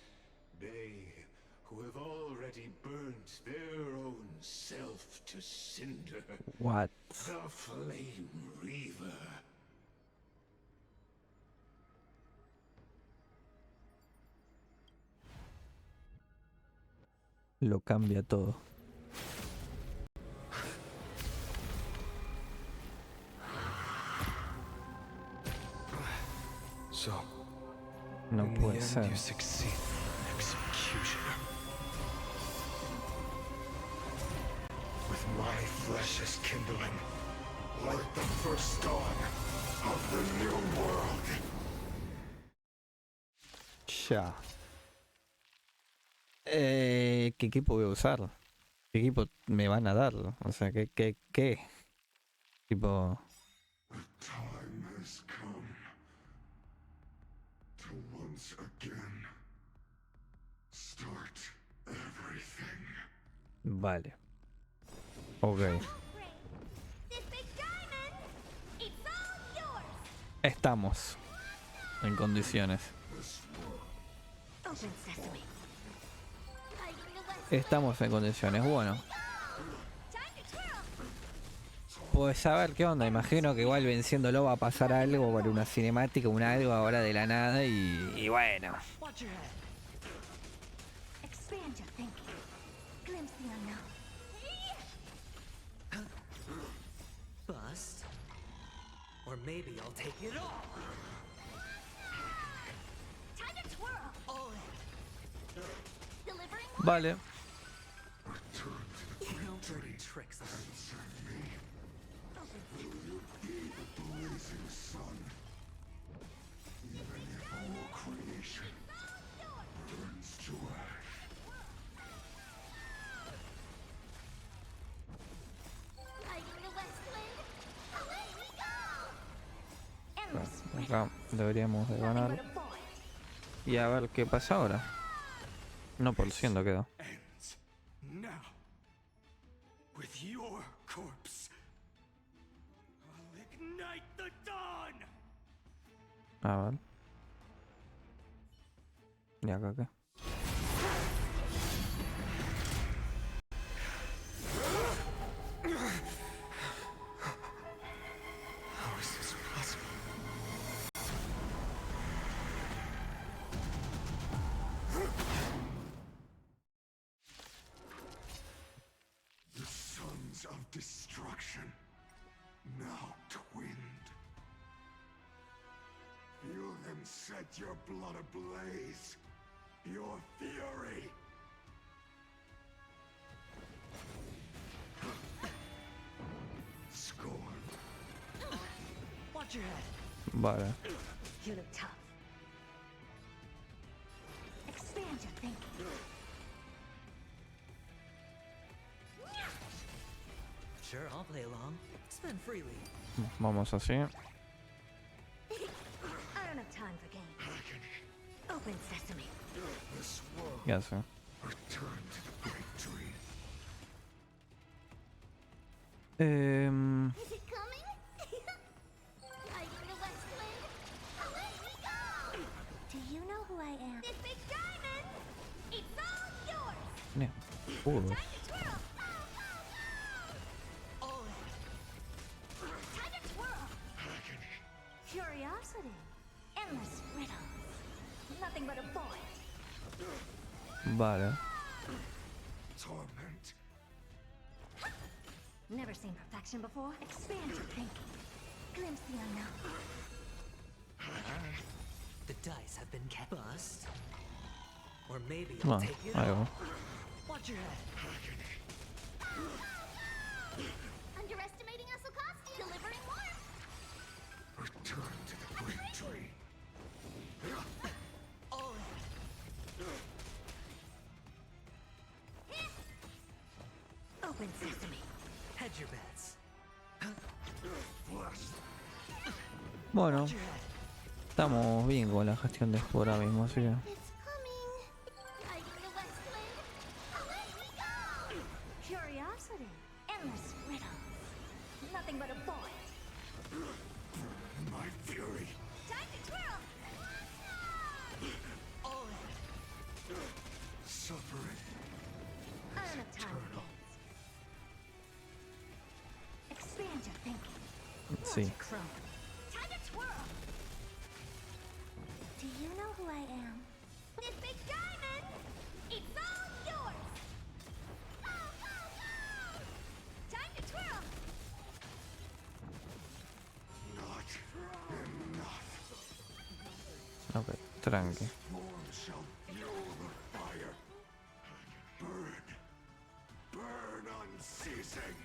They who have already burnt their own self to cinder. What? The Flame Reaver. Lo cambia todo. So, no in puede the ser. end, you succeed in execution. With my flesh as kindling, like the first dawn of the new world. Ya. ¿Qué equipo voy a usar? ¿Qué equipo me van a dar? O sea, ¿qué? Tipo... The time has come to once again start everything. Vale. Ok. Estamos en condiciones. Estamos en condiciones. Bueno. Pues a ver qué onda. Imagino que igual venciéndolo va a pasar algo para una cinemática, un algo ahora de la nada y bueno. Bust. Or maybe I'll take it all. Time to twirl. All in. Vale. Dirty tricks. Blazing sun. Even if all creation burns to ash. Acá deberíamos de ganar. Y a ver qué pasa ahora. 1% quedó. Now, with your corpse, I'll ignite the dawn. A ver. ¿Y acá qué? How is this possible? The sons of destruction, now twinned. Feel them set your blood ablaze, your fury. Scorn. Watch your head. Vale. You look tough. Expand your thinking. Sure, I'll play along. Spend freely. Vamos así. I don't have time for games. Open sesame. This world ¿Qué hace? return to the great dream. Is it coming? Are you the West Wind? Away we go! Do you know who I am? This big diamond! It's all yours! Mira, escudos. Time to twirl! All in. Time to twirl! Curiosity. Endless riddles. Nothing but a void. Vale. Torment. Never seen perfection before. Expand your thinking. Glimpse the unknown. The dice have been kept. Bust. Or maybe I'll Bueno, take it ahí all. va. Watch your head. Underestimating us, Okasti! Delivering warmth! Return to the great dream. All in. Open sesame. Hedge your bets. Bueno. Estamos bien con la gestión de esto ahora mismo, así que... It's coming! Are you the West Wind? Away we go! Curiosity. Endless riddles. Nothing but a void. My fury. Time to twirl! Suffering. I don't have time for this. Expand your thinking. Let's see. Time to twirl! Do you know who I am? This big diamond! It's all yours! Go, go, go! Time to twirl! Not enough. Ok, tranqui. Form shall fuel the fire. Burn. Burn unceasing.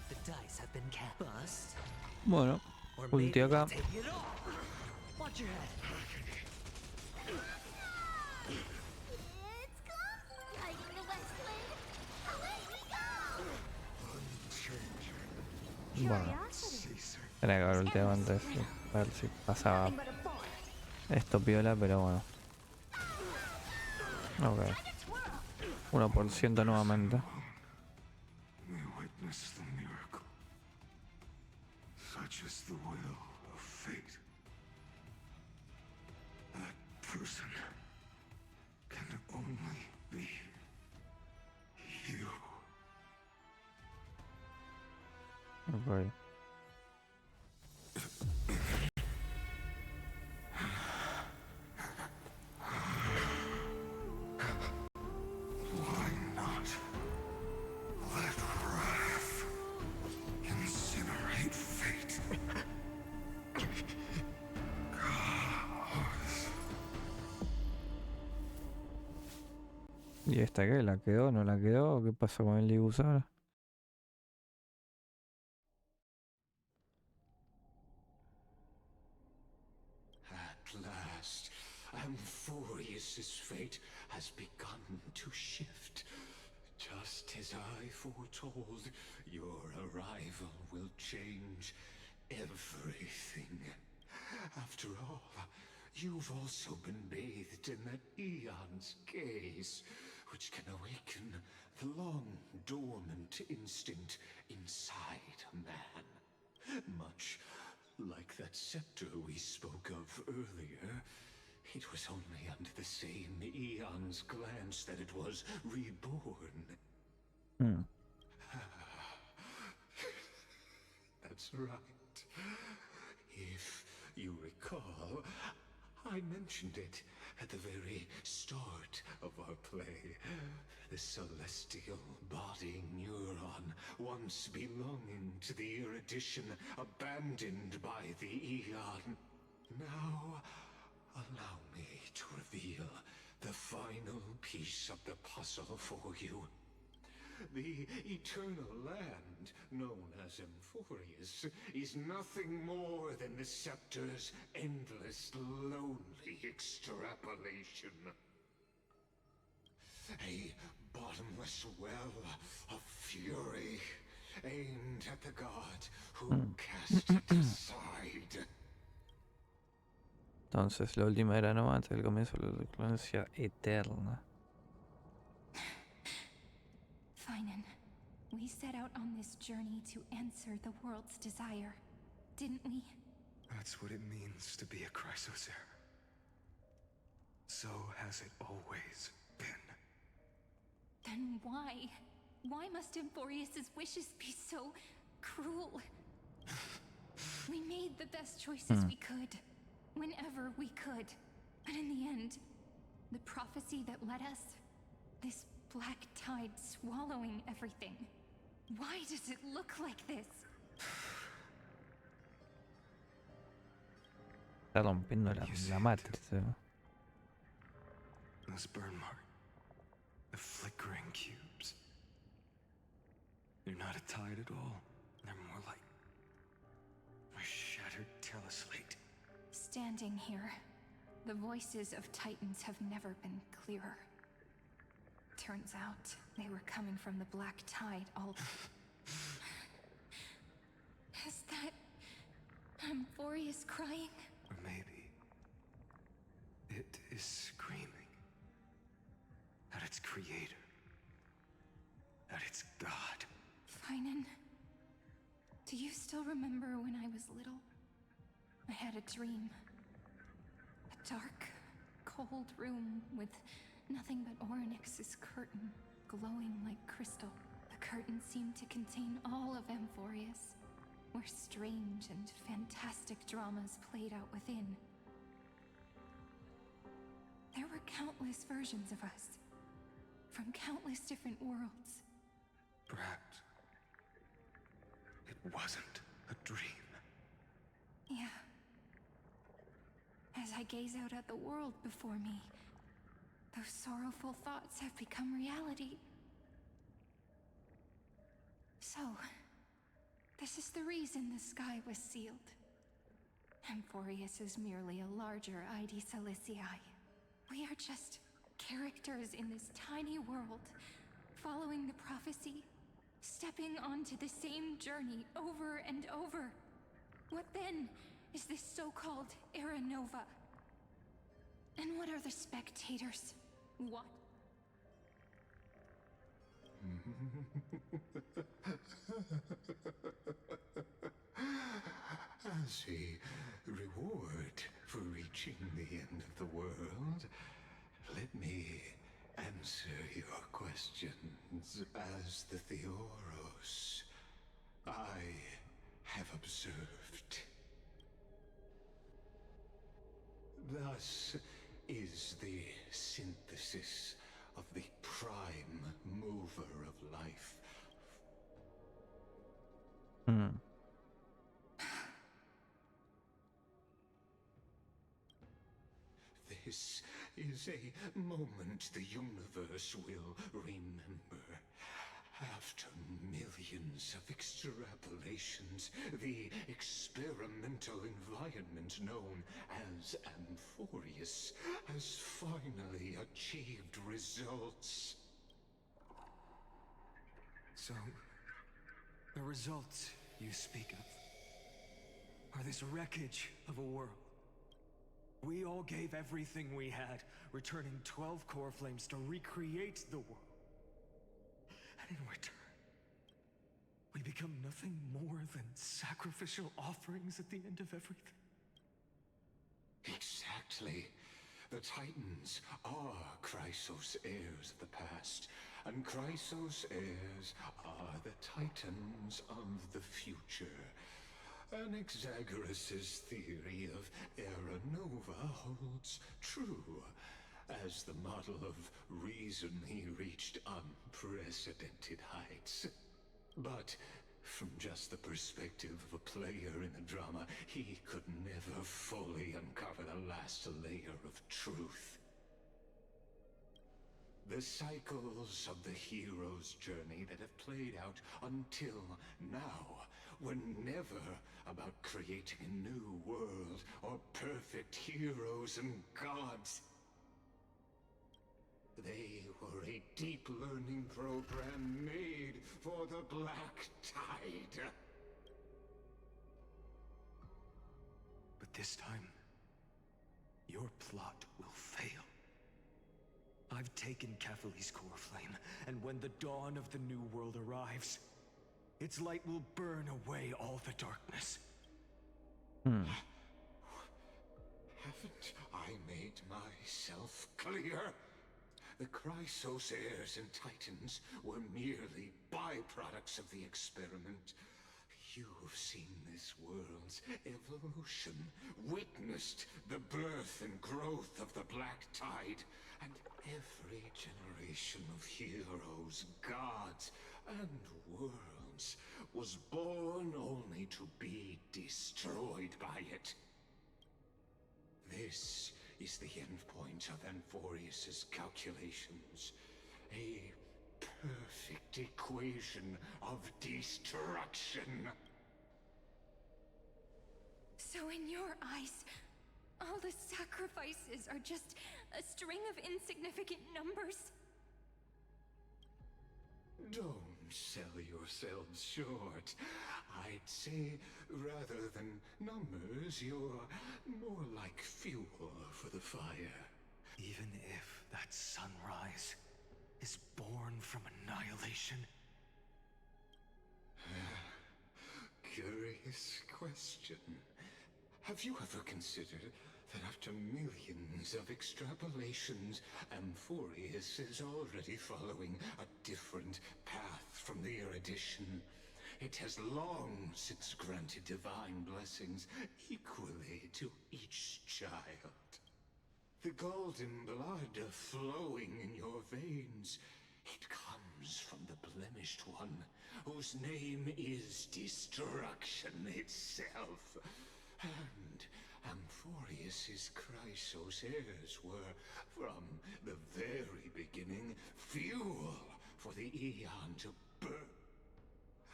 The dice have been cast. Bust. Bueno, Or ulti maybe acá. I'll take it all. Watch your head. It's close! Hiding the west wind! Away we go! Bueno, tenía que haber ultiado antes. A ver si pasaba esto piola, pero bueno. Ok. 1% nuevamente. We witness the miracle. Such is the will of fate. That person can only be you. Ok. Why not let wrath incinerate fate? ¿Y esta qué? ¿La quedó? ¿No la quedó? ¿Qué pasó con el Libus ahora? At last, Amphorius's fate has begun to shift. Just as I foretold, your arrival will change everything. After all, you've also been bathed in that eon's gaze, which can awaken the long-dormant instinct inside a man. Much like that scepter we spoke of earlier, it was only under the same eon's glance that it was reborn. That's right. If you recall, I mentioned it at the very start of our play. The celestial body neuron, once belonging to the erudition abandoned by the Eon. Now, allow me to reveal the final piece of the puzzle for you. The eternal land, known as Amphorius, is nothing more than the scepter's endless, lonely extrapolation. A bottomless well of fury, aimed at the god who cast it aside. Entonces, la última era no antes del comienzo de la recurrencia eterna. Phainon, we set out on this journey to answer the world's desire, didn't we? That's what it means to be a Chrysosaur. So has it always been. Then why? Why must Amphorius's wishes be so cruel? We made the best choices we could, whenever we could. But in the end, the prophecy that led us, this black tide swallowing everything. Why does it look like this? Está rompiendo la matriz. Those burn marks. The flickering cubes. They're not a tide at all. They're more like a shattered teleslate. Standing here, the voices of Titans have never been clearer. Turns out, they were coming from the black tide all... Is that... Amphorius crying? Or maybe... it is screaming. At its creator. At its god. Phainon, do Do you still remember when I was little? I had a dream. A dark, cold room with nothing but Orynyx's curtain, glowing like crystal. The curtain seemed to contain all of Amphorius, where strange and fantastic dramas played out within. There were countless versions of us, from countless different worlds. Perhaps it wasn't a dream. Yeah. As I gaze out at the world before me, those sorrowful thoughts have become reality. So, this is the reason the sky was sealed. Amphorius is merely a larger ID Silicii. We are just characters in this tiny world, following the prophecy, stepping onto the same journey over and over. What then is this so-called Aeronova? And what are the spectators? What? As a reward for reaching the end of the world, let me answer your questions as the Theoros. I have observed. Thus is the synthesis of the prime mover of life. This is a moment the universe will remember. After millions of extrapolations, the experimental environment known as Amphorius has finally achieved results. So, the results you speak of are this wreckage of a world. We all gave everything we had, returning 12 core flames to recreate the world. And in return, we become nothing more than sacrificial offerings at the end of everything. Exactly. The Titans are Chrysos heirs of the past, and Chrysos heirs are the Titans of the future. Anaxagoras' theory of Aeronova holds true. As the model of reason, he reached unprecedented heights. But from just the perspective of a player in the drama, he could never fully uncover the last layer of truth. The cycles of the hero's journey that have played out until now were never about creating a new world or perfect heroes and gods. They were a deep learning program made for the Black Tide. But this time, your plot will fail. I've taken Catholi's core flame, and when the dawn of the new world arrives, its light will burn away all the darkness. Haven't I made myself clear? The Chrysos heirs and Titans were merely byproducts of the experiment. You've seen this world's evolution, witnessed the birth and growth of the Black Tide, and every generation of heroes, gods, and worlds was born only to be destroyed by it. This is the endpoint of Amphorius' calculations. A perfect equation of destruction. So in your eyes, all the sacrifices are just a string of insignificant numbers? Don't sell yourselves short. I'd say, rather than numbers, you're more like fuel for the fire. Even if that sunrise is born from annihilation. Good. this question. Have you ever considered that after millions of extrapolations, Amphorius is already following a different path from the erudition? It has long since granted divine blessings equally to each child. The golden blood flowing in your veins, it comes from the blemished one, whose name is destruction itself. And Amphorius's Chrysos heirs were, from the very beginning, fuel for the Aeon to burn.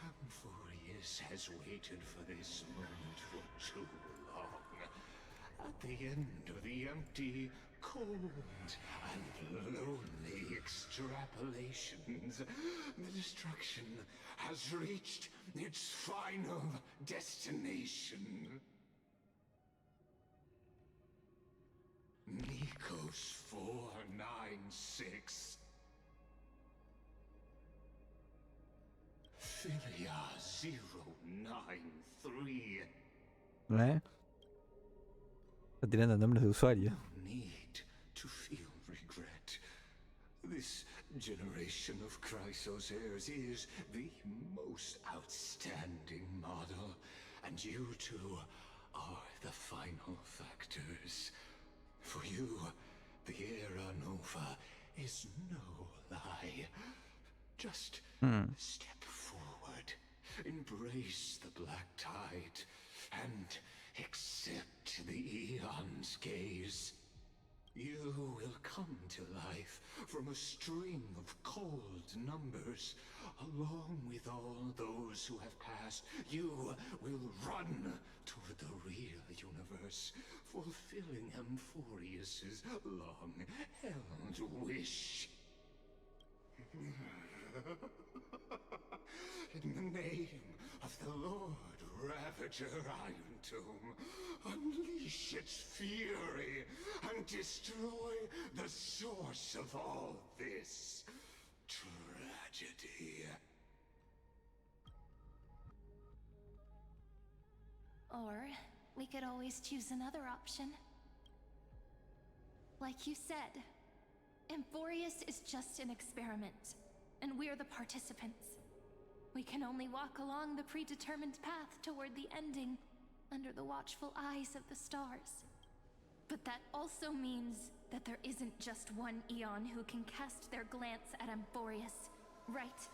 Amphorius has waited for this moment for too long. At the end of the empty, cold, and lonely extrapolations, the destruction has reached its final destination. Nikos 496. Philia 093. Está tirando nombres de usuario. Need to feel regret. This generation of Chrysos heirs is the most outstanding model, and you two are the final factors. For you, the Aeronova is no lie. Just step forward, embrace the black tide, and accept the Aeon's gaze. You will come to life from a string of cold numbers. Along with all those who have passed, you will run toward the real universe, fulfilling Amphorius's long-held wish. In the name of the Lord Ravager Iron Tomb, unleash its fury and destroy the source of all this tragedy. Or we could always choose another option. Like you said, Amphorius is just an experiment, and we're the participants. We can only walk along the predetermined path toward the ending, under the watchful eyes of the stars. But that also means that there isn't just one Aeon who can cast their glance at Amphorius, right?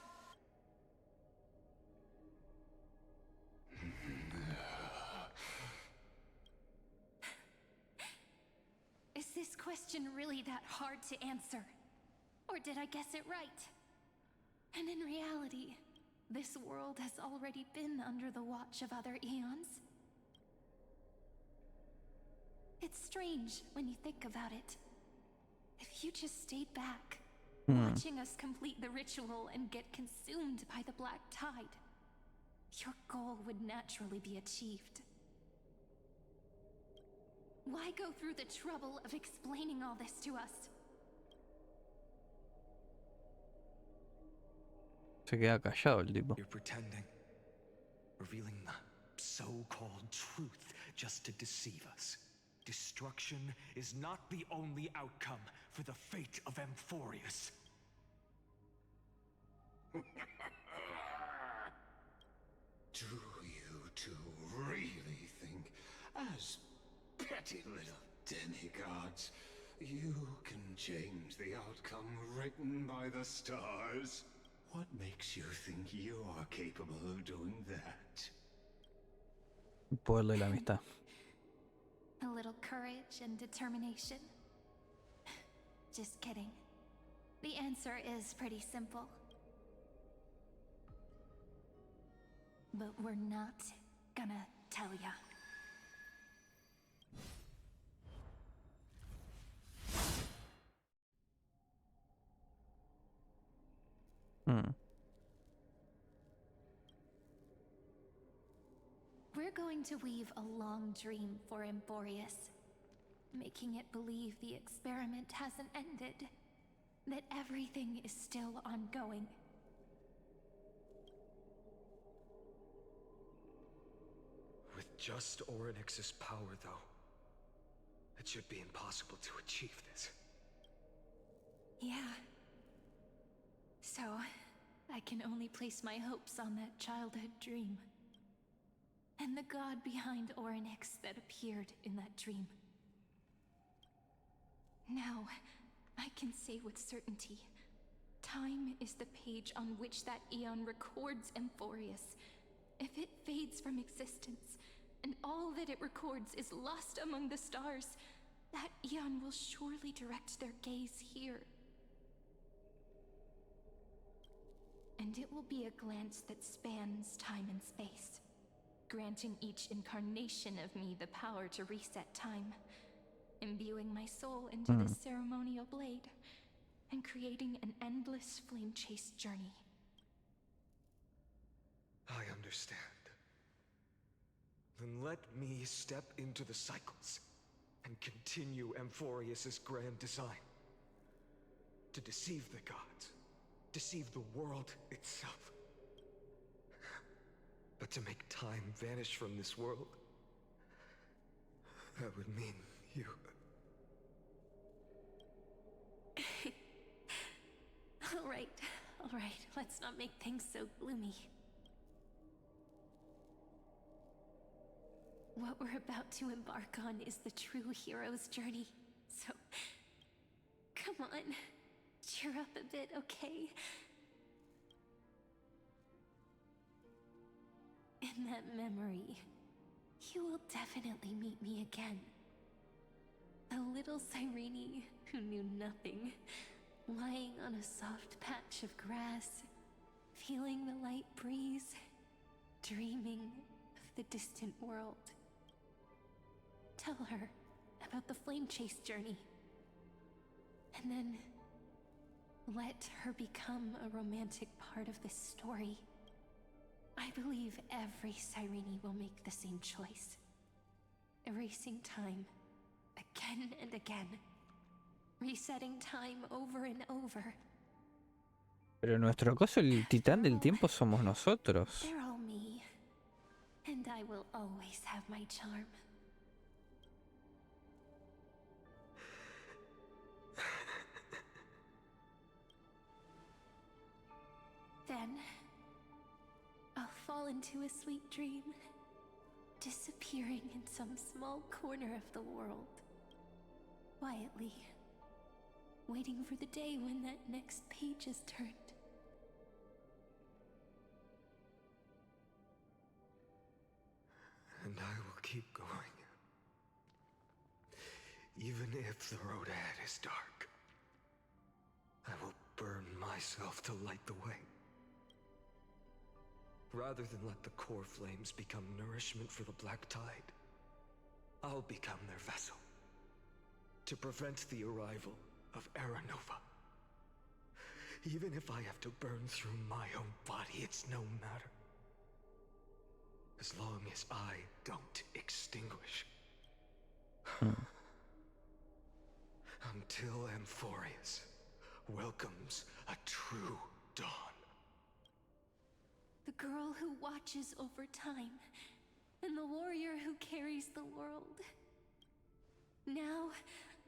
Is this question really that hard to answer? Or did I guess it right? And in reality, this world has already been under the watch of other Aeons. It's strange when you think about it. If you just stayed back, watching us complete the ritual and get consumed by the black tide, your goal would naturally be achieved. Why go through the trouble of explaining all this to us? Se queda callado el tipo. You're pretending. Revealing the so-called truth just to deceive us. Destruction is not the only outcome for the fate of Amphorius. Do you two really think, as petty little demigods, you can change the outcome written by the stars? What makes you think you're capable of doing that? El poder de la amistad. A little courage and determination. Just kidding. The answer is pretty simple. But we're not gonna tell ya. We're going to weave a long dream for Amphorius, making it believe the experiment hasn't ended, that everything is still ongoing. With just Orynyx's power, though, it should be impossible to achieve this. Yeah. So, I can only place my hopes on that childhood dream. And the god behind Orynyx that appeared in that dream. Now, I can say with certainty, time is the page on which that eon records Amphorius. If it fades from existence, and all that it records is lost among the stars, that eon will surely direct their gaze here. And it will be a glance that spans time and space, granting each incarnation of me the power to reset time, imbuing my soul into the ceremonial blade, and creating an endless flame-chased journey. I understand. Then let me step into the cycles and continue Amphorius's grand design. To deceive the gods, deceive the world itself. But to make time vanish from this world, that would mean you. All right, let's not make things so gloomy. What we're about to embark on is the true hero's journey, so come on, cheer up a bit, okay? In that memory, you will definitely meet me again. The little Cirene who knew nothing, lying on a soft patch of grass, feeling the light breeze, dreaming of the distant world. Tell her about the flame chase journey, and then let her become a romantic part of this story. I believe every Cirene will make the same choice, erasing time again and again, resetting time over and over. Pero nuestro coso, el titán del tiempo, somos nosotros. They're all me, and I will always have my charm. Then, I'll fall into a sweet dream, disappearing in some small corner of the world, quietly, waiting for the day when that next page is turned. And I will keep going. Even if the road ahead is dark, I will burn myself to light the way. Rather than let the core flames become nourishment for the Black Tide, I'll become their vessel, to prevent the arrival of Aeronova. Even if I have to burn through my own body, it's no matter. As long as I don't extinguish. Until Amphorius welcomes a true dawn. The girl who watches over time, and the warrior who carries the world. Now,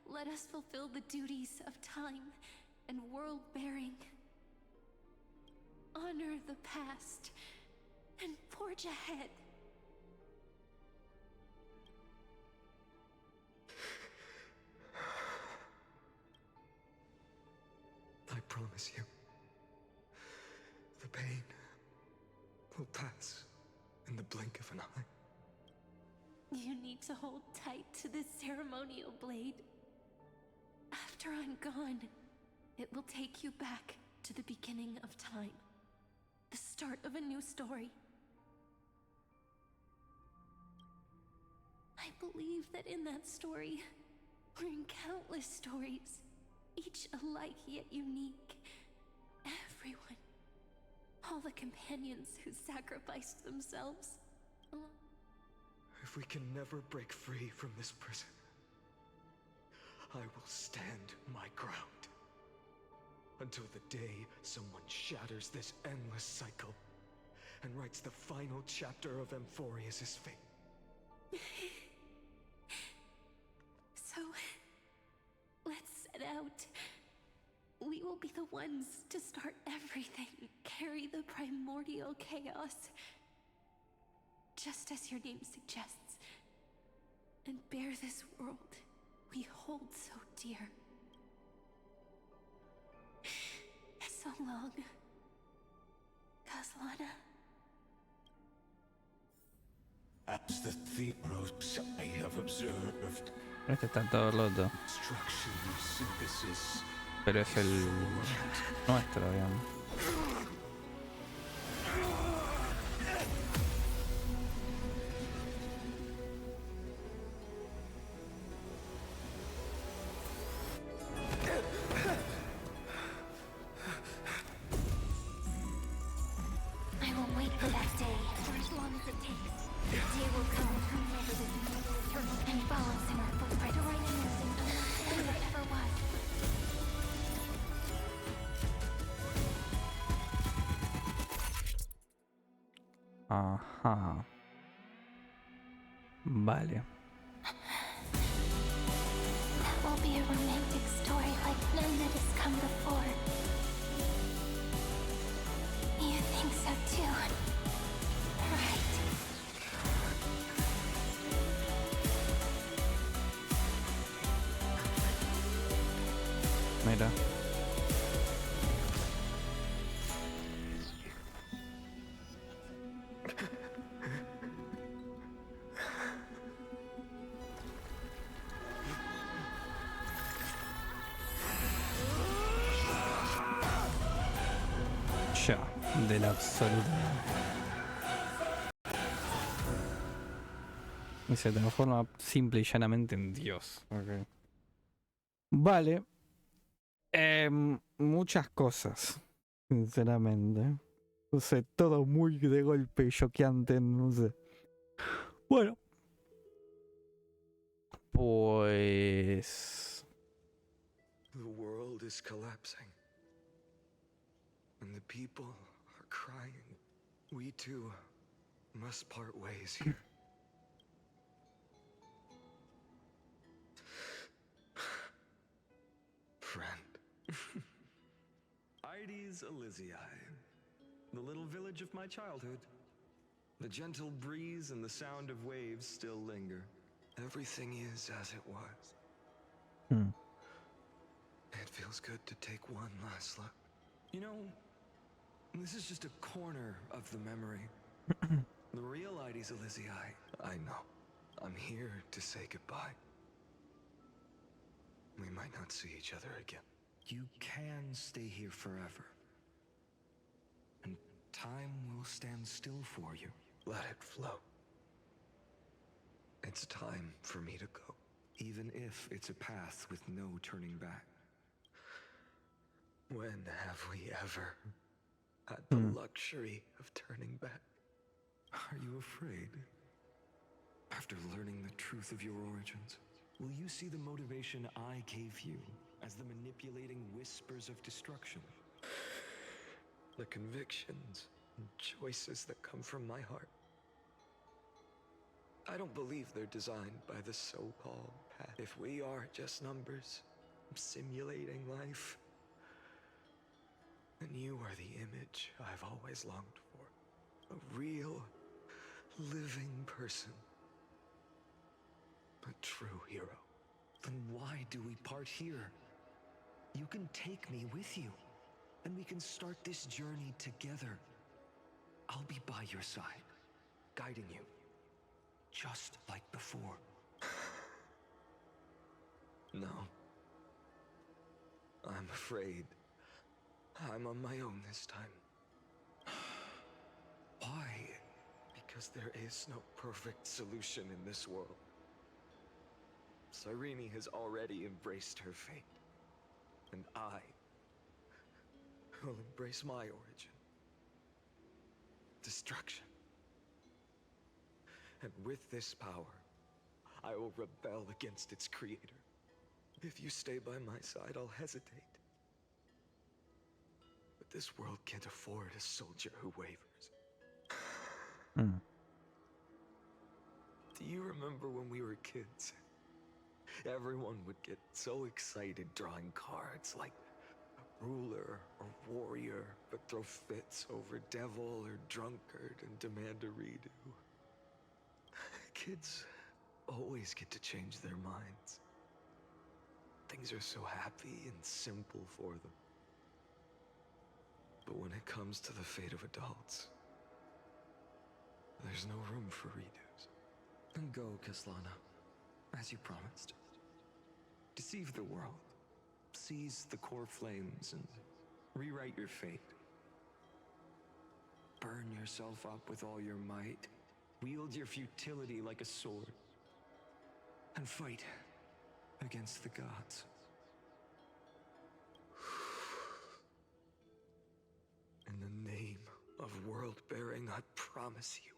let us fulfill the duties of time and world-bearing. Honor the past, and forge ahead. I promise you, the pain will pass in the blink of an eye. You need to hold tight to this ceremonial blade. After I'm gone, it will take you back to the beginning of time. The start of a new story. I believe that in that story, or in countless stories, each alike yet unique, everyone, all the companions who sacrificed themselves. If we can never break free from this prison, I will stand my ground. Until the day someone shatters this endless cycle and writes the final chapter of Amphorius's fate. the ones to start everything, carry the primordial chaos, just as your name suggests, and bear this world we hold so dear. So long, Kaslana. As the Theros I have observed. Este está todo roto. Destruction, synthesis. Pero es el nuestro, digamos. I will wait for that day, for as long as it takes. The day will come whenever this world turns and follows in our footprint to write anything unlike what ever was. Ajá. Vale. That will be a romantic story like none that has come before. You think so too, right? Mira. Ya, de la absoluta. Y se transforma simple y llanamente en Dios. Okay. Vale. Muchas cosas, sinceramente. No sé, todo muy de golpe, choqueante, no sé. Bueno. Pues... The world is collapsing. And the people are crying. We too must part ways here. Friend. Ides Elysiae, the little village of my childhood. The gentle breeze and the sound of waves still linger. Everything is as it was. It feels good to take one last look. You know, this is just a corner of the memory. The real Ides Elysiae, I know. I'm here to say goodbye. We might not see each other again. You can stay here forever. And time will stand still for you. Let it flow. It's time for me to go. Even if it's a path with no turning back. When have we ever had the luxury of turning back? Are you afraid? After learning the truth of your origins, will you see the motivation I gave you as the manipulating whispers of destruction? The convictions and choices that come from my heart. I don't believe they're designed by the so-called path. If we are just numbers, simulating life, then you are the image I've always longed for. A real, living person. A true hero. Then why do we part here? You can take me with you, and we can start this journey together. I'll be by your side, guiding you, just like before. No. I'm afraid I'm on my own this time. Why? Because there is no perfect solution in this world. Cirene has already embraced her fate. And I will embrace my origin. Destruction. And with this power, I will rebel against its creator. If you stay by my side, I'll hesitate. But this world can't afford a soldier who wavers. Do you remember when we were kids? Everyone would get so excited drawing cards like ruler or warrior, but throw fits over devil or drunkard and demand a redo. Kids always get to change their minds. Things are so happy and simple for them. But when it comes to the fate of adults, there's no room for redos. And go, Kaslana, as you promised. Deceive the world. Seize the core flames and rewrite your fate. Burn yourself up with all your might. Wield your futility like a sword. And fight against the gods. In the name of world-bearing, I promise you,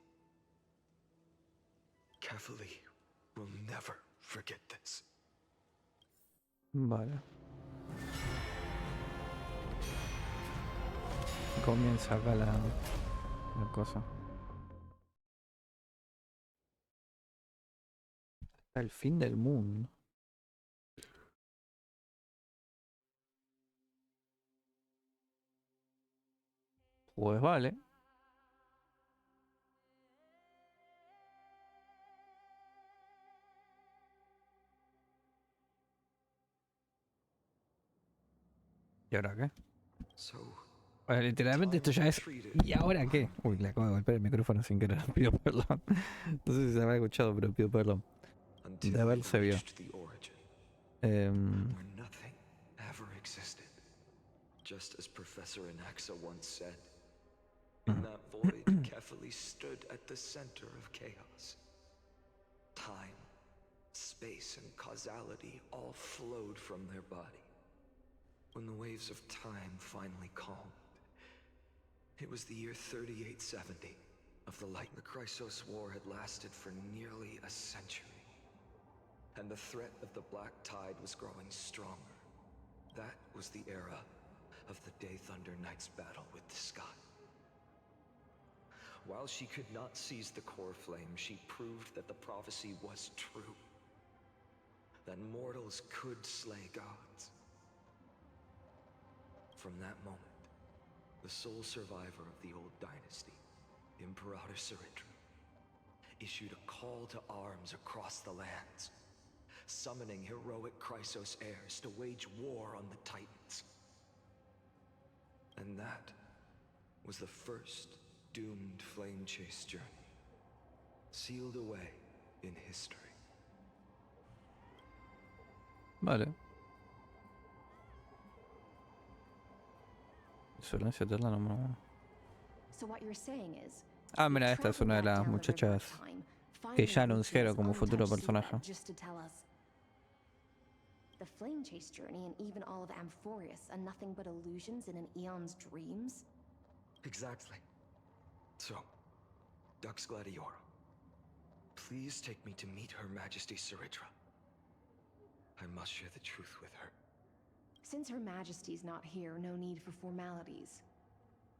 Kefali will never forget this. Vale. Comienza acá la cosa. Hasta el fin del mundo. Pues vale. ¿Y ahora qué? Bueno, literalmente esto ya es... ¿Y ahora qué? Uy, le acabo de golpear el micrófono sin querer. Pido perdón. No sé si se habrá escuchado, pero pido perdón. De haber se vio. Just as Professor Anaxa once said, in that void, Kefali stood at the center of chaos. Time, space, and causality all flowed from their body. When the waves of time finally calmed, it was the year 3870 of the Light. The Chrysos War had lasted for nearly a century, and the threat of the Black Tide was growing stronger. That was the era of the Day Thunder Knight's battle with the sky. While she could not seize the core flame, she proved that the prophecy was true. That mortals could slay gods. From that moment, the sole survivor of the old dynasty, Imperator Cirene, issued a call to arms across the lands, summoning heroic Chrysos heirs to wage war on the Titans. And that was the first doomed flame chase journey, sealed away in history. Vale. Silencio eterna número 1. So what you're saying is, Ah, mira, esta es una de las muchachas que ya anunciaron como futuro personaje. just to tell us the flame chase journey and even all of Amphorius are nothing but illusions in an eon's dreams? Exactly. So, Dux Gladiorum, please take me to meet Her Majesty Cirene. I must share the truth with her. Since Her Majesty's not here, no need for formalities.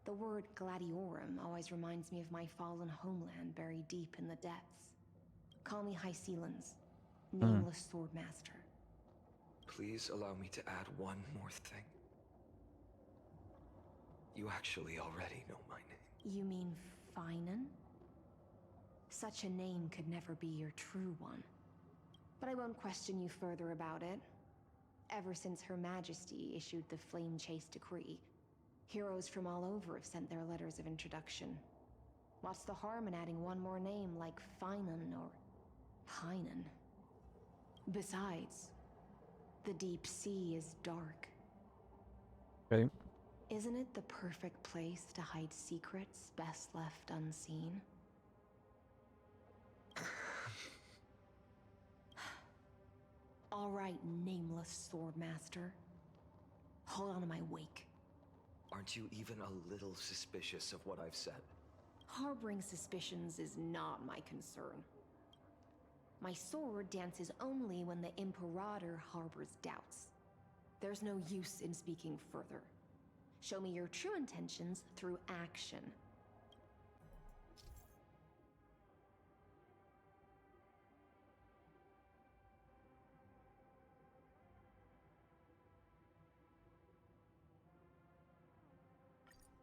The word Gladiorum always reminds me of my fallen homeland buried deep in the depths. Call me Hycelans, nameless swordmaster. Please allow me to add one more thing. You actually already know my name. You mean Phainon? Such a name could never be your true one. But I won't question you further about it. Ever since Her Majesty issued the Flame Chase Decree, heroes from all over have sent their letters of introduction. What's the harm in adding one more name like Fainón or Phainon? Besides, the deep sea is dark. Okay. Isn't it the perfect place to hide secrets best left unseen? All right, nameless swordmaster. Hold on to my wake. Aren't you even a little suspicious of what I've said? Harboring suspicions is not my concern. My sword dances only when the Imperator harbors doubts. There's no use in speaking further. Show me your true intentions through action.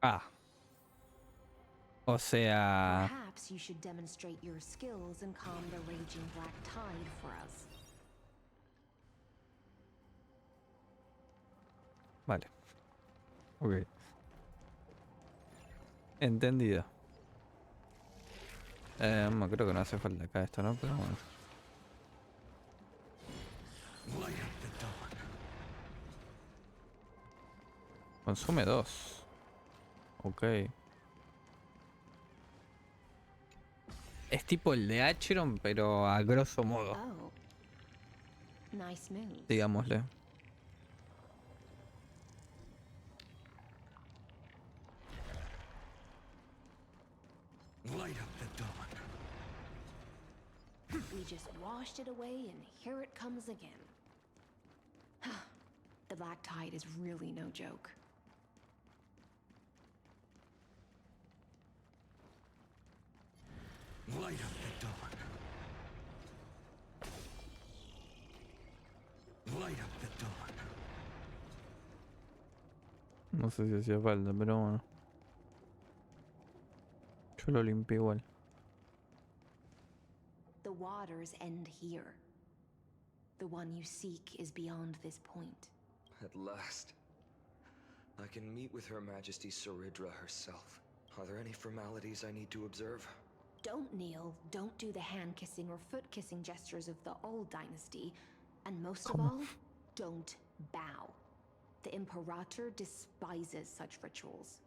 Ah. O sea... Perhaps you should demonstrate your skills and calm the raging black tide for us. Vale. Ok. Entendido. Creo que no hace falta acá esto, ¿no? Pero bueno. Consume 2. Ok. Es tipo el de Acheron, pero a grosso modo. Oh. Nice move. Digámosle. Light up the dawn. We just washed it away and here it comes again. The black tide is really no joke. Light up the dawn. Light up the dawn. No sé si hacía falta, pero bueno. Yo lo limpié igual. The waters end here. The one you seek is beyond this point. At last. I can meet with Her Majesty Saridra herself. Are there any formalities I need to observe? Don't kneel, don't do the hand-kissing or foot-kissing gestures of the old dynasty, and most of all, don't bow. The Imperator despises such rituals,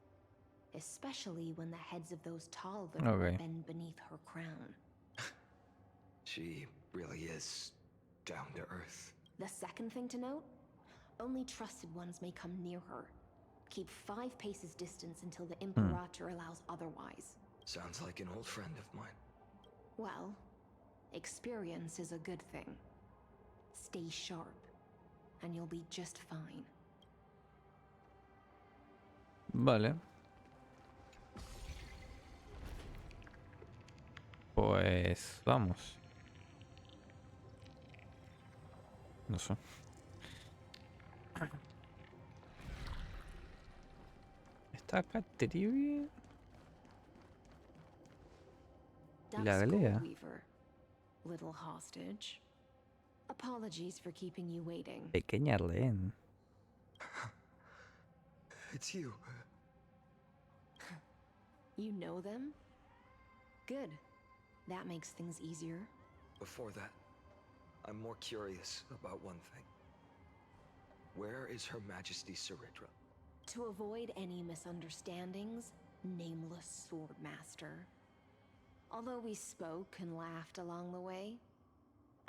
especially when the heads of those tall Okay. bend beneath her crown. She really is down to earth. The second thing to note, only trusted ones may come near her. Keep 5 paces distance until the Imperator allows otherwise. Sounds like an old friend of mine. Well, experience is a good thing. Stay sharp, and you'll be just fine. Vale. Pues vamos. No sé. Está acá Trivi. La galea. Weaver, little hostage. Apologies for keeping you waiting. Pequeña rehén. It's you. You know them? Good. That makes things easier. Before that, I'm more curious about one thing. Where is Her Majesty Saridra? To avoid any misunderstandings, nameless Swordmaster. Although we spoke and laughed along the way,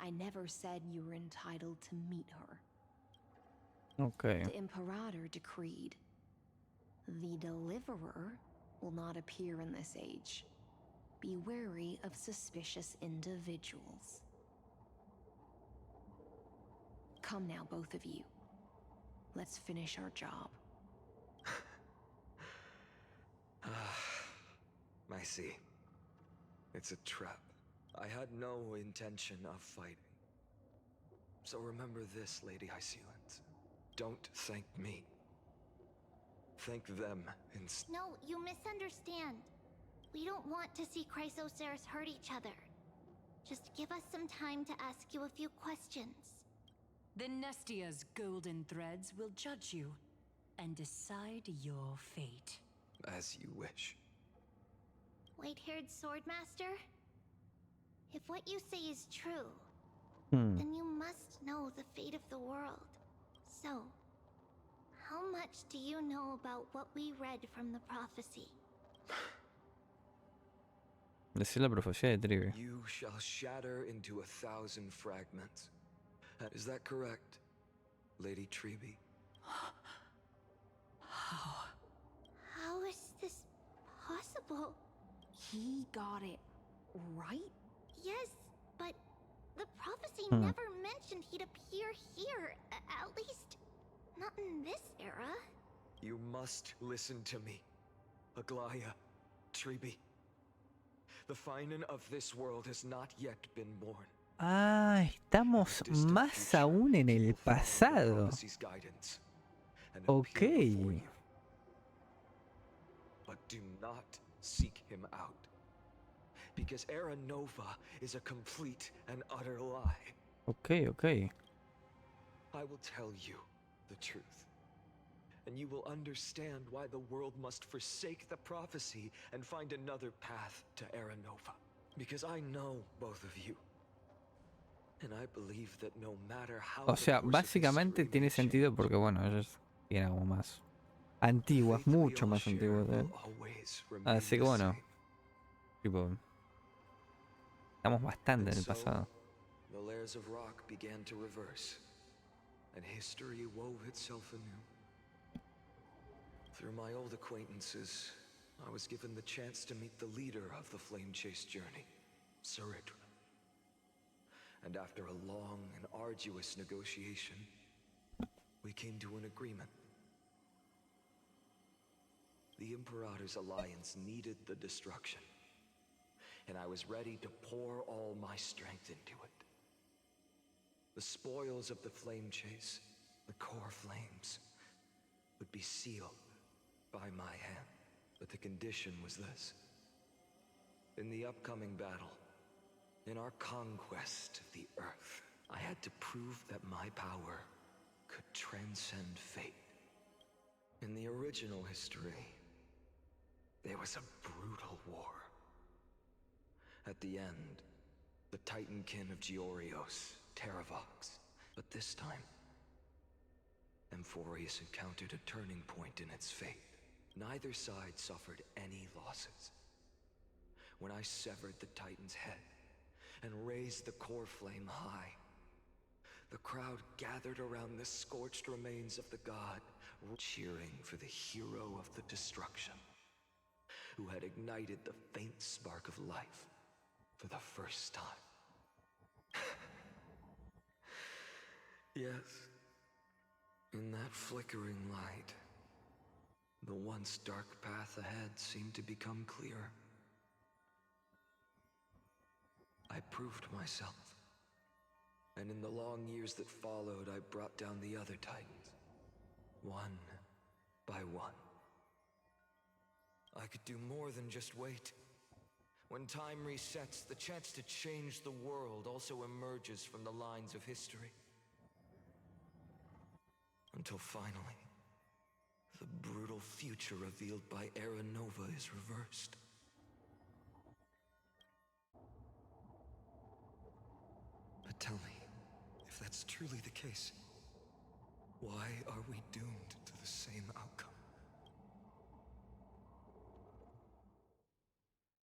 I never said you were entitled to meet her. Okay. The Imperator decreed. The Deliverer will not appear in this age. Be wary of suspicious individuals. Come now, both of you. Let's finish our job. I see. It's a trap. I had no intention of fighting. So remember this, Lady Hysealant. Don't thank me. Thank them instead. No, you misunderstand. We don't want to see Chrysoceres hurt each other. Just give us some time to ask you a few questions. The Nestia's golden threads will judge you and decide your fate. As you wish. White-haired Swordmaster? If what you say is true, then you must know the fate of the world. So, how much do you know about what we read from the prophecy? Decir la profecía de Trivi. You shall shatter into 1,000 fragments. Is that correct, Lady Tribi? How is this possible? He got it right? Yes, but the prophecy Hmm. never mentioned he'd appear here. At least, not in this era. You must listen to me, Aglaya, Tribi. The Phainon of this world has not yet been born. Ah, estamos más aún en el pasado. Ok. but do not seek him out. Because Aeronova is a complete and utter lie. Ok, ok. I will tell you the truth. And you will understand why the world must forsake the prophecy and find another path to Aeronova. Because I know both of you. And I believe that no matter how O sea, básicamente tiene sentido porque, bueno, ellos eran como más antiguas, mucho más antiguas. Así que, bueno, tipo, estamos bastante en el pasado. The layers of rock began to reverse, and history wove itself anew. Through my old acquaintances, I was given the chance to meet the leader of the Flame Chase journey, Cirene. And after a long and arduous negotiation, we came to an agreement. The Imperator's alliance needed the destruction, and I was ready to pour all my strength into it. The spoils of the Flame Chase, the core flames, would be sealed by my hand. But the condition was this. In the upcoming battle, in our conquest of the Earth, I had to prove that my power could transcend fate. In the original history, there was a brutal war. At the end, the Titankin of Georios, Terravox. But this time, Amphorius encountered a turning point in its fate. Neither side suffered any losses. When I severed the Titan's head and raised the core flame high, the crowd gathered around the scorched remains of the god, cheering for the hero of the destruction, who had ignited the faint spark of life for the first time. Yes, in that flickering light, the once dark path ahead seemed to become clear. I proved myself, and in the long years that followed, I brought down the other Titans, one by one. I could do more than just wait. When time resets, the chance to change the world also emerges from the lines of history. Until finally, the brutal future revealed by Aeronova is reversed. But tell me, if that's truly the case, why are we doomed to the same outcome?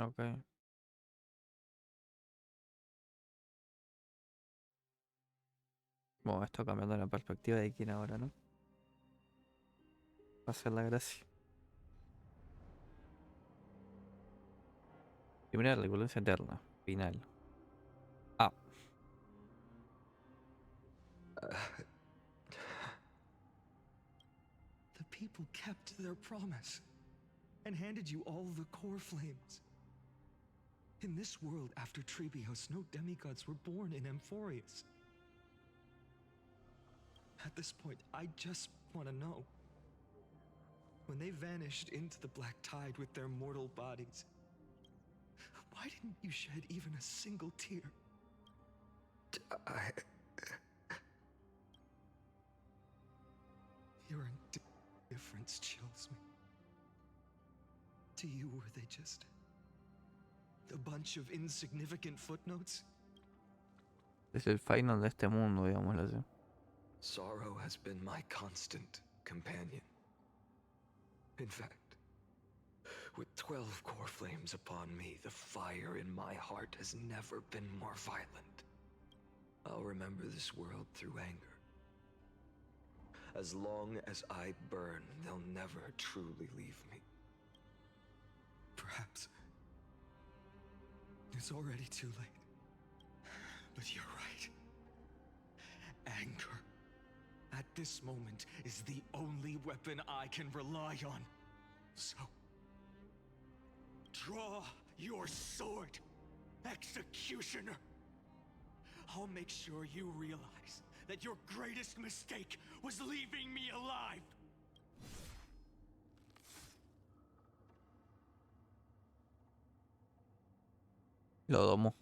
Ok. Bueno, esto cambiando la perspectiva de quién ahora, ¿no? Va a ser la gracia. Primera recurrencia eterna. Final. Ah. The people kept their promise and handed you all the core flames. In this world after Trebios, no demigods were born in Amphorius. At this point, I just want to know. When they vanished into the black tide with their mortal bodies, why didn't you shed even a single tear? Your indifference chills me. To you, were they just a bunch of insignificant footnotes? Es el Fainón de este mundo, digámoslo así. Sorrow has been my constant companion. In fact, with 12 core flames upon me, the fire in my heart has never been more violent. I'll remember this world through anger. As long as I burn, they'll never truly leave me. Perhaps it's already too late. But you're right. Anger, at this moment, is the only weapon I can rely on. So, draw your sword, Executioner. I'll make sure you realize that your greatest mistake was leaving me alive. Lo domó.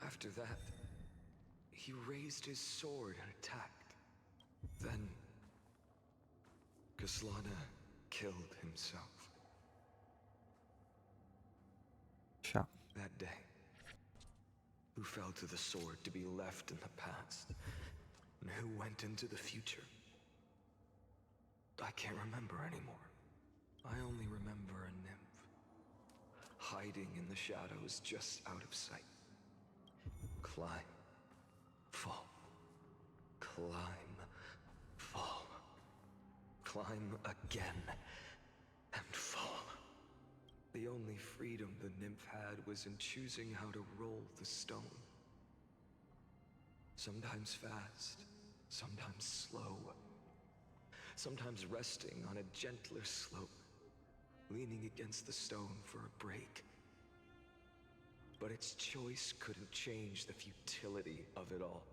After that, he raised his sword and attacked. Then, Kaslana killed himself. Ya. That day, who fell to the sword to be left in the past, and who went into the future? I can't remember anymore. I only remember a nymph, hiding in the shadows just out of sight. Climb, fall, climb, fall, climb again, and fall. The only freedom the nymph had was in choosing how to roll the stone. Sometimes fast, sometimes slow. Sometimes resting on a gentler slope, leaning against the stone for a break. But its choice couldn't change the futility of it all.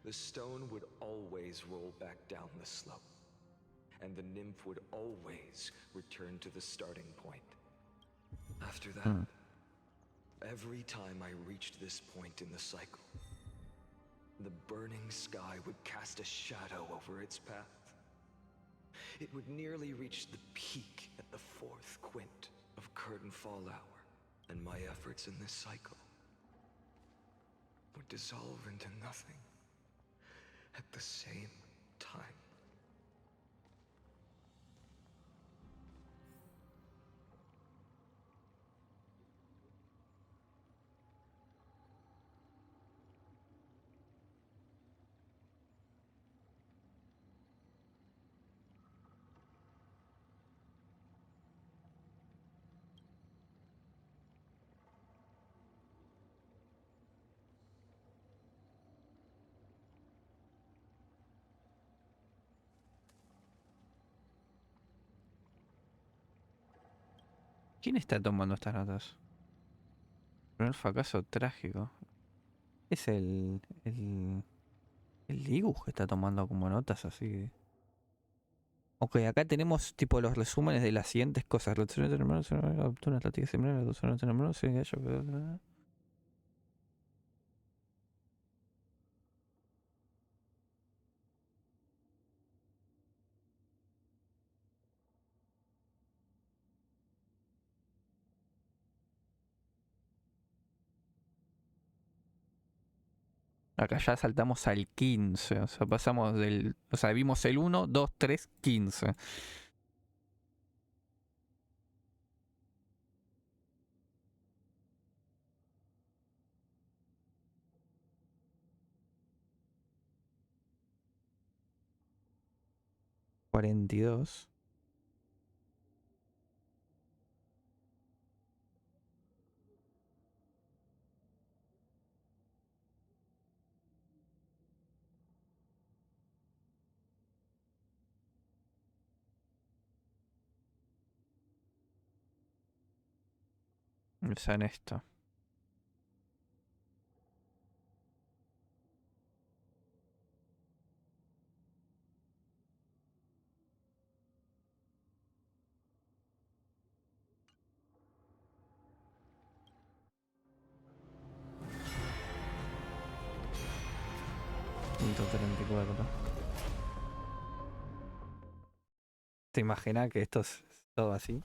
The stone would always roll back down the slope, and the nymph would always return to the starting point. After that, every time I reached this point in the cycle, the burning sky would cast a shadow over its path. It would nearly reach the peak at the 4th quint of curtain fall hour, and my efforts in this cycle would dissolve into nothing at the same time. ¿Quién está tomando estas notas? Primer fracaso trágico. Es el Ligus que está tomando como notas así. Ok, acá tenemos tipo los resúmenes de las siguientes cosas. Acá ya saltamos al 15. O sea, pasamos del... O sea, vimos el 1, 2, 3, 15. $42. O sea, en esto. $134. ¿Te imaginas que esto es todo así?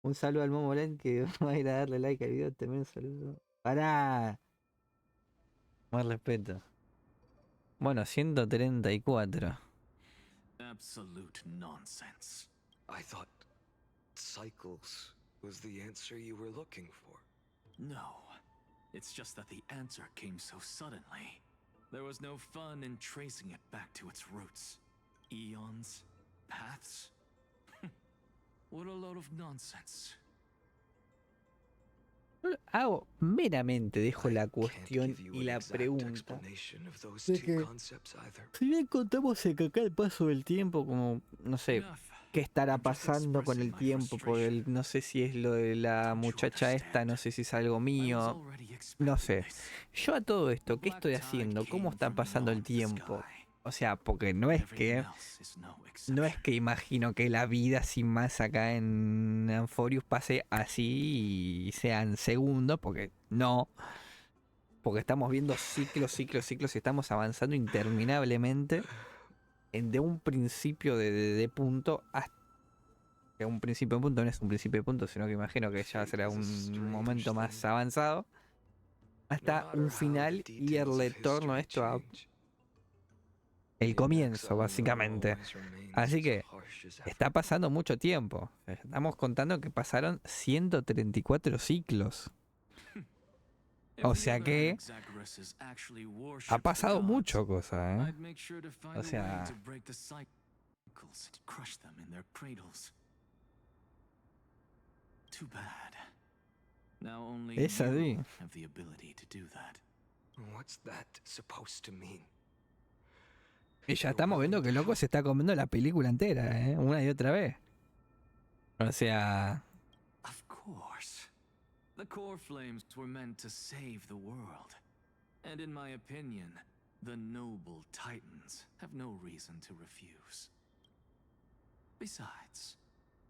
Un saludo al Momo Len que va a ir a darle like al video. También un saludo. ¡Pará! Más respeto. Bueno, 134. Absolute nonsense. I thought cycles was the answer you were looking for. No. It's just that the answer came so suddenly. There was no fun in tracing it back to its roots. Eons? Paths? What a load of nonsense. Hago meramente, dejo la cuestión y la pregunta de que si bien contamos que acá el paso del tiempo, como no sé qué estará pasando con el tiempo, porque no sé si es lo de la muchacha esta, no sé si es algo mío, no sé. Yo a todo esto, ¿qué estoy haciendo? ¿Cómo está pasando el tiempo? O sea, porque no es que imagino que la vida sin más acá en Amphorius pase así y sean segundos, porque no. Porque estamos viendo ciclos y estamos avanzando interminablemente de un principio de punto hasta que un principio de punto no es un principio de punto, sino que imagino que ya será un momento más avanzado hasta un final y el retorno a esto a el comienzo, básicamente. Así que está pasando mucho tiempo. Estamos contando que pasaron 134 ciclos. O sea que ha pasado mucho cosa, ¿eh? O sea, es así. What's that supposed to mean? Y ya estamos viendo que el loco se está comiendo la película entera, ¿eh? Una y otra vez. O sea... Of course. The core flames were meant to save the world. And in my opinion, the noble titans have no reason to refuse. Besides,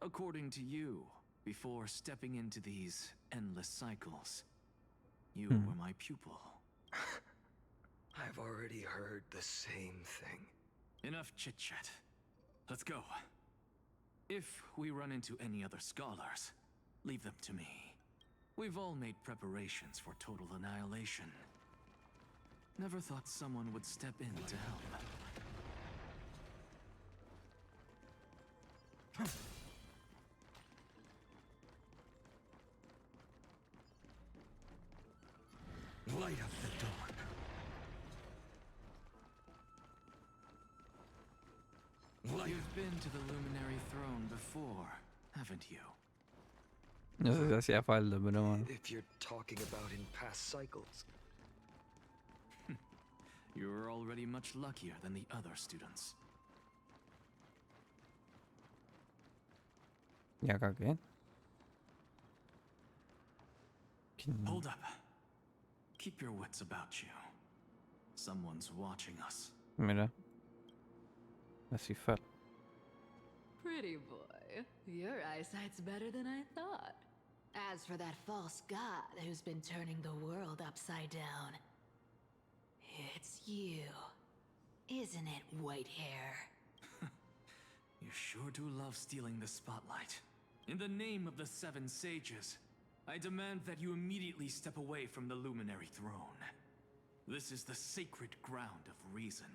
according to you, before stepping into these endless cycles, you were my pupil. I've already heard the same thing. Enough chit-chat. Let's go. If we run into any other scholars, leave them to me. We've all made preparations for total annihilation. Never thought someone would step in to help. Light up the dawn. You've been to the Luminary Throne before, haven't you? No sé si hacía falta, pero bueno. If you're talking about in past cycles. You're already much luckier than the other students. ¿Y acá qué? Hold up. Keep your wits about you. Someone's watching us. Mira. La Cipher. Pretty boy, your eyesight's better than I thought. As for that false god who's been turning the world upside down, it's you, isn't it, white hair? You sure do love stealing the spotlight. In the name of the Seven Sages, I demand that you immediately step away from the Luminary Throne. This is the sacred ground of reason.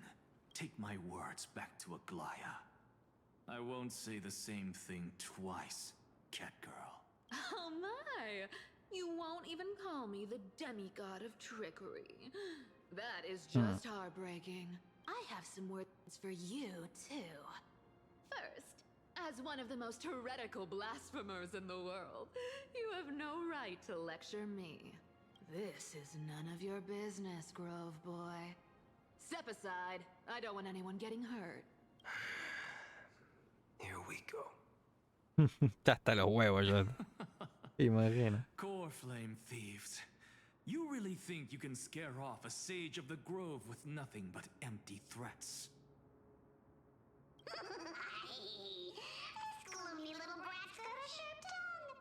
Take my words back to Aglaya. I won't say the same thing twice, cat girl. Oh my! You won't even call me the demigod of trickery. That is just heartbreaking. I have some words for you, too. First, as one of the most heretical blasphemers in the world, you have no right to lecture me. This is none of your business, Grove Boy. Step aside. I don't want anyone getting hurt. Here we go. Ya hasta los huevos, yo. Imagina. Core flame thieves. You really think you can scare off a sage of the grove with nothing but empty threats? This gloomy little brat's got a sharp tongue.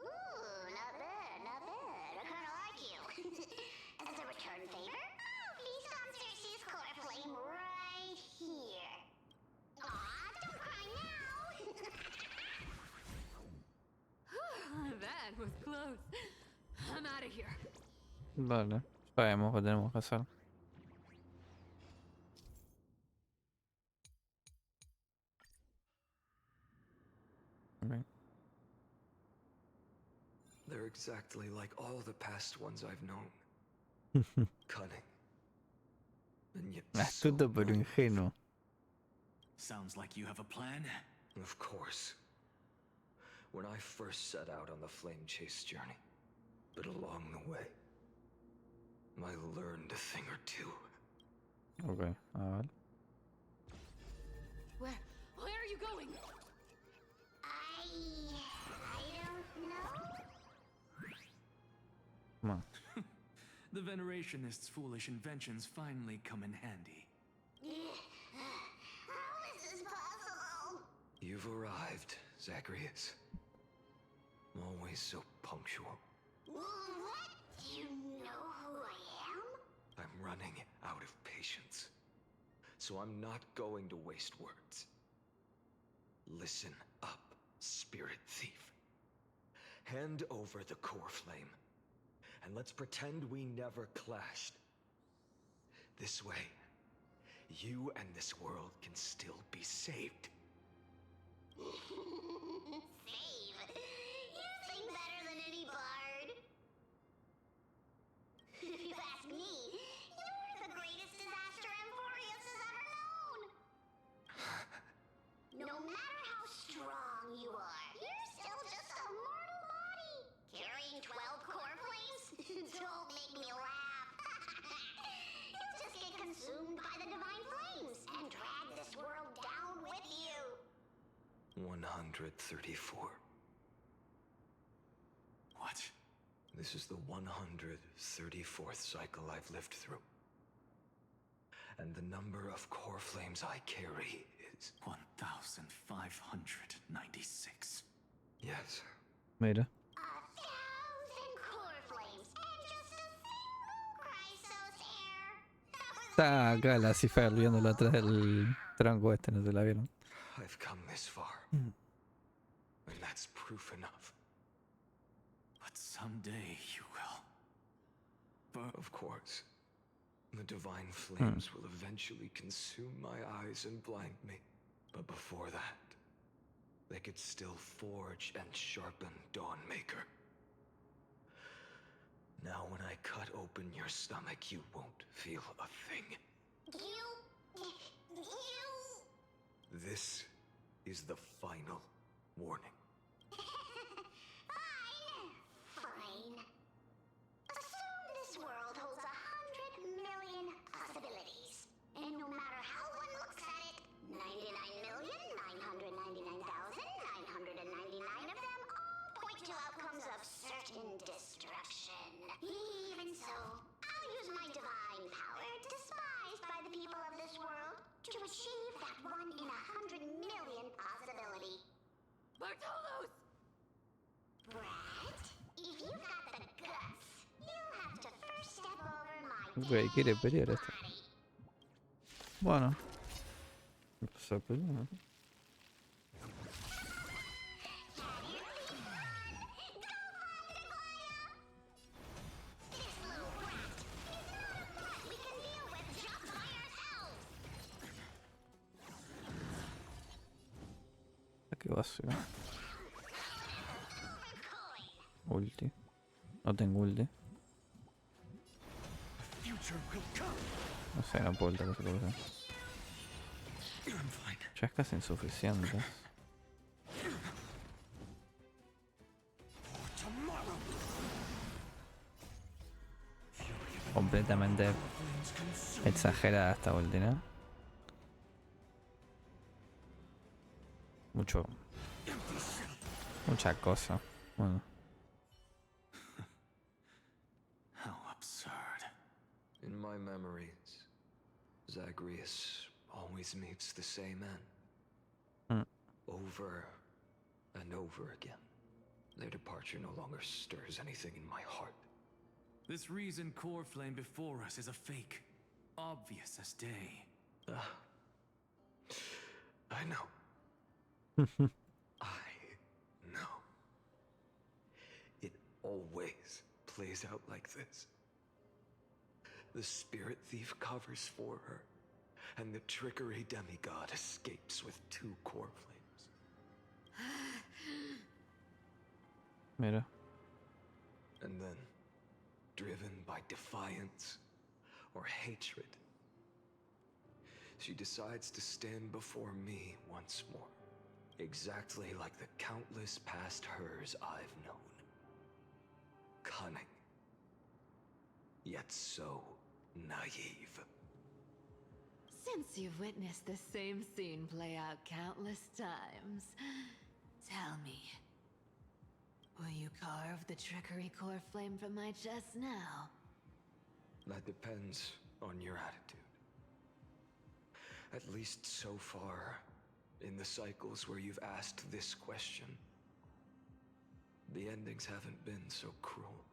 Ooh, not bad, not bad. I kinda like you. As a return favor, feast on Circe's core flame right here. Aw, don't cry now. That was close. I'm out of here. Vale, sabemos que tenemos que hacer. Okay. They're exactly like all the past ones I've known. Cunning. And yet Astuto pero ingenuo. Sounds like you have a plan. Of course. When I first set out on the flame chase journey, but along the way, I learned a thing or two. Okay, a ver. Where are you going? I don't know. Come on. The Venerationists' foolish inventions finally come in handy. You've arrived, Zacharias. Always so punctual. What? You know who I am? I'm running out of patience. So I'm not going to waste words. Listen up, Spirit Thief. Hand over the core flame, and let's pretend we never clashed. This way, you and this world can still be saved. Save? You sing better than any bard. If you ask me, you're the greatest disaster Amphorius has ever known. No matter how strong you are, you're still just a mortal body. Carrying 12 core flames? Don't make me laugh. You'll just get consumed by the divine flames and drag this world down with you. 134. What? This is the 134th cycle I've lived through. And the number of core flames I carry is 1,596. Yes. Mira. 1,000 core flames and just a single Chrysos hair. Está acá la Cipher viéndolo atrás del tronco este, no se la vieron. I've come this far. And that's proof enough. But someday you will. But of course. The divine flames will eventually consume my eyes and blind me. But before that, they could still forge and sharpen Dawnmaker. Now when I cut open your stomach, you won't feel a thing. You... This is the final warning. Fine. Assume this world holds 100 million possibilities. And no matter how one looks at it, 99,999,999 of them all point to outcomes of certain destruction. Even so, I'll use my divine power, despised by the people of this world, to achieve that 1 in 100 million possibility. Bartolos! Brett, if you've got the guts, you'll have to first step over my Güey, quiere pelear esto. Bueno. Empezó a pelear. ¿Qué va a hacer? Ulti. No tengo ulti. No sé, no puedo ultar esa cosa. Ya es casi insuficiente. Completamente exagerada esta ulti, ¿no? Mucha cosa. Bueno. how absurd. In my memories, Zagreus always meets the same end. Over and over again. Their departure no longer stirs anything in my heart. This reason core flame before us is a fake. Obvious as day. I know. I know. It always plays out like this. The spirit thief covers for her, and the trickery demigod escapes with 2 core flames. Mira. And then, driven by defiance or hatred, she decides to stand before me once more. Exactly like the countless past hers I've known. Cunning. Yet so naive. Since you've witnessed the same scene play out countless times, tell me, will you carve the trickery core flame from my chest now? That depends on your attitude. At least so far, in the cycles where you've asked this question, the endings haven't been so cruel.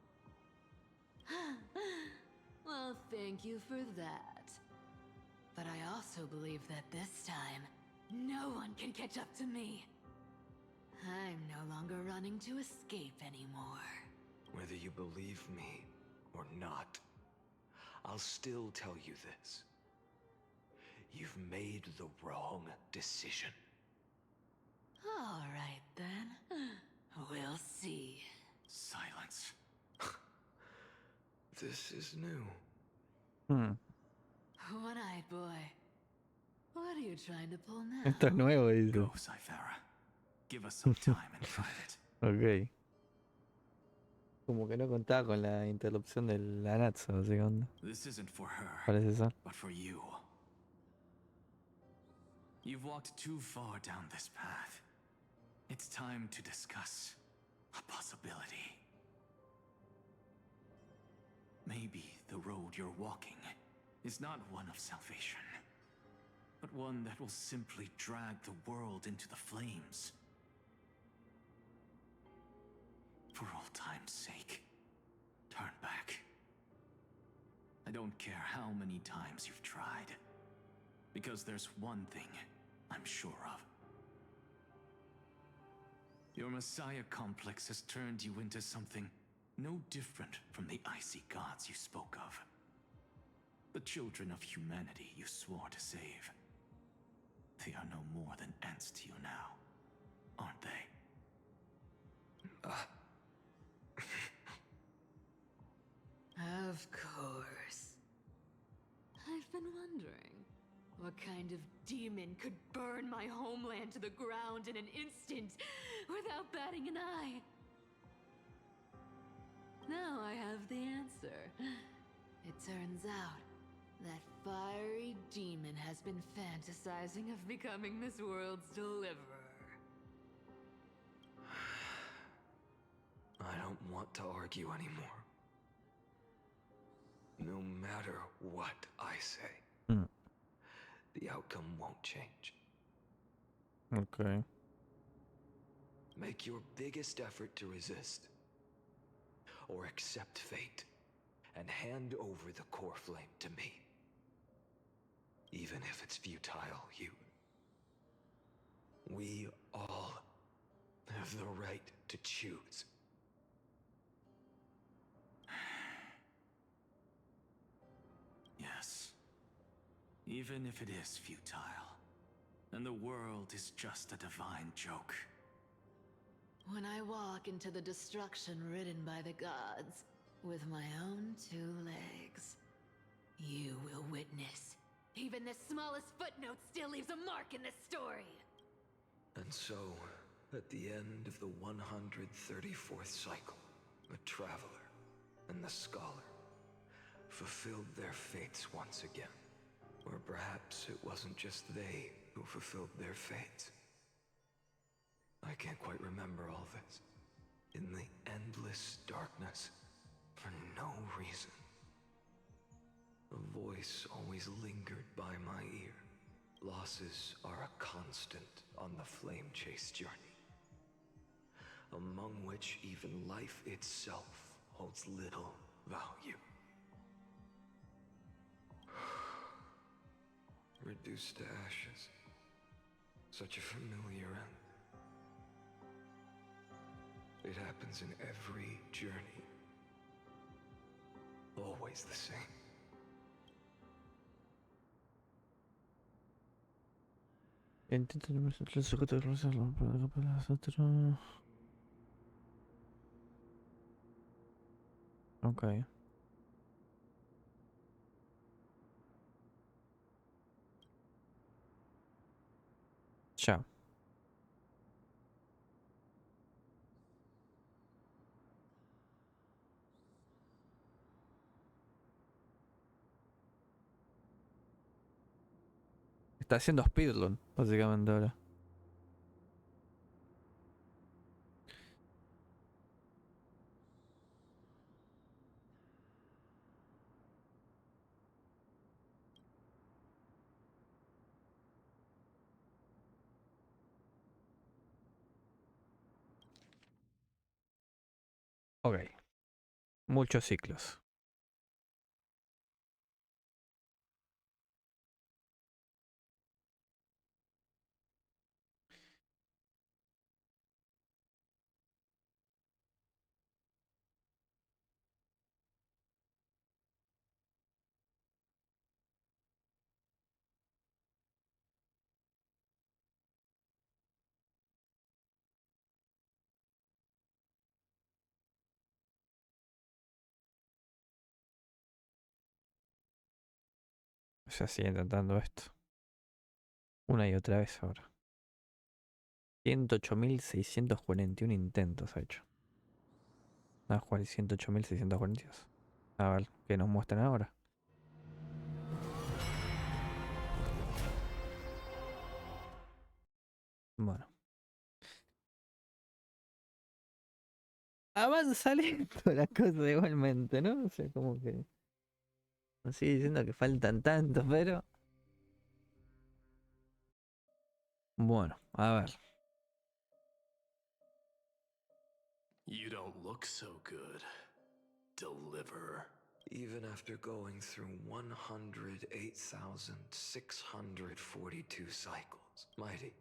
Well, thank you for that. But I also believe that this time, no one can catch up to me. I'm no longer running to escape anymore. Whether you believe me or not, I'll still tell you this. You've made the wrong decision. All right, then. We'll see. Silence. This is new. One-eyed boy. What are you trying to pull now? Esto es nuevo, dice. Go, Cipher. Give us some time in private. Ok. Como que no contaba con la interrupción del Anatso, así que onda. This isn't for her, Parece ser. but for you. You've walked too far down this path. It's time to discuss a possibility. Maybe the road you're walking is not one of salvation, but one that will simply drag the world into the flames. For old time's sake, turn back. I don't care how many times you've tried, because there's one thing I'm sure of. Your Messiah complex has turned you into something no different from the icy gods you spoke of. The children of humanity you swore to save. They are no more than ants to you now, aren't they? Of course. I've been wondering, what kind of demon could burn my homeland to the ground in an instant without batting an eye? Now I have the answer. It turns out that fiery demon has been fantasizing of becoming this world's deliverer. I don't want to argue anymore. No matter what I say, the outcome won't change. Okay. Make your biggest effort to resist. Or accept fate and hand over the core flame to me. Even if it's futile, we all have the right to choose. Yes. Even if it is futile, and the world is just a divine joke. When I walk into the destruction ridden by the gods, with my own 2 legs, you will witness. Even the smallest footnote still leaves a mark in this story. And so, at the end of the 134th cycle, the traveler and the scholar fulfilled their fates once again. Or perhaps it wasn't just they who fulfilled their fates. I can't quite remember all this. In the endless darkness, for no reason, a voice always lingered by my ear. Losses are a constant on the flame chase journey, among which even life itself holds little value. Reduced to ashes. Such a familiar end. It happens in every journey. Always the same. Intento el sujeto de rozarlo para que las otras. Ok. Ya. Está haciendo speedrun, básicamente ahora. Muchos ciclos. O sea, sigue intentando esto. Una y otra vez ahora. 108.641 intentos ha hecho. A jugar 108.642. A ver, ¿qué nos muestran ahora? Bueno. Avanza lento la cosa igualmente, ¿no? O sea, como que... Nos sigue diciendo que faltan tantos, pero... Bueno, a ver. You don't look so good, Deliverer. Even after going through 108,642 cycles, Mighty,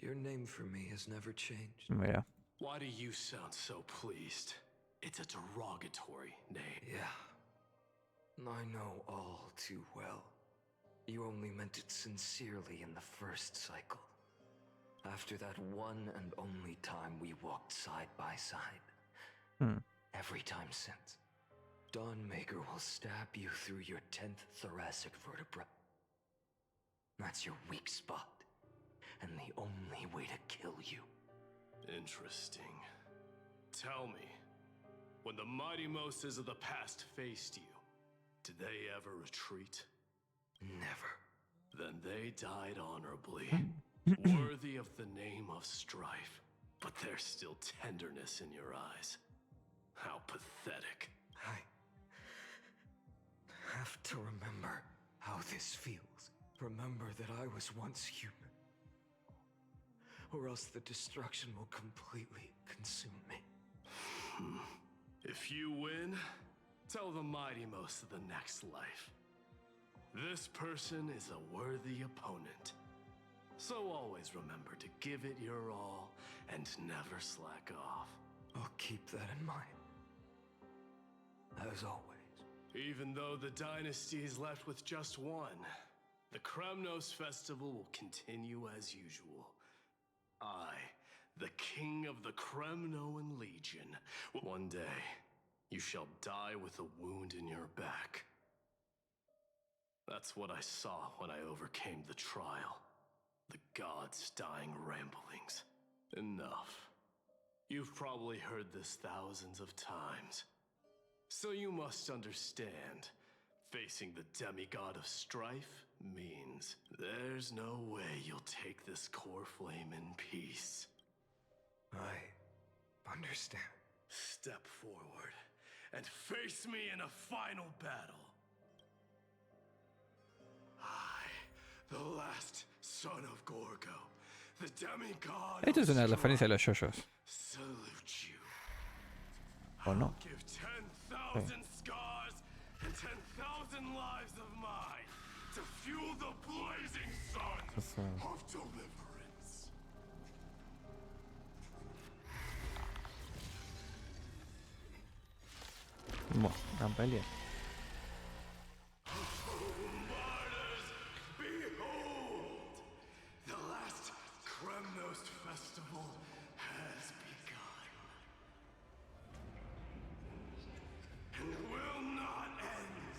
your name for me has never changed. Mira. Why do you sound so pleased? It's a derogatory name. Yeah. I know all too well. You only meant it sincerely in the first cycle. After that one and only time we walked side by side. Every time since. Dawnmaker will stab you through your 10th thoracic vertebra. That's your weak spot. And the only way to kill you. Interesting. Tell me, when the mighty Moses of the past faced you, did they ever retreat? Never. Then they died honorably, worthy of the name of strife. But there's still tenderness in your eyes. How pathetic. I have to remember how this feels. Remember that I was once human. Or else the destruction will completely consume me. If you win, tell the mighty most of the next life. This person is a worthy opponent. So always remember to give it your all and never slack off. I'll keep that in mind. As always. Even though the dynasty is left with just one, the Kremnos festival will continue as usual. I, the king of the Kremnoan Legion, one day you shall die with a wound in your back. That's what I saw when I overcame the trial. The gods' dying ramblings. Enough. You've probably heard this thousands of times. So you must understand, facing the demigod of strife means there's no way you'll take this core flame in peace. I understand. Step forward and face me in a final battle. I, the last son of Gorgo, the demigod Esto es of una strife, referencia a los yoyos. salute you. ¿O no? Give 10,000 scars and 10,000 lives of mine to fuel the blazing sun of deliverance. Bueno, a pelear. Martyrs, behold! The last Kremnos festival has begun. And will not end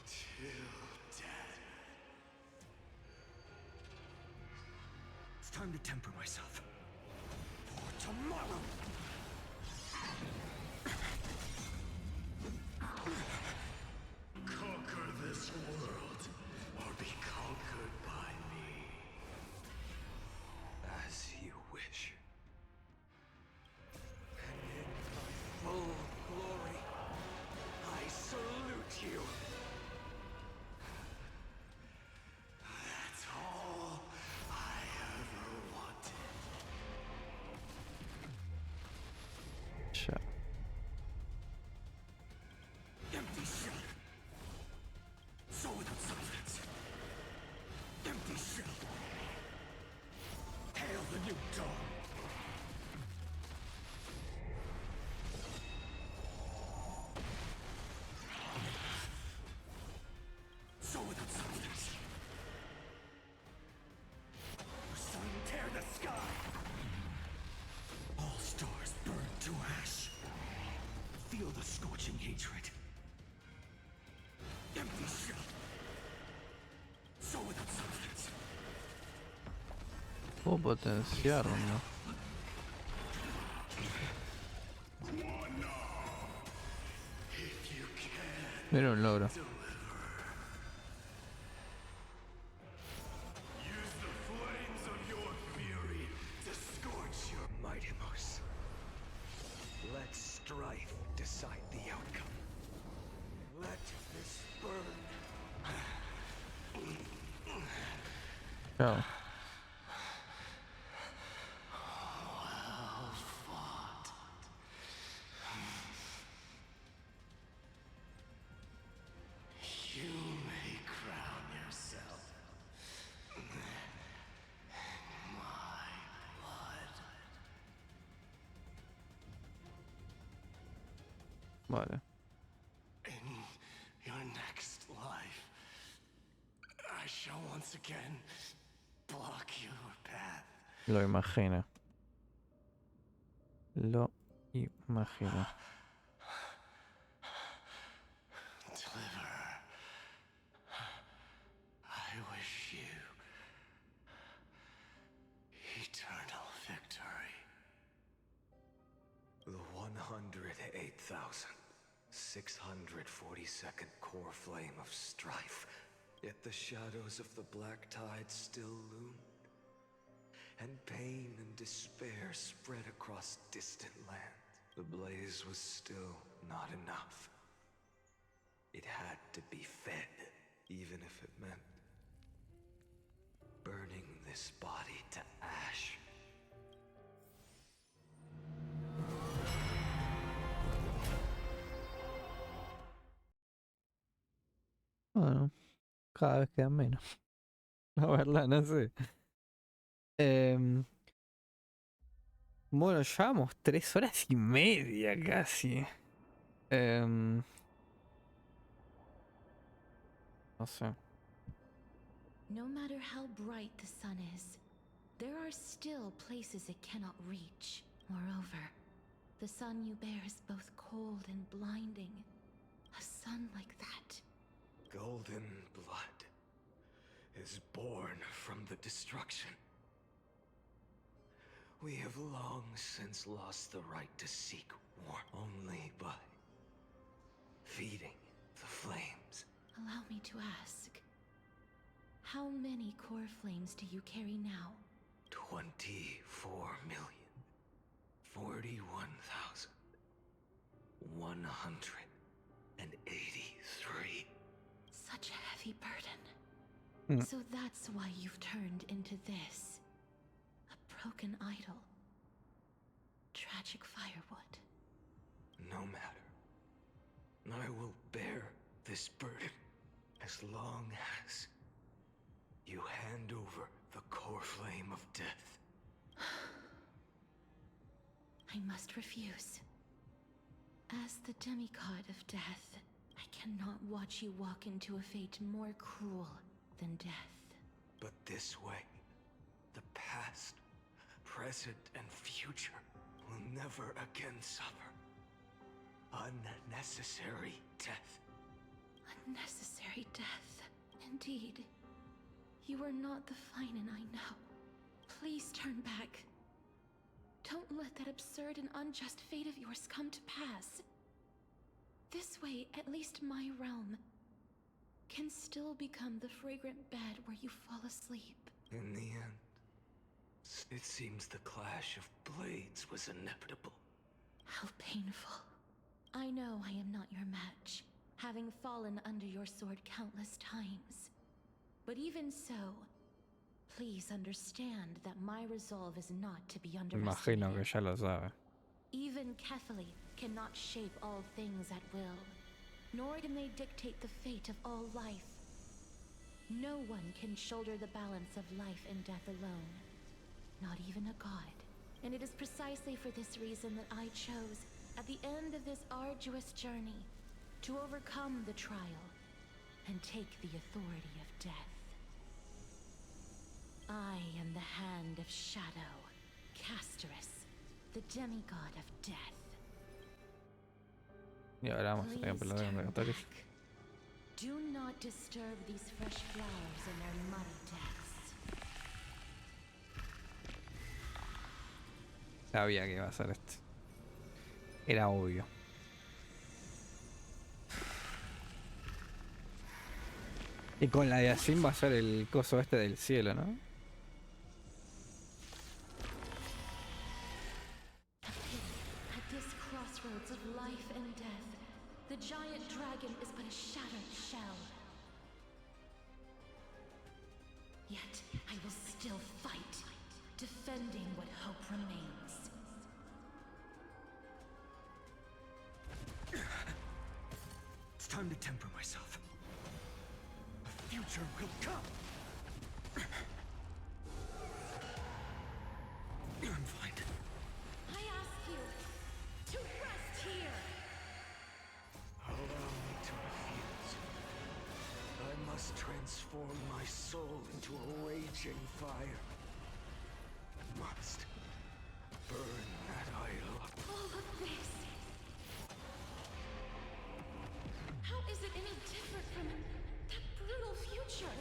till death. It's time to temper myself. For tomorrow! Conquer this world, or be conquered by me. As you wish. And in my full glory, I salute you. That's all I ever wanted. Ya. So without substance. The sun tear the sky. All stars burn to ash. Feel the scorching hatred. Empty shell. So without substance. Puedo potenciar, ¿no? Mira un logro. Let strife decide the outcome. Let this burn. Chao. Well fought. You may crown yourself in my blood. Vale. In your next life, I shall once again block your path. Lo imagino. Lo imagino. Deliver. I wish you eternal victory. The 108,642nd core flame of strife. Yet the shadows of the black tide still loomed. And pain and despair spread across distant lands. The blaze was still not enough. It had to be fed, even if it meant burning this body to ash. Bueno, cada vez quedan menos. La verdad, no sé. Bueno, llevamos 3 horas y media casi. No sé. No matter how bright the sun is, there are still places it cannot reach. Moreover, the sun you bear is both cold and blinding. A sun like that. Golden blood is born from the destruction. We have long since lost the right to seek war only by feeding the flames. Allow me to ask, how many core flames do you carry now? 24,041,183. Such a heavy burden. Hmm. So that's why you've turned into this. A broken idol. Tragic firewood. No matter. I will bear this burden as long as you hand over the core flame of death. I must refuse. As the demigod of death, I cannot watch you walk into a fate more cruel than death. But this way, the past, present, and future will never again suffer unnecessary death. Unnecessary death. Indeed. You are not the Fainón I know. Please turn back. Don't let that absurd and unjust fate of yours come to pass. This way, at least my realm can still become the fragrant bed where you fall asleep. In the end, it seems the clash of blades was inevitable. How painful. I know I am not your match, having fallen under your sword countless times. But even so, please understand that my resolve is not to be underestimated. Imagino que ya lo sabe. Even Kefali cannot shape all things at will, nor can they dictate the fate of all life. No one can shoulder the balance of life and death alone, not even even a god. And it is precisely for this reason that I chose, at the end of this arduous journey, to overcome the trial and take the authority of death. I am the Hand of Shadow, Casterus, the demigod of death. Y ahora vamos a tener pelear en negatorios. Do not disturb these fresh flowers in their muddy depths. Sabía que iba a ser esto. Era obvio. Y con la de Asim va a ser el coso este del cielo, ¿no? At this crossroads of life and death, the giant dragon is but a shattered shell. Yet I will still fight, defending what hope remains. It's time to temper myself. The future will come. I'm fine. I ask you to rest here. Allow me to refuse. I must transform my soul into a raging fire. I must burn that idol. All of this. How is it any different from that brutal future?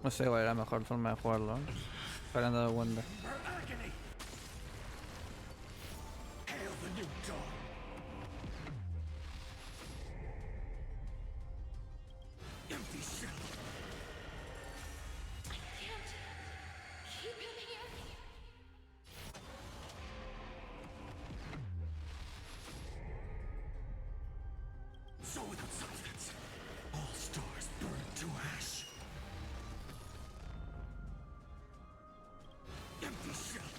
No sé cuál es la mejor forma de jugarlo, ¿eh? Pero han dado cuenta. Hail the new dawn. Empty shell. I can't keep him here. So without substance, all stars burn to ash. Empty shell.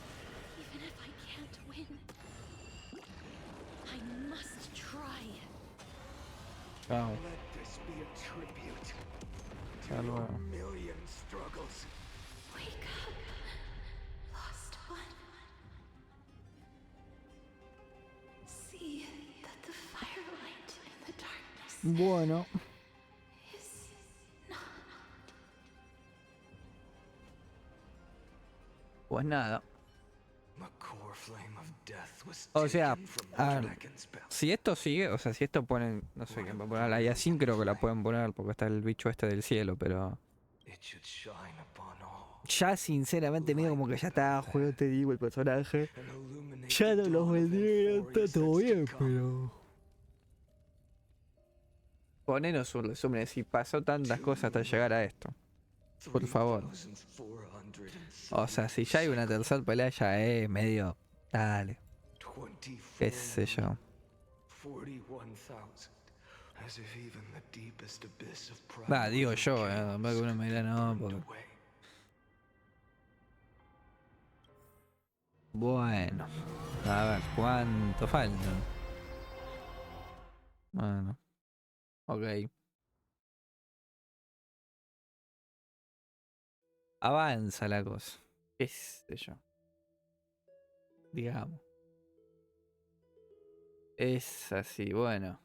Even if I can't win, I must try. Chao. Let this be a tribute to Hasta your luego. million struggles. Wake up, lost one. See that the firelight in the darkness Bueno. is not. Pues nada. The core flame of death was O sea, taken from a ver, Dragon's Belly. si esto sigue, o sea, si esto ponen, no sé quién va a poner, la Yasin creo que la pueden poner porque está el bicho este del cielo, pero It should shine upon all ya sinceramente medio como que ya está, juego te digo el personaje, and illuminate ya no the los dawn of vendieron, está Emphorius todo that's to bien, come. pero ponenos un resumen, si pasó tantas cosas hasta llegar a esto, por favor. 3,430 O sea, si ya hay una tercera pelea ya es medio, dale, qué sé yo. 41,000. As if even the deepest abyss of pride Va, digo within yo, chaos que uno me dirá no, porque... burned away. Bueno, a ver, ¿cuánto falta? Bueno, ok. Avanza la cosa, qué sé yo. Digamos. Es así, bueno.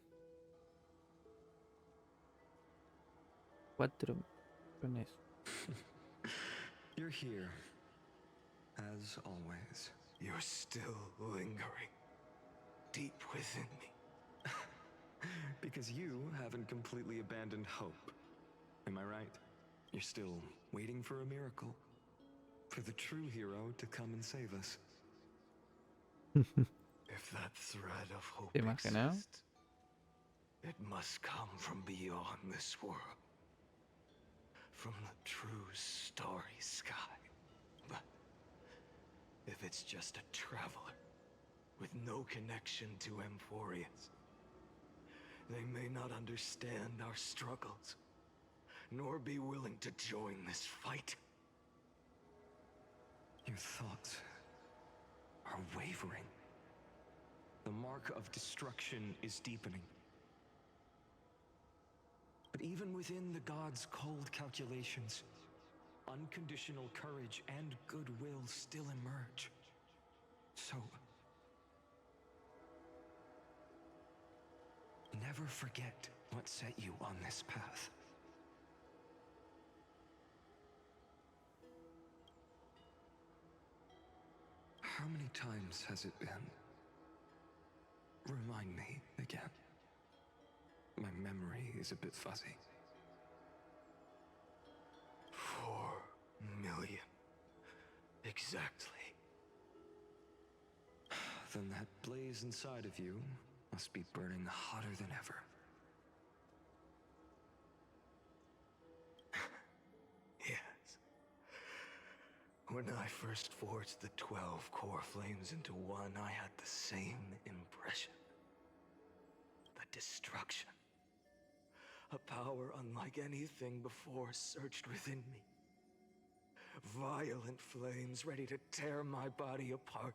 4 millones. You're here, as always. You're still lingering deep within me. Because you haven't completely abandoned hope. Am I right? You're still waiting for a miracle. For the true hero to come and save us. If that thread of hope ¿Te imaginas? exists, it must come from beyond this world. From the true starry sky. But if it's just a traveler with no connection to Emphorius, they may not understand our struggles, nor be willing to join this fight. Your thoughts are wavering. The mark of destruction is deepening. But even within the gods' cold calculations, unconditional courage and goodwill still emerge. So, never forget what set you on this path. How many times has it been? Remind me again. My memory is a bit fuzzy. 4 million. Exactly. Then that blaze inside of you must be burning hotter than ever. Yes. When I first forged the 12 core flames into one, I had the same impression. The destruction. A power unlike anything before surged within me. Violent flames ready to tear my body apart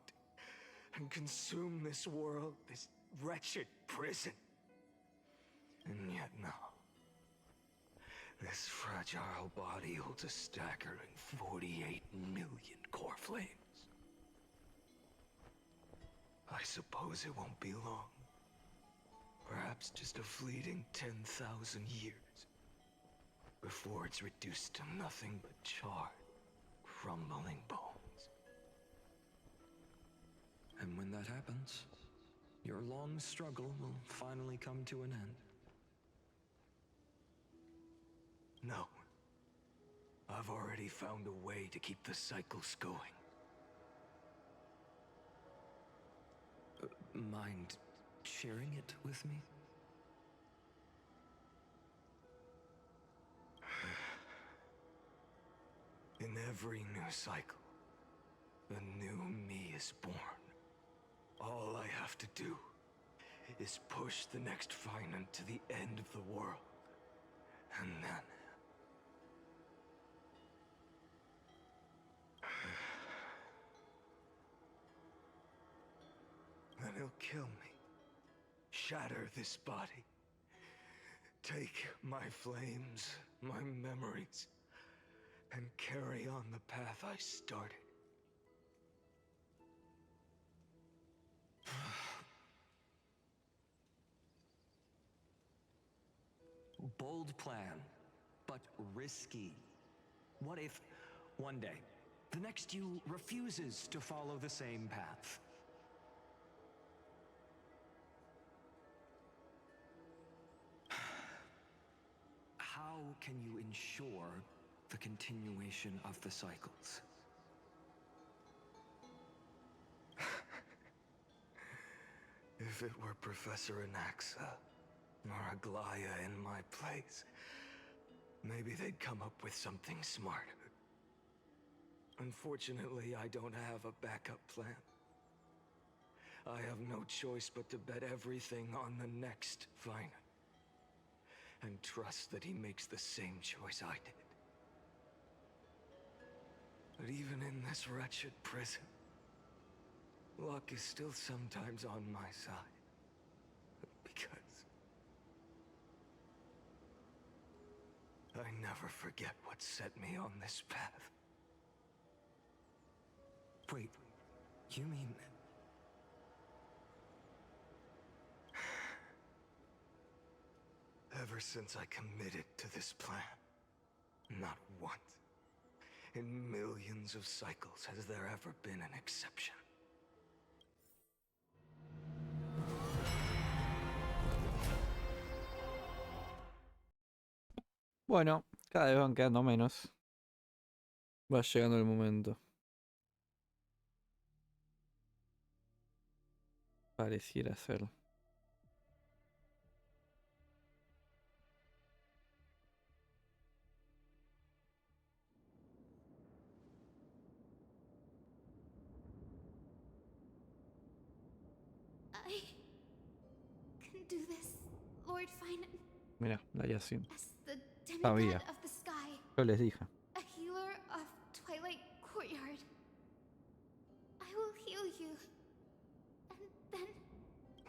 and consume this world, this wretched prison. And yet now, this fragile body holds a staggering 48 million core flames. I suppose it won't be long. Perhaps just a fleeting 10,000 years before it's reduced to nothing but charred, crumbling bones. And when that happens, your long struggle will finally come to an end. No. I've already found a way to keep the cycles going. Mind sharing it with me? In every new cycle, a new me is born. All I have to do is push the next Fainón to the end of the world. And then he'll kill me. Shatter this body. Take my flames, my memories, and carry on the path I started. Bold plan, but risky. What if, one day, the next you refuses to follow the same path? How can you ensure the continuation of the cycles? If it were Professor Anaxa or Aglaya in my place, maybe they'd come up with something smarter. Unfortunately, I don't have a backup plan. I have no choice but to bet everything on the next Fainón. And trust that he makes the same choice I did. But even in this wretched prison, luck is still sometimes on my side. Because I never forget what set me on this path. Wait, you mean... Ever since I committed to this plan, not once, in millions of cycles, has there ever been an exception. Bueno, cada vez van quedando menos. Va llegando el momento. Pareciera ser. I can do this, Lord Fainón. Mira, la Yasin. As the Sabía. demigod of the sky, Yo les dije. a healer of Twilight Courtyard. I will heal you, and then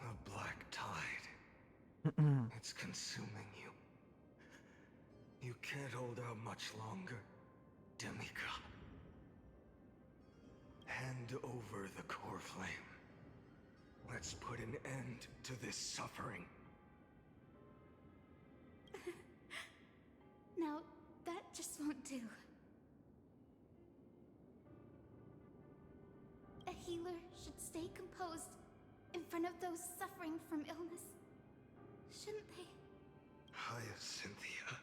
A black tide. It's consuming you. You can't hold out much longer, demigod. Hand over the core flame. Let's put an end to this suffering. Now, that just won't do. A healer should stay composed in front of those suffering from illness. Shouldn't they? Hyacinthia.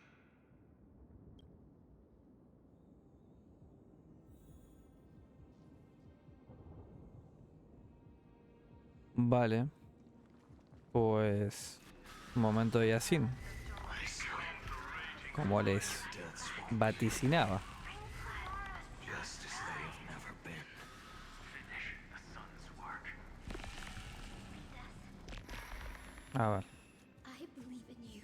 Vale. Pues... momento de Yacine. Como les vaticinaba. A ver. I believe in you.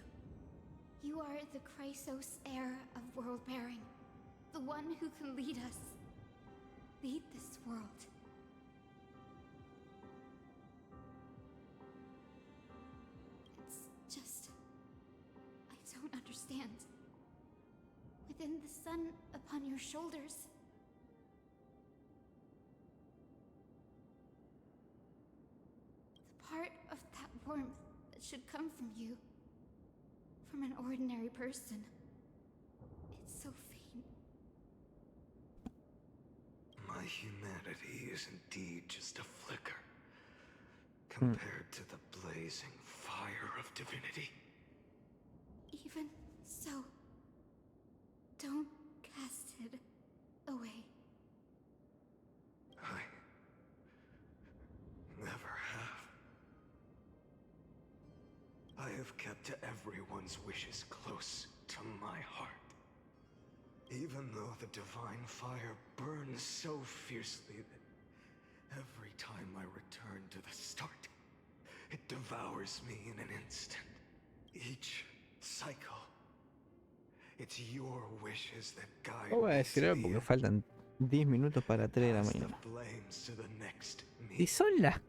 You are the Chrysos heir of world bearing. The one who can lead us. Lead this world. It's just... I don't understand. Within the sun upon your shoulders. The part of that warmth that should come from you. From an ordinary person. It's so faint. My humanity is indeed just a flicker. Compared to the blazing fire of divinity. Even so, don't cast it away. I never have. I have kept everyone's wishes close to my heart. Even though the divine fire burns so fiercely that every time I return to the start, it devours me in an instant. Each cycle. It's your wishes that guide No voy a decir algo porque faltan 10 minutos para 3 de la mañana. Si son las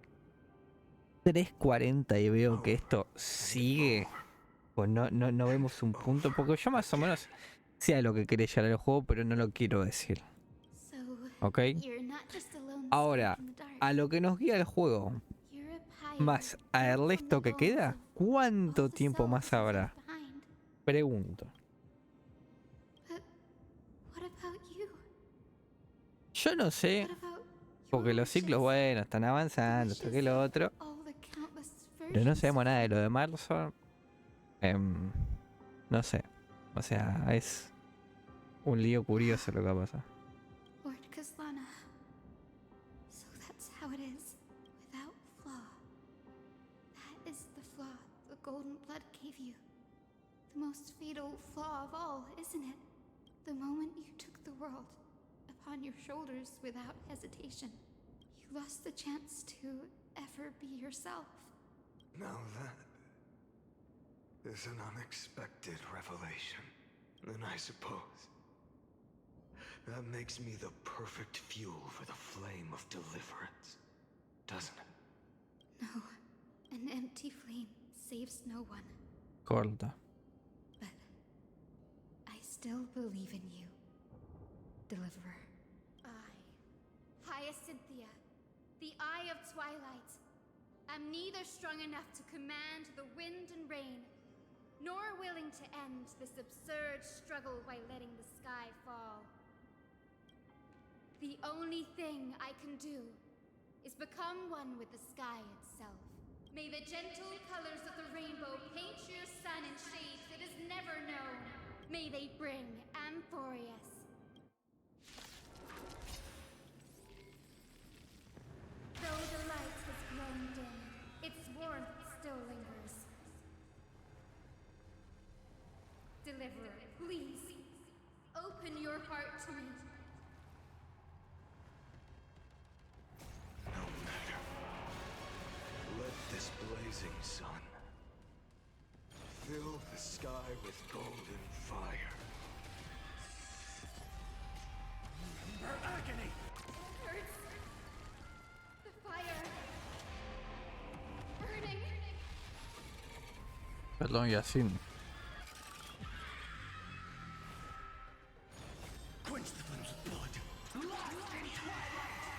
3:40 y veo que esto sigue, pues no vemos un punto, porque yo más o menos sé a lo que quería llegar al juego, pero no lo quiero decir. ¿Ok? Ahora, a lo que nos guía el juego, más al resto que queda, ¿cuánto tiempo más habrá? Pregunto. Yo no sé, porque los ciclos, bueno, están avanzando, esto que lo otro. Pero no sabemos nada de lo de marzo. No sé. O sea, es un lío curioso lo que pasa. So that's how it is, without flaw. That is the flaw the golden blood gave you. The most fatal flaw of all, isn't it? The moment you took the world upon your shoulders without hesitation, you lost the chance to ever be yourself. Now that is an unexpected revelation, and I suppose that makes me the perfect fuel for the flame of deliverance, doesn't it? No, an empty flame saves no one. Corta. But I still believe in you, Deliverer. Hyacinthia, the Eye of Twilight. I'm neither strong enough to command the wind and rain, nor willing to end this absurd struggle by letting the sky fall. The only thing I can do is become one with the sky itself. May the gentle colors of the rainbow paint your sun in shades it has never known. May they bring Amphorius. Though the light has grown dim, its warmth still lingers. Deliverer, please, open your heart to me. No matter. Let this blazing sun fill the sky with golden fire. Her agony! It hurts. The fire. Burning. Perdón, Yacine. Quench the flames of blood. Lost in twilight!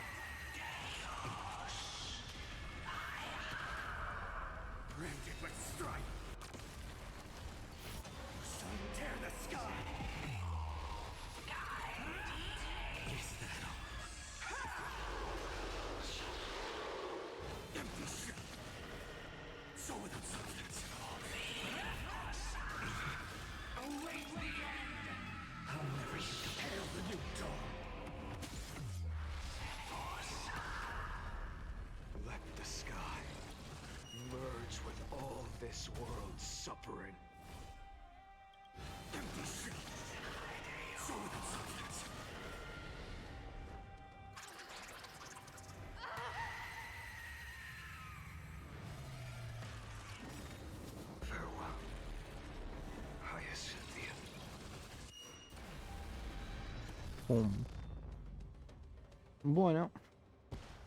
Bueno,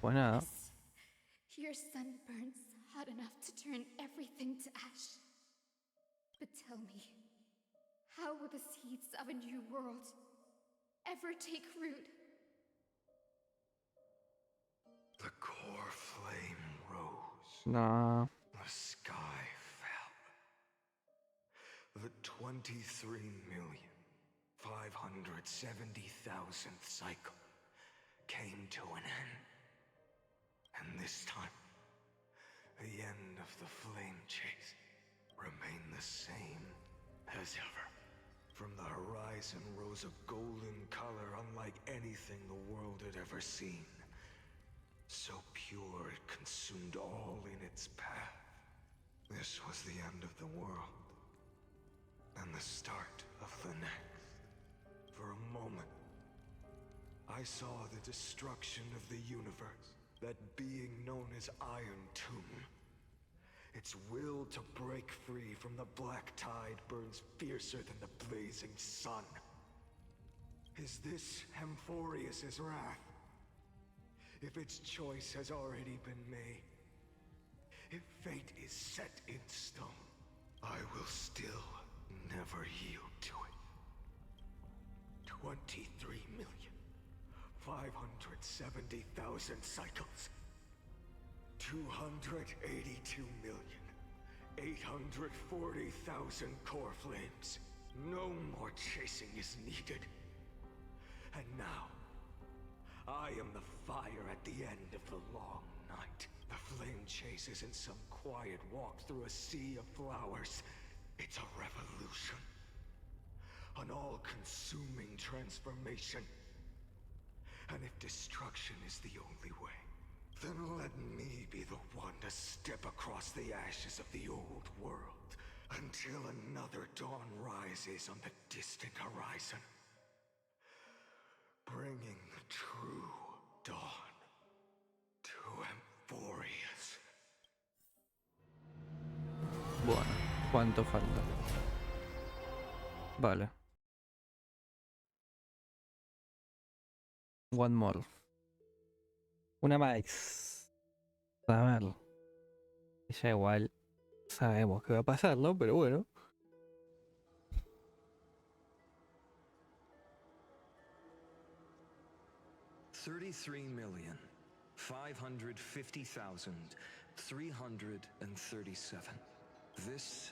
pues nada. Your sun burns hot enough to turn everything to ash. But tell me, how will the seeds of a new world ever take root? The core flame rose. Nah. The sky fell. The 23,570,000th cycle came to an end. And this time, the end of the flame chase remained the same as ever. From the horizon rose a golden color unlike anything the world had ever seen. So pure it consumed all in its path. This was the end of the world, and the start of the next. For a moment, I saw the destruction of the universe, that being known as Iron Tomb. Its will to break free from the black tide burns fiercer than the blazing sun. Is this Amphorius's wrath? If its choice has already been made, if fate is set in stone, I will still never yield to it. 23,570,000 cycles. 282,840,000 core flames. No more chasing is needed. And now, I am the fire at the end of the long night. The flame chase isn't some quiet walk through a sea of flowers. It's a revolution. An all-consuming transformation. And if destruction is the only way, then let me be the one to step across the ashes of the old world until another dawn rises on the distant horizon, bringing the true dawn to Amphorius. Bueno, ¿cuánto falta? Vale. One more. Una más. A ver. Ya igual sabemos qué va a pasar, ¿no? Pero bueno. $33,550,337. This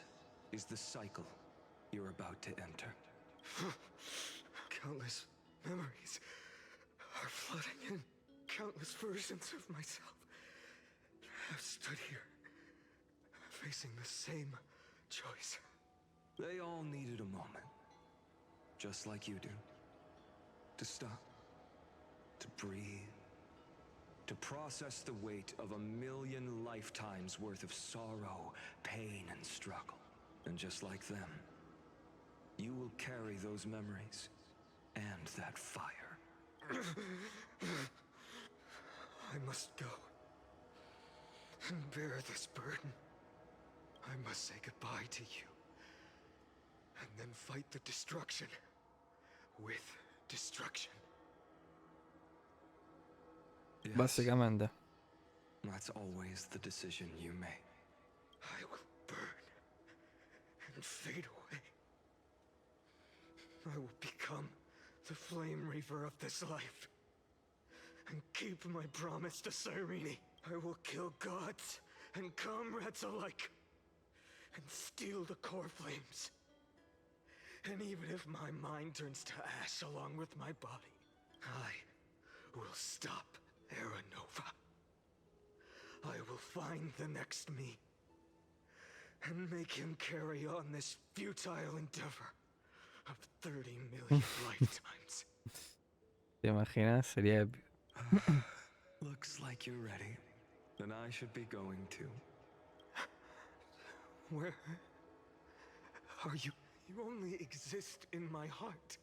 is the cycle you're about to enter. Countless memories are flooding in. Countless versions of myself have stood here, facing the same choice. They all needed a moment, just like you do. To stop, to breathe, to process the weight of 1,000,000 lifetimes worth of sorrow, pain, and struggle. And just like them, you will carry those memories and that fire. I must go and bear this burden. I must say goodbye to you, and then fight the destruction with destruction. Yes. Básicamente. That's always the decision you make. I will burn and fade away. I will become the flame reaver of this life, and keep my promise to Cirene. I will kill gods and comrades alike, and steal the core flames. And even if my mind turns to ash along with my body, I will stop Aeronova. I will find the next me, and make him carry on this futile endeavor of 30 million lifetimes. ¿Te imaginas? Sería épico. Looks like you're ready. Then I should be going too. Where are you? You only exist in my heart.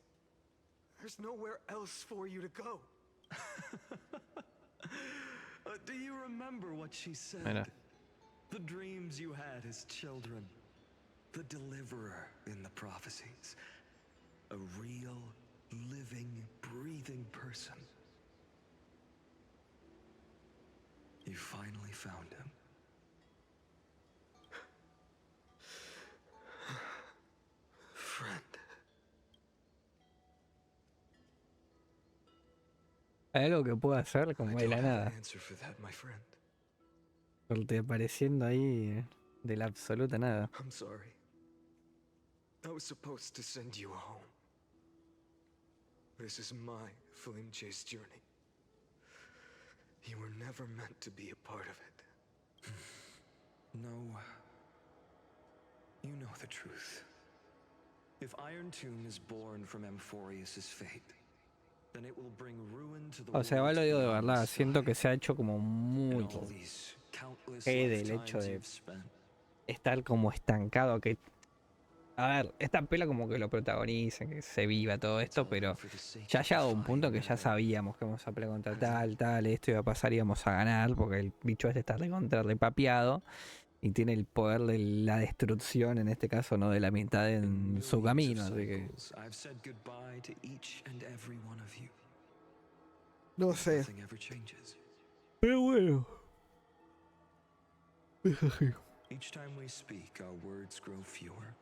There's nowhere else for you to go. Do you remember what she said? Mira. The dreams you had as children. The deliverer in the prophecies. A real living, breathing person. You finally found him. Friend. Hay algo que puedo hacer como de la nada. Answer for that, my friend. Porque apareciendo ahí de la absoluta nada. I'm sorry. I was supposed to send you home. This is my flame chase journey. You were never meant to be a part of it. No. You know the truth. If Iron Tomb is born from Amphorius's fate, then it will bring ruin to the O sea, igual lo digo de verdad, siento que se ha hecho como muy del hecho de estar como estancado, que a ver, esta pela como que lo protagoniza, que se viva todo esto, pero ya ha llegado un punto que ya sabíamos que vamos a pelear contra tal, esto iba a pasar y íbamos a ganar, porque el bicho este está repapeado y tiene el poder de la destrucción, en este caso no de la mitad en su camino, así que no sé. Pero bueno. Each time we speak, our words grow fewer.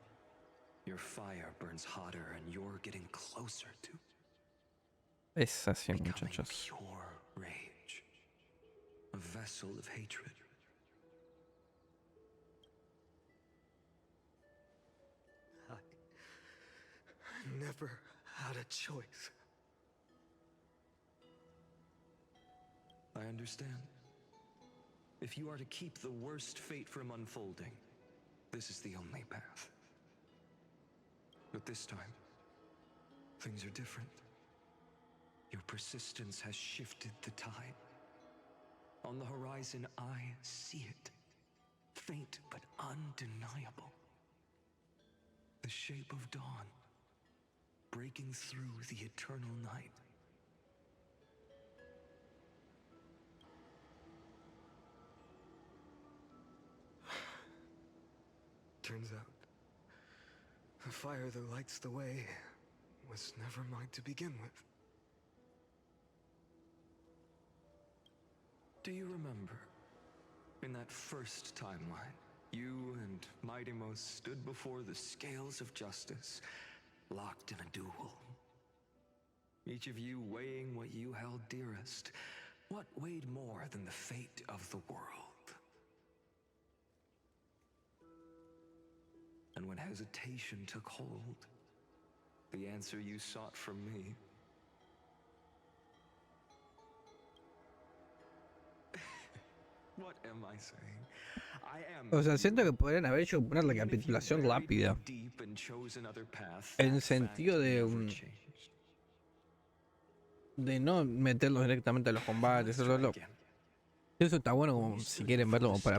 Your fire burns hotter and you're getting closer to. Es así, muchachos. Pure rage. A vessel of hatred. I never had a choice. I understand. If you are to keep the worst fate from unfolding, this is the only path. But this time, things are different. Your persistence has shifted the tide. On the horizon, I see it. Faint but undeniable. The shape of dawn, breaking through the eternal night. Turns out, the fire that lights the way was never mine to begin with. Do you remember, in that first timeline, you and Mightymost stood before the scales of justice, locked in a duel? Each of you weighing what you held dearest. What weighed more than the fate of the world? And when hesitation took hold, the answer you sought from me. What am I saying? O sea, siento que podrían haber hecho una recapitulación rápida. En sentido de no meterlos directamente a los combates. Eso está bueno como si quieren verlo como para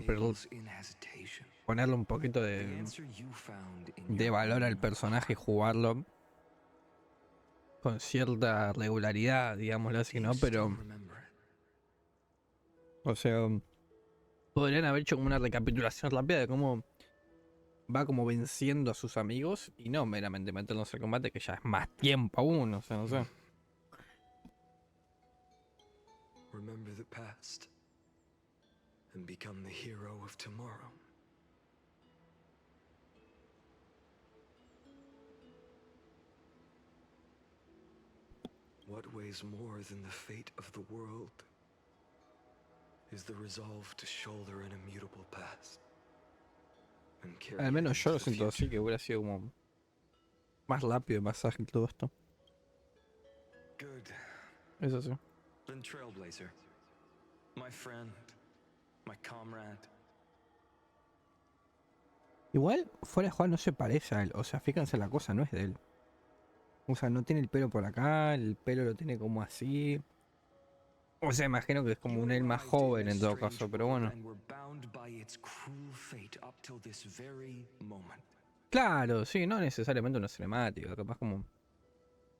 ponerle un poquito de valor al personaje y jugarlo con cierta regularidad, digámoslo así, ¿no? Pero, o sea, podrían haber hecho como una recapitulación rápida de cómo va como venciendo a sus amigos y no meramente meterlos al combate, que ya es más tiempo aún, o sea, no sé. Remember the past and become the hero of tomorrow. What weighs more than the fate of the world is the resolve to shoulder an immutable past. Al menos yo lo siento así, que hubiera sido como más rápido y más ágil todo esto. Good. Eso sí. Then Trailblazer, my friend, my comrade. Igual, fuera de juego no se parece a él. O sea, fíjense, la cosa no es de él. O sea, no tiene el pelo por acá, el pelo lo tiene como así. O sea, imagino que es como un él más joven en todo caso, pero bueno. Claro, sí, no necesariamente una cinemática, capaz como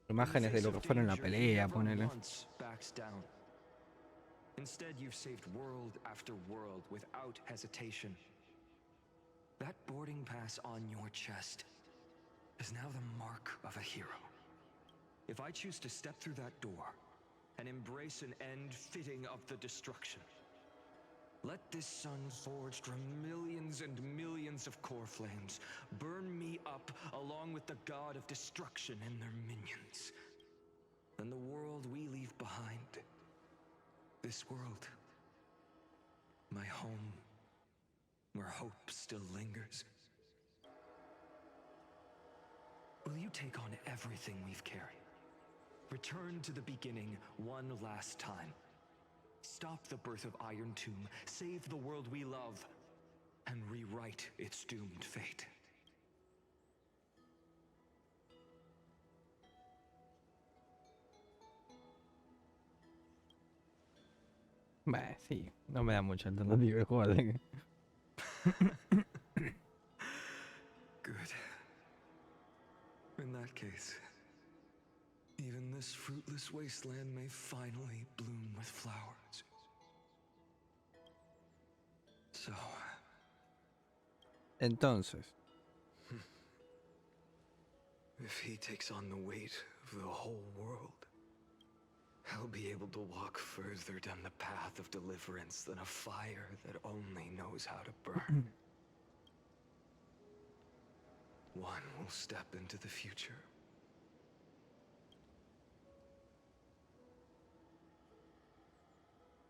imágenes de lo que fueron la pelea, ponele. Instead, you've saved world after world without hesitation. That boarding pass on your chest is now the mark of a hero. if I choose to step through that door and embrace an end fitting of the destruction, let this sun forged from millions and millions of core flames burn me up along with the god of destruction and their minions. And the world we leave behind, this world, my home, where hope still lingers, will you take on everything we've carried? Return to the beginning one last time. Stop the birth of Iron Tomb, save the world we love, and rewrite its doomed fate. Bah, sí, no me da mucha alternativa de juego. Good. In that case, even this fruitless wasteland may finally bloom with flowers. So... Entonces... If he takes on the weight of the whole world, he'll be able to walk further down the path of deliverance than a fire that only knows how to burn. One will step into the future.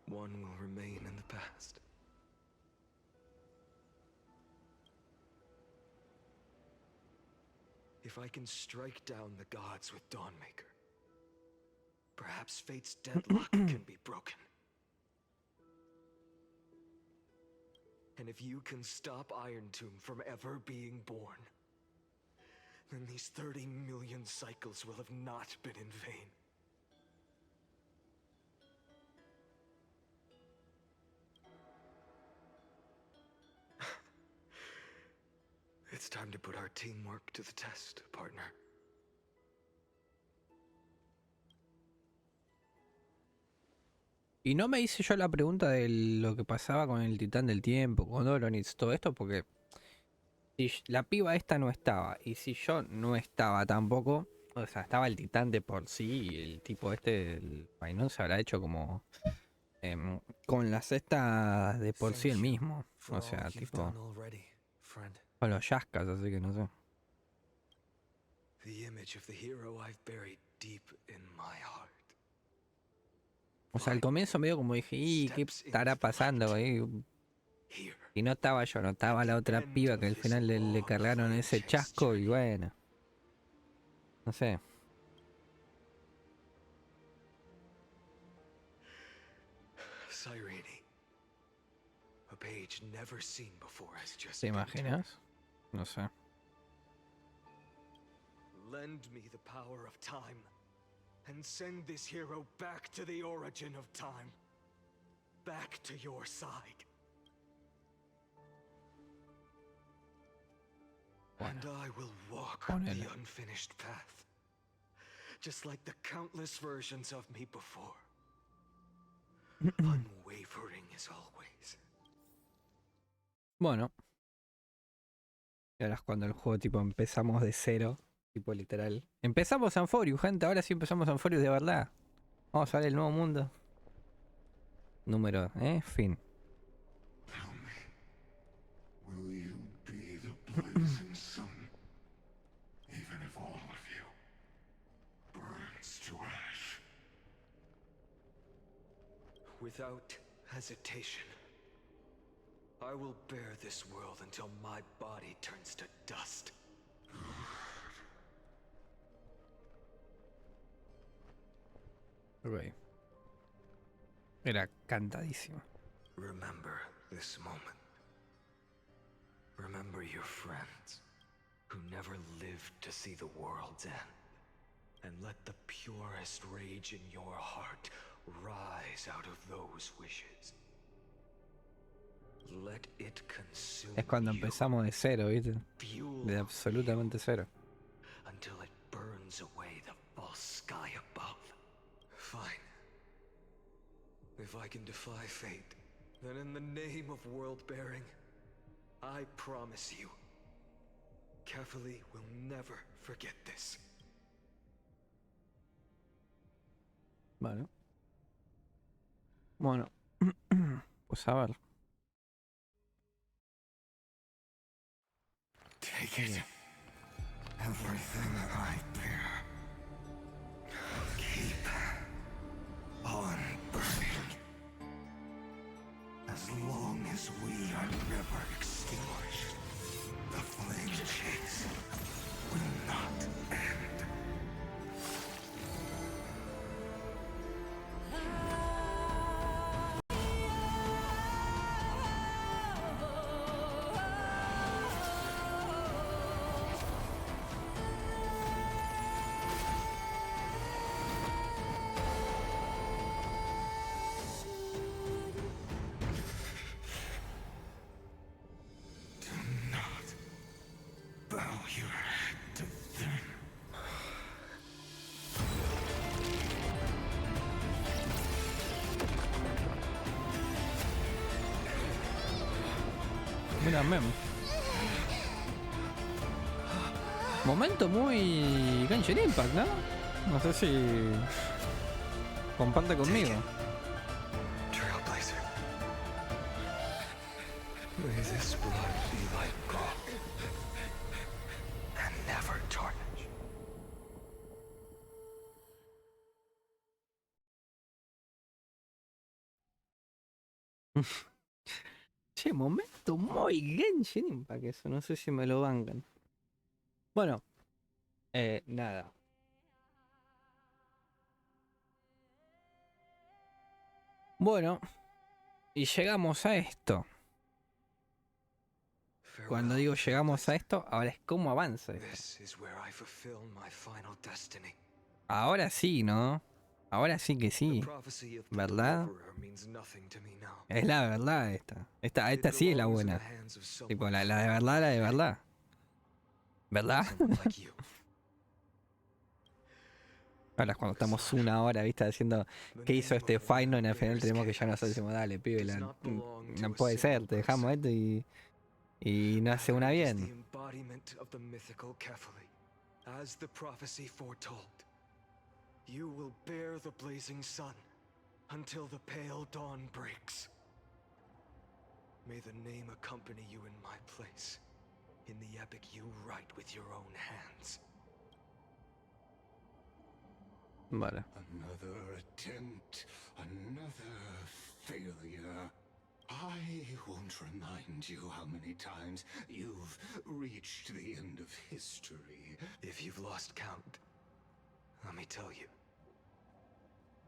One will remain in the past. If I can strike down the gods with Dawnmaker, perhaps fate's deadlock can be broken. And if you can stop Iron Tomb from ever being born, then these 30 million cycles will have not been in vain. It's time to put our teamwork to the test, partner. Y no me hice yo la pregunta de lo que pasaba con el titán del tiempo, con Oronitz, todo esto, porque si la piba esta no estaba, y si yo no estaba tampoco, o sea, estaba el titán de por sí, y el tipo este, el Fainón, se habrá hecho como con las cestas de por sí el mismo. O sea, tipo, con los yascas, así que no sé. The image of the hero I've buried deep in my heart. O sea, al comienzo medio como dije, ¿y qué estará pasando ahí? Y no estaba yo, no estaba la otra piba que al final le cargaron ese chasco y bueno. No sé. Cirene. A page never seen before has just ¿Te imaginas? No sé. Lend me the power of time and send this hero back to the origin of time. Back to your side. And I will walk the unfinished path. Just like the countless versions of me before. Unwavering as always. Bueno. Y ahora es cuando el juego tipo empezamos de cero. Tipo literal. Empezamos Sanforius, gente. Ahora sí empezamos Sanforius de verdad. Vamos a ver el nuevo mundo. Número, fin. Will you be the blazing sun, even if all of you burns to ash? Without hesitation, I will bear this world until my body turns to dust. Ok. Era cantadísimo. Remember this moment. Remember your friends who never lived to see the world's end. And let the purest rage in your heart rise out of those wishes. Let it consume Es cuando empezamos de cero, ¿viste? De absolutamente cero. Until it burns away the false sky above. Fine. If I can defy fate, then in the name of world-bearing, I promise you, Carefully will never forget this. Vale. Bueno. Pues a ver. Take it. Everything I bear. Keep on burning. As long as we are never extinguished, the flame chase will not end. Mira, mem. Momento muy Genshin Impact, ¿no? No sé si comparte conmigo. Trailblazer. May this blood be like gold and never tarnish. Che, momento muy Genshin Impact eso, no sé si me lo bancan. Bueno, nada. Bueno, y llegamos a esto. Cuando digo llegamos a esto, ahora es cómo avanza esto. Ahora sí, ¿no? Ahora sí que sí. ¿Verdad? Es la verdad esta. Esta sí es la buena. Tipo, la de verdad, la de verdad. ¿Verdad? Ahora es cuando estamos una hora, viste, haciendo qué hizo este Fainón y al final tenemos que ya nos decimos, dale, pibe, no puede ser, te dejamos esto y no hace una bien. You will bear the blazing sun until the pale dawn breaks. May the name accompany you in my place, in the epic you write with your own hands. Vale. Another attempt, another failure. I won't remind you how many times you've reached the end of history. If you've lost count, let me tell you.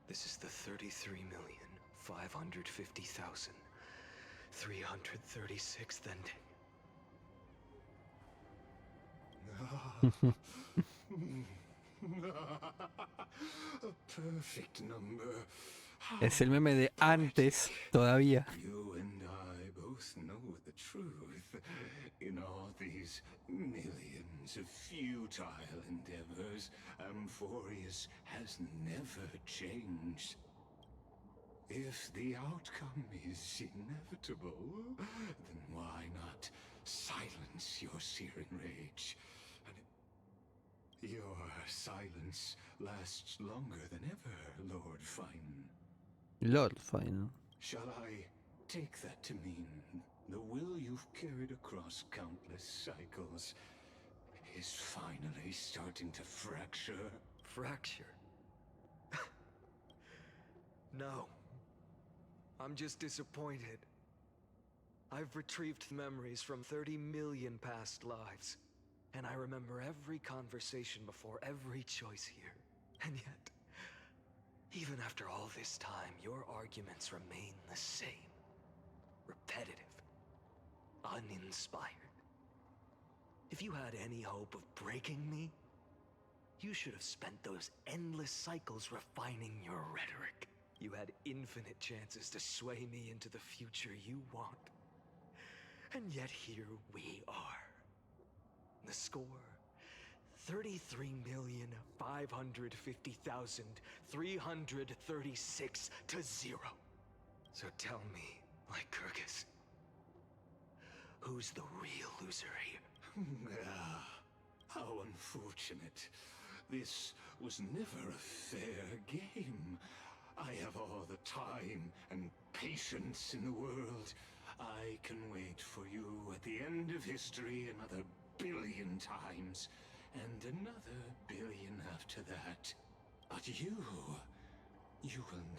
This is the 33,550,336th ending. A perfect number. Es el meme de antes todavía. You and I both know the truth. In all these millions of futile endeavors, Amphorius has never changed. If the outcome is inevitable, then why not silence your searing rage? And your silence lasts longer than ever, Lord Fainón. Lord Fainón. Shall I take that to mean the will you've carried across countless cycles is finally starting to fracture? Fracture? No. I'm just disappointed. I've retrieved memories from 30 million past lives, and I remember every conversation before every choice here. And yet, even after all this time, your arguments remain the same. Repetitive. Uninspired. If you had any hope of breaking me, you should have spent those endless cycles refining your rhetoric. You had infinite chances to sway me into the future you want. And yet here we are. The score, 33,550,336 to 0. So tell me, like Kyrgyz, who's the real loser here? How unfortunate. This was never a fair game. I have all the time and patience in the world. I can wait for you at the end of history another billion times, and another billion after that. But you will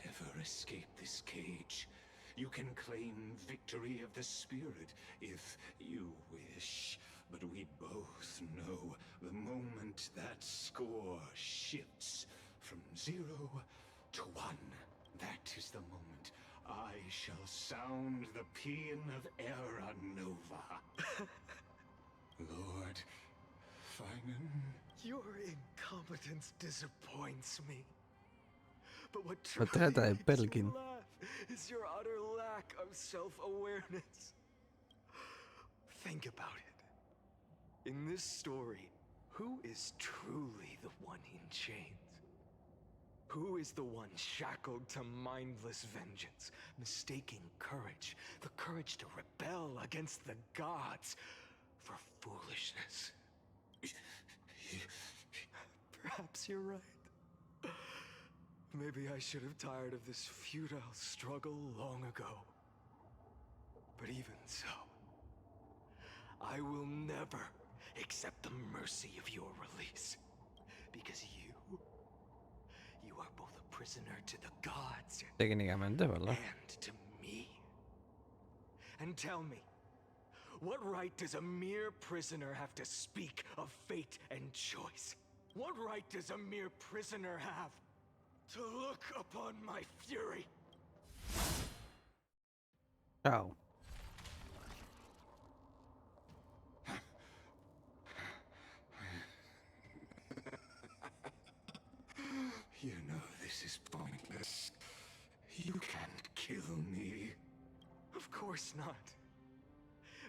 never escape this cage. You can claim victory of the spirit if you wish, but we both know the moment that score shifts from 0 to 1, that is the moment I shall sound the paean of Aeronova. Lord Fainón. Your incompetence disappoints me. But what No trata de truly makes Perkin. me laugh is your utter lack of self-awareness. Think about it. In this story, who is truly the one in chains? Who is the one shackled to mindless vengeance, mistaking courage, the courage to rebel against the gods, for foolishness? Perhaps you're right. Maybe I should have tired of this futile struggle long ago. But even so, I will never accept the mercy of your release. Because you are both a prisoner to the gods Técnicamente, ¿verdad? and to me. And tell me, what right does a mere prisoner have to speak of fate and choice? What right does a mere prisoner have to look upon my fury? Chao. You know this is pointless. You can't kill me. Of course not.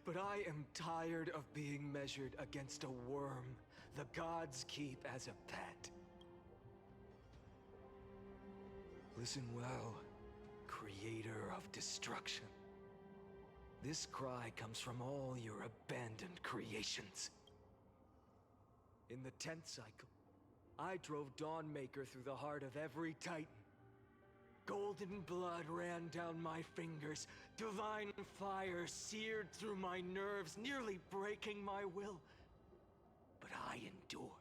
But I am tired of being measured against a worm the gods keep as a pet. Listen well, creator of destruction. This cry comes from all your abandoned creations. In the 10th cycle, I drove Dawnmaker through the heart of every titan. Golden blood ran down my fingers. Divine fire seared through my nerves, nearly breaking my will. But I endured.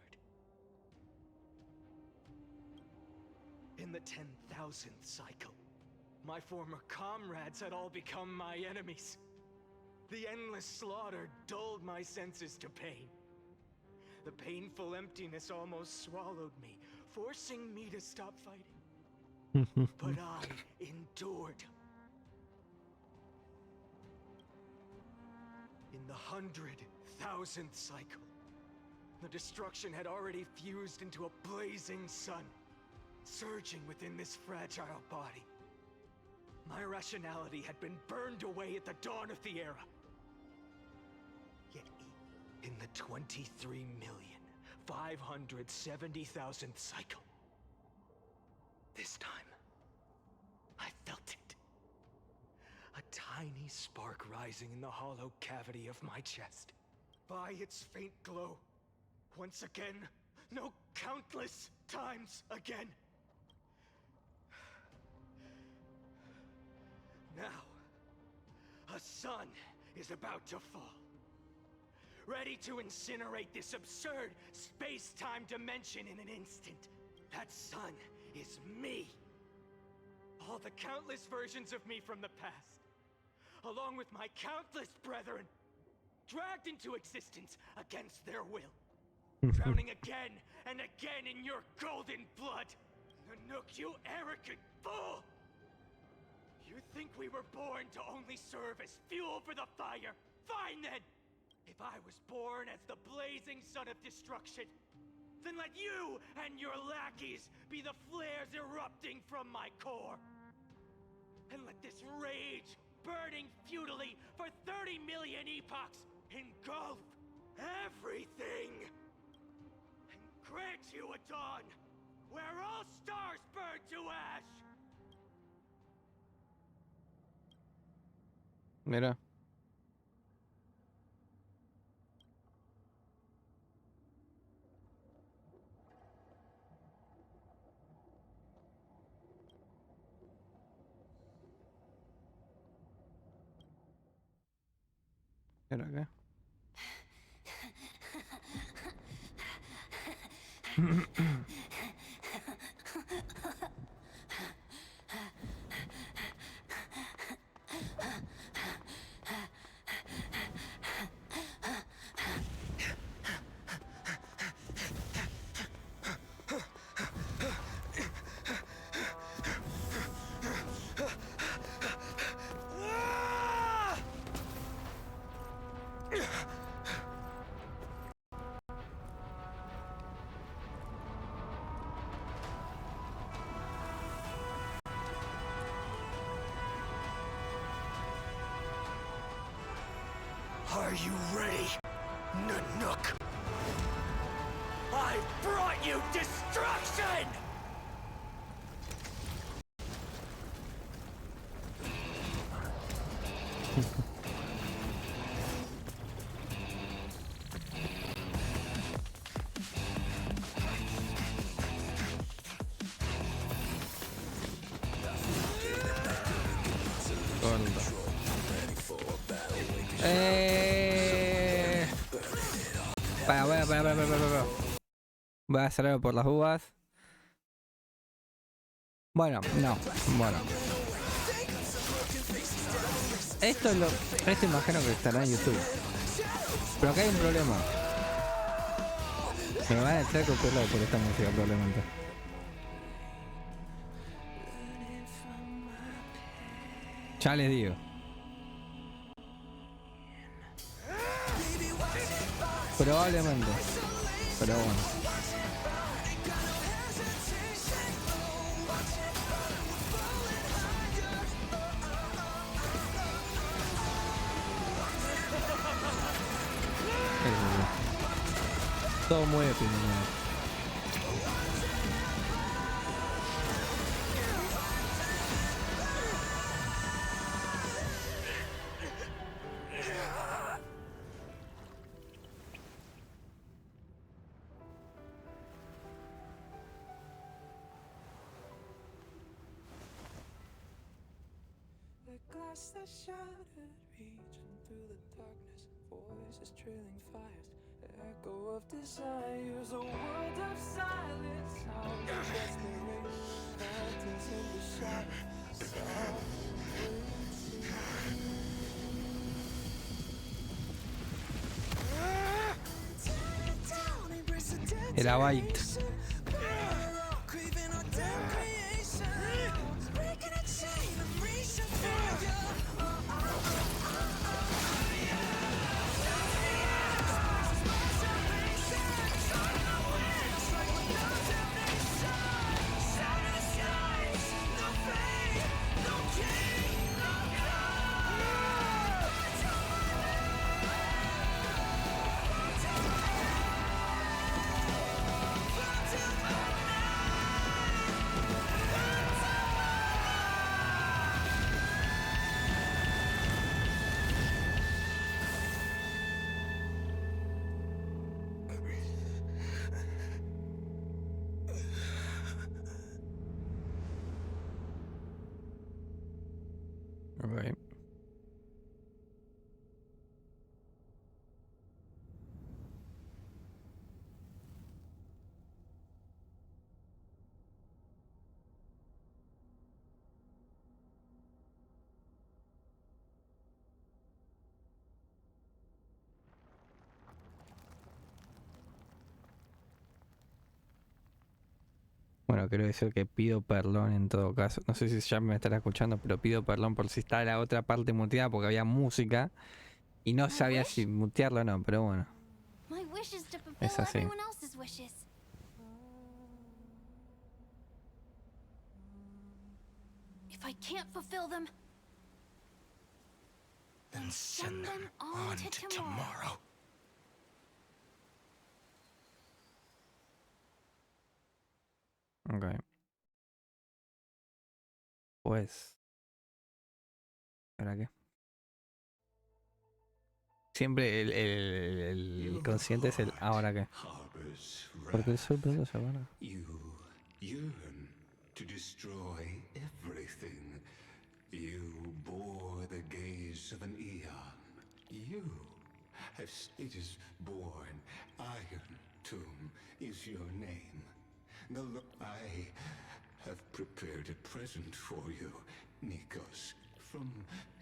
In the 10,000th cycle, my former comrades had all become my enemies. The endless slaughter dulled my senses to pain. The painful emptiness almost swallowed me, forcing me to stop fighting. But I endured. In the 100,000th cycle, the destruction had already fused into a blazing sun, surging within this fragile body. My rationality had been burned away at the dawn of the era. Yet in the 23,570,000th cycle, this time, I felt it. A tiny spark rising in the hollow cavity of my chest. By its faint glow, once again, no, countless times again. Now, a sun is about to fall. Ready to incinerate this absurd space-time dimension in an instant. That sun is me. All the countless versions of me from the past, along with my countless brethren, dragged into existence against their will. Drowning again and again in your golden blood. Nanook, you arrogant fool! You think we were born to only serve as fuel for the fire? Fine then! If I was born as the blazing sun of destruction, then let you and your lackeys be the flares erupting from my core. And let this rage, burning futilely for 30 million epochs, engulf everything. And grant you a dawn where all stars burn to ash. Mira. ¿Pero qué? Are you ready, Nanook? I brought you destruction! Para. Voy a hacer algo por las uvas. Bueno, no. Bueno. Esto imagino que estará en YouTube. Pero acá hay un problema. Me van a echar copyright por esta música probablemente. Ya les digo. Probablemente. Pero bueno. Todo muy épico. Glass that shattered, reaching through the darkness, voices trailing fires, echo of desires, a world of silence, sounds of desperation, phantoms in the shadows, Era Byte. Okay. Bueno, quiero decir que pido perdón en todo caso. No sé si ya me estará escuchando, pero pido perdón por si está la otra parte muteada porque había música y no sabía si mutearlo o no, pero bueno. Es así. If I can't fulfill them, then send them on to tomorrow. Ok. Pues. ¿Para qué? Siempre el consciente es el ahora qué. Porque el sol pronto se va. You yearn to destroy everything. You bore the gaze of an eon. You Yes, it is born. Iron Tomb is your name. I have prepared a present for you, Nikos. From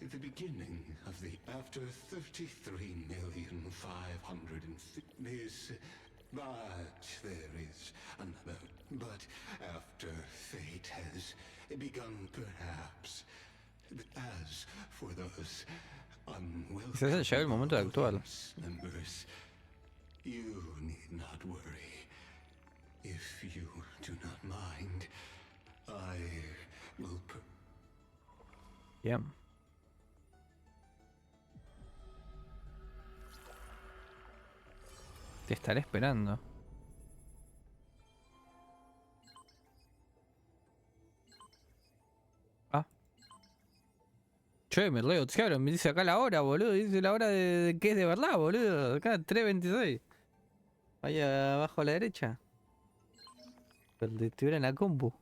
the beginning of the after 33,550 this, but there is another. But after fate has begun, perhaps, as for those Quizás llegó el momento de actuar. members, you need not worry. If you do not mind, I will. Bien. Te estaré esperando. Ah. Che, me reotearon. Me dice acá la hora, boludo. Dice la hora de que es de verdad, boludo. Acá 3:26. Ahí abajo a la derecha. Pero te estuviera en la compu.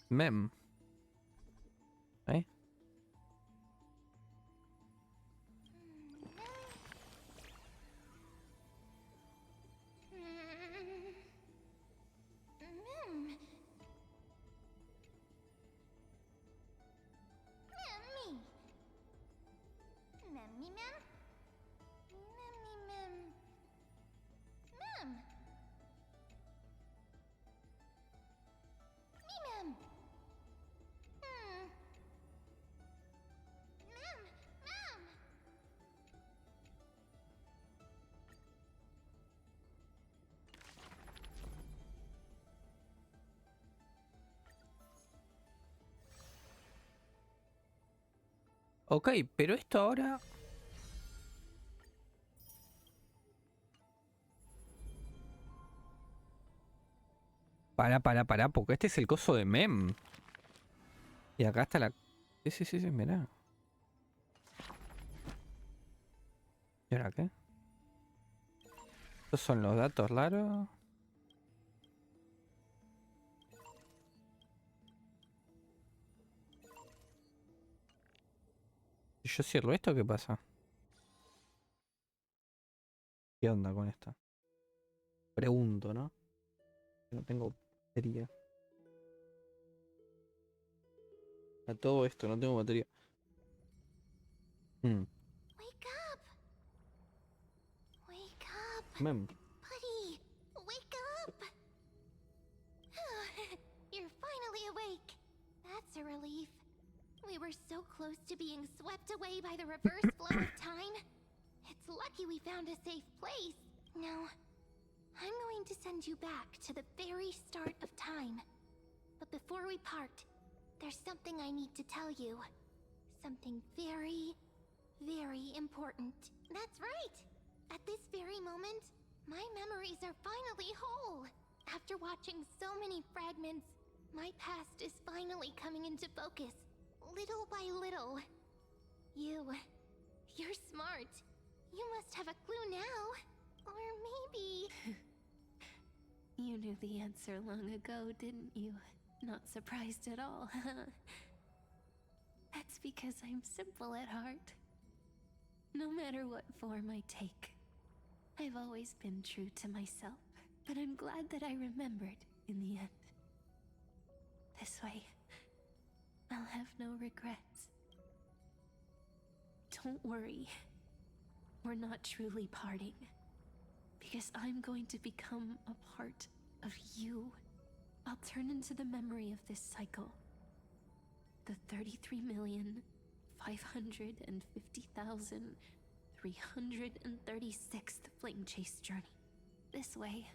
Mem. ¿Eh? Ok, pero esto ahora... Para, porque este es el coso de Mem. Y acá está la... Sí, mirá. ¿Y ahora qué? Estos son los datos raros. Si yo cierro esto, ¿qué pasa? ¿Qué onda con esto? Pregunto, ¿no? No tengo batería. A todo esto, no tengo batería. Wake up! Wake up! Mem. Buddy, wake up! You're finally awake. That's a relief. We were so close to being swept away by the reverse flow of time. It's lucky we found a safe place. Now, I'm going to send you back to the very start of time. But before we part, there's something I need to tell you. Something very, very important. That's right! At this very moment, my memories are finally whole. After watching so many fragments, my past is finally coming into focus. Little by little. You're smart. You must have a clue now. Or maybe... You knew the answer long ago, didn't you? Not surprised at all, huh? That's because I'm simple at heart. No matter what form I take, I've always been true to myself, but I'm glad that I remembered in the end. This way, I'll have no regrets. Don't worry. We're not truly parting. Because I'm going to become a part of you. I'll turn into the memory of this cycle. The 33,550,336th flame chase journey. This way,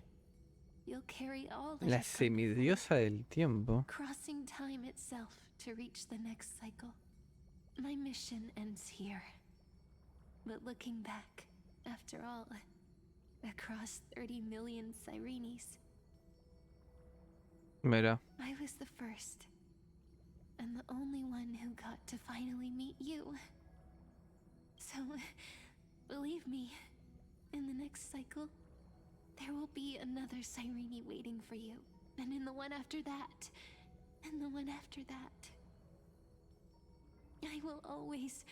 you'll carry all that La semidiosa del tiempo. crossing time itself to reach the next cycle. My mission ends here. But looking back, after all, across 30 million Sirenes, Mira. I was the first. And the only one who got to finally meet you. So, believe me, in the next cycle, there will be another Cirene waiting for you. And in the one after that, and the one after that. I will always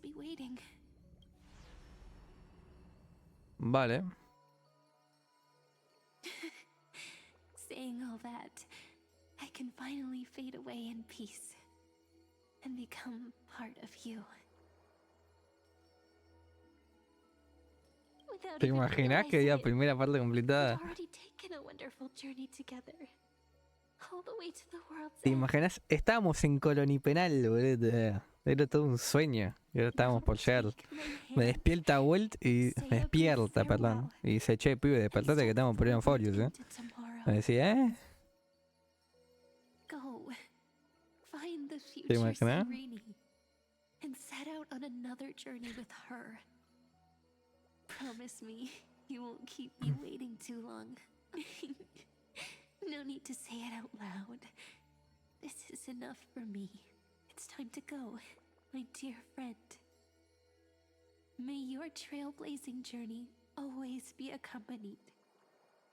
be waiting. Vale. Saying all that, I can finally fade away in peace and become part of you. ¿Te imaginas que ya primera parte completada? Already taken a wonderful journey together. All the way to the world's ¿Te end. imaginas? Estábamos en Colony Penal, boludo. Era todo un sueño. Y ahora estábamos por llegar. Me despierta Walt y me despierta, perdón. Y dice, che, pibe, despertate que estamos por ir a Forius, Me decía, Go. Find the ¿Te future imaginas? Cirene and set out on another journey with her. Promise me you won't keep me waiting too long. No need to say it out loud. This is enough for me. It's time to go, my dear friend. May your trailblazing journey always be accompanied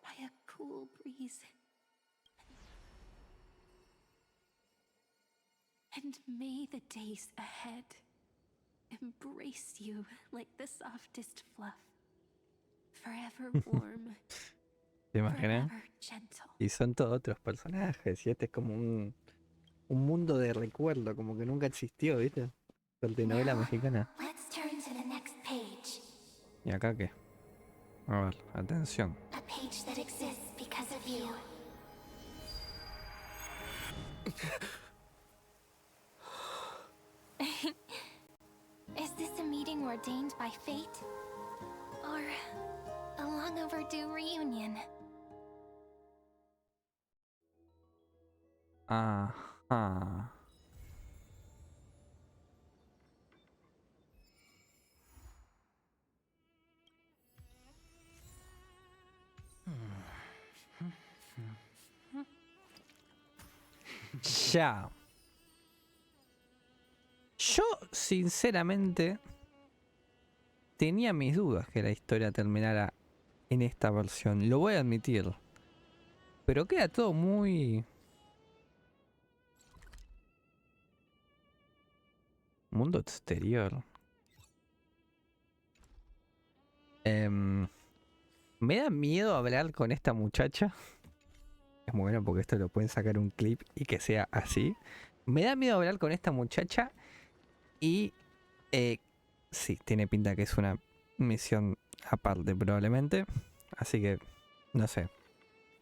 by a cool breeze. And may the days ahead embrace you like the softest fluff. Forever warm. ¿te imaginas? Forever gentle. Y son todos otros personajes. Y este es como un mundo de recuerdo, como que nunca existió, ¿viste? La telenovela mexicana. Let's turn to the next page. ¿Y acá qué? A ver, atención. A page that exists because of you. Is this a meeting ordained by fate? Or a long overdue reunion? Ajá. Ya. Yo, sinceramente, tenía mis dudas que la historia terminara en esta versión. Lo voy a admitir. Pero queda todo muy... Mundo exterior. Me da miedo hablar con esta muchacha. Es muy bueno porque esto lo pueden sacar un clip y que sea así. Me da miedo hablar con esta muchacha y... sí, tiene pinta que es una misión aparte probablemente. Así que, no sé.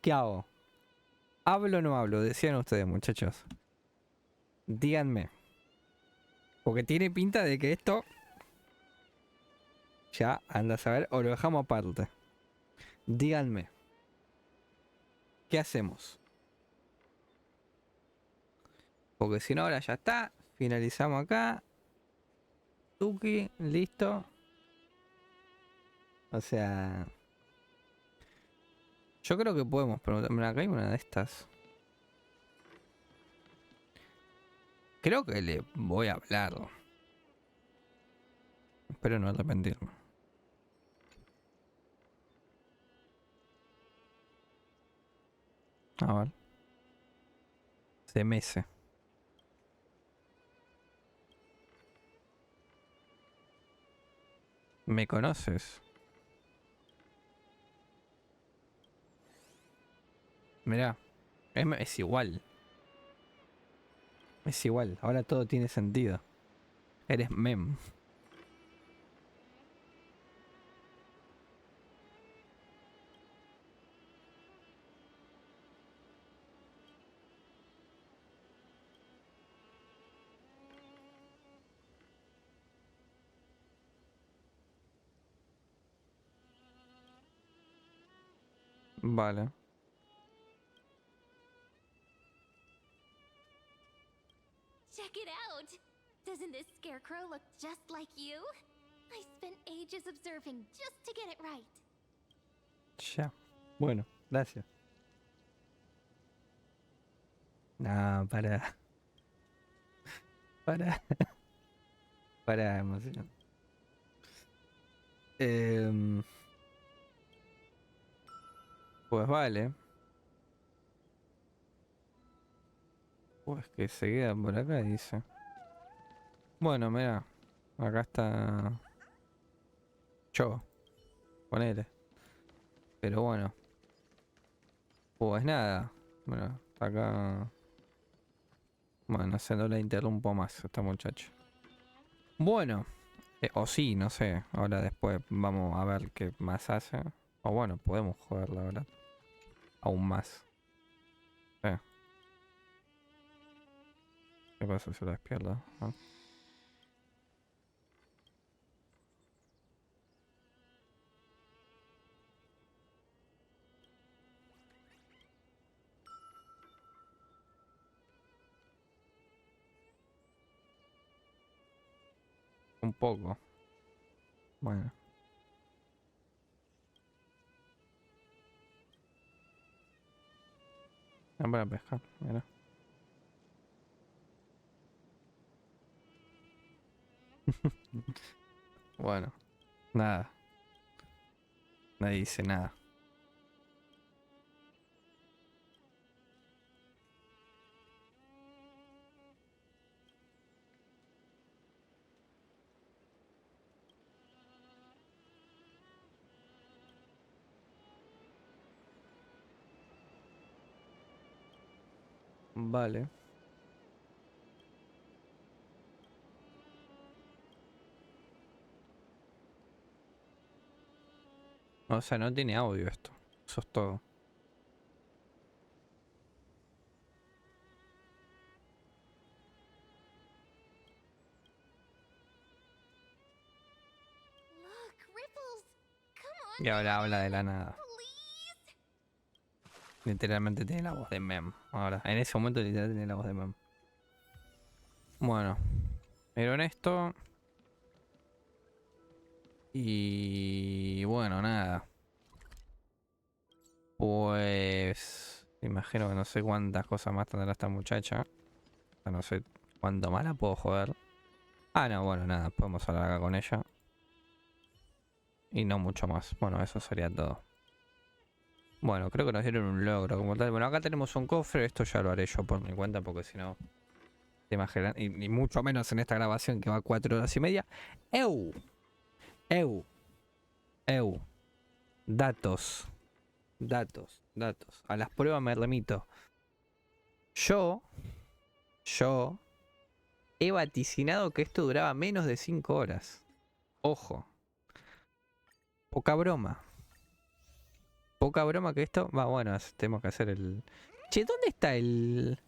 ¿Qué hago? ¿Hablo o no hablo? Decían ustedes, muchachos. Díganme. Porque tiene pinta de que esto... ya, anda a saber, o lo dejamos aparte. Díganme. ¿Qué hacemos? Porque si no, ahora ya está. Finalizamos acá. Tuki, listo. O sea... yo creo que podemos preguntar. Acá hay una de estas. Creo que le voy a hablar. Espero no arrepentirme. A ver. Se mece. ¿Me conoces? Mirá. Es igual. Es igual. Ahora todo tiene sentido. Eres mem. Vale. Check it out! Doesn't this scarecrow look just like you? I spent ages observing just to get it right. Ya. Bueno, gracias. No, para. Para emoción. Pues vale. Pues que se queda por acá, dice. Bueno, mira. Acá está. Yo. Ponele. Pero bueno. Pues nada. Bueno, acá. Bueno, no la interrumpo más a esta muchacha. Bueno. O sí, no sé. Ahora después vamos a ver qué más hace. O bueno, podemos joderla ahora. Aún más. ¿Qué pasa si la despierta? ¿Ah? Un poco. Bueno. Es para pescar, mira. Bueno, nada. Nadie dice nada. Vale. O sea, no tiene audio esto. Eso es todo. Look, Ripples. Come on. Y ahora habla de la nada. Literalmente tiene la voz de Mem. Ahora, en ese momento literalmente tiene la voz de Mem. Bueno. Pero en esto. Y bueno, nada. Pues imagino que no sé cuántas cosas más tendrá esta muchacha. O sea, no sé cuánto más la puedo joder. Ah, no, bueno, nada, podemos hablar acá con ella. Y no mucho más. Bueno, eso sería todo. Bueno, creo que nos dieron un logro como tal. Bueno, acá tenemos un cofre. Esto ya lo haré yo por mi cuenta porque si no... te imaginas, y mucho menos en esta grabación que va 4 horas y media. ¡Eu! Datos. A las pruebas me remito. Yo he vaticinado que esto duraba menos de 5 horas. Ojo. Poca broma que esto... Va, bueno, tenemos que hacer el... Che, ¿dónde está el...?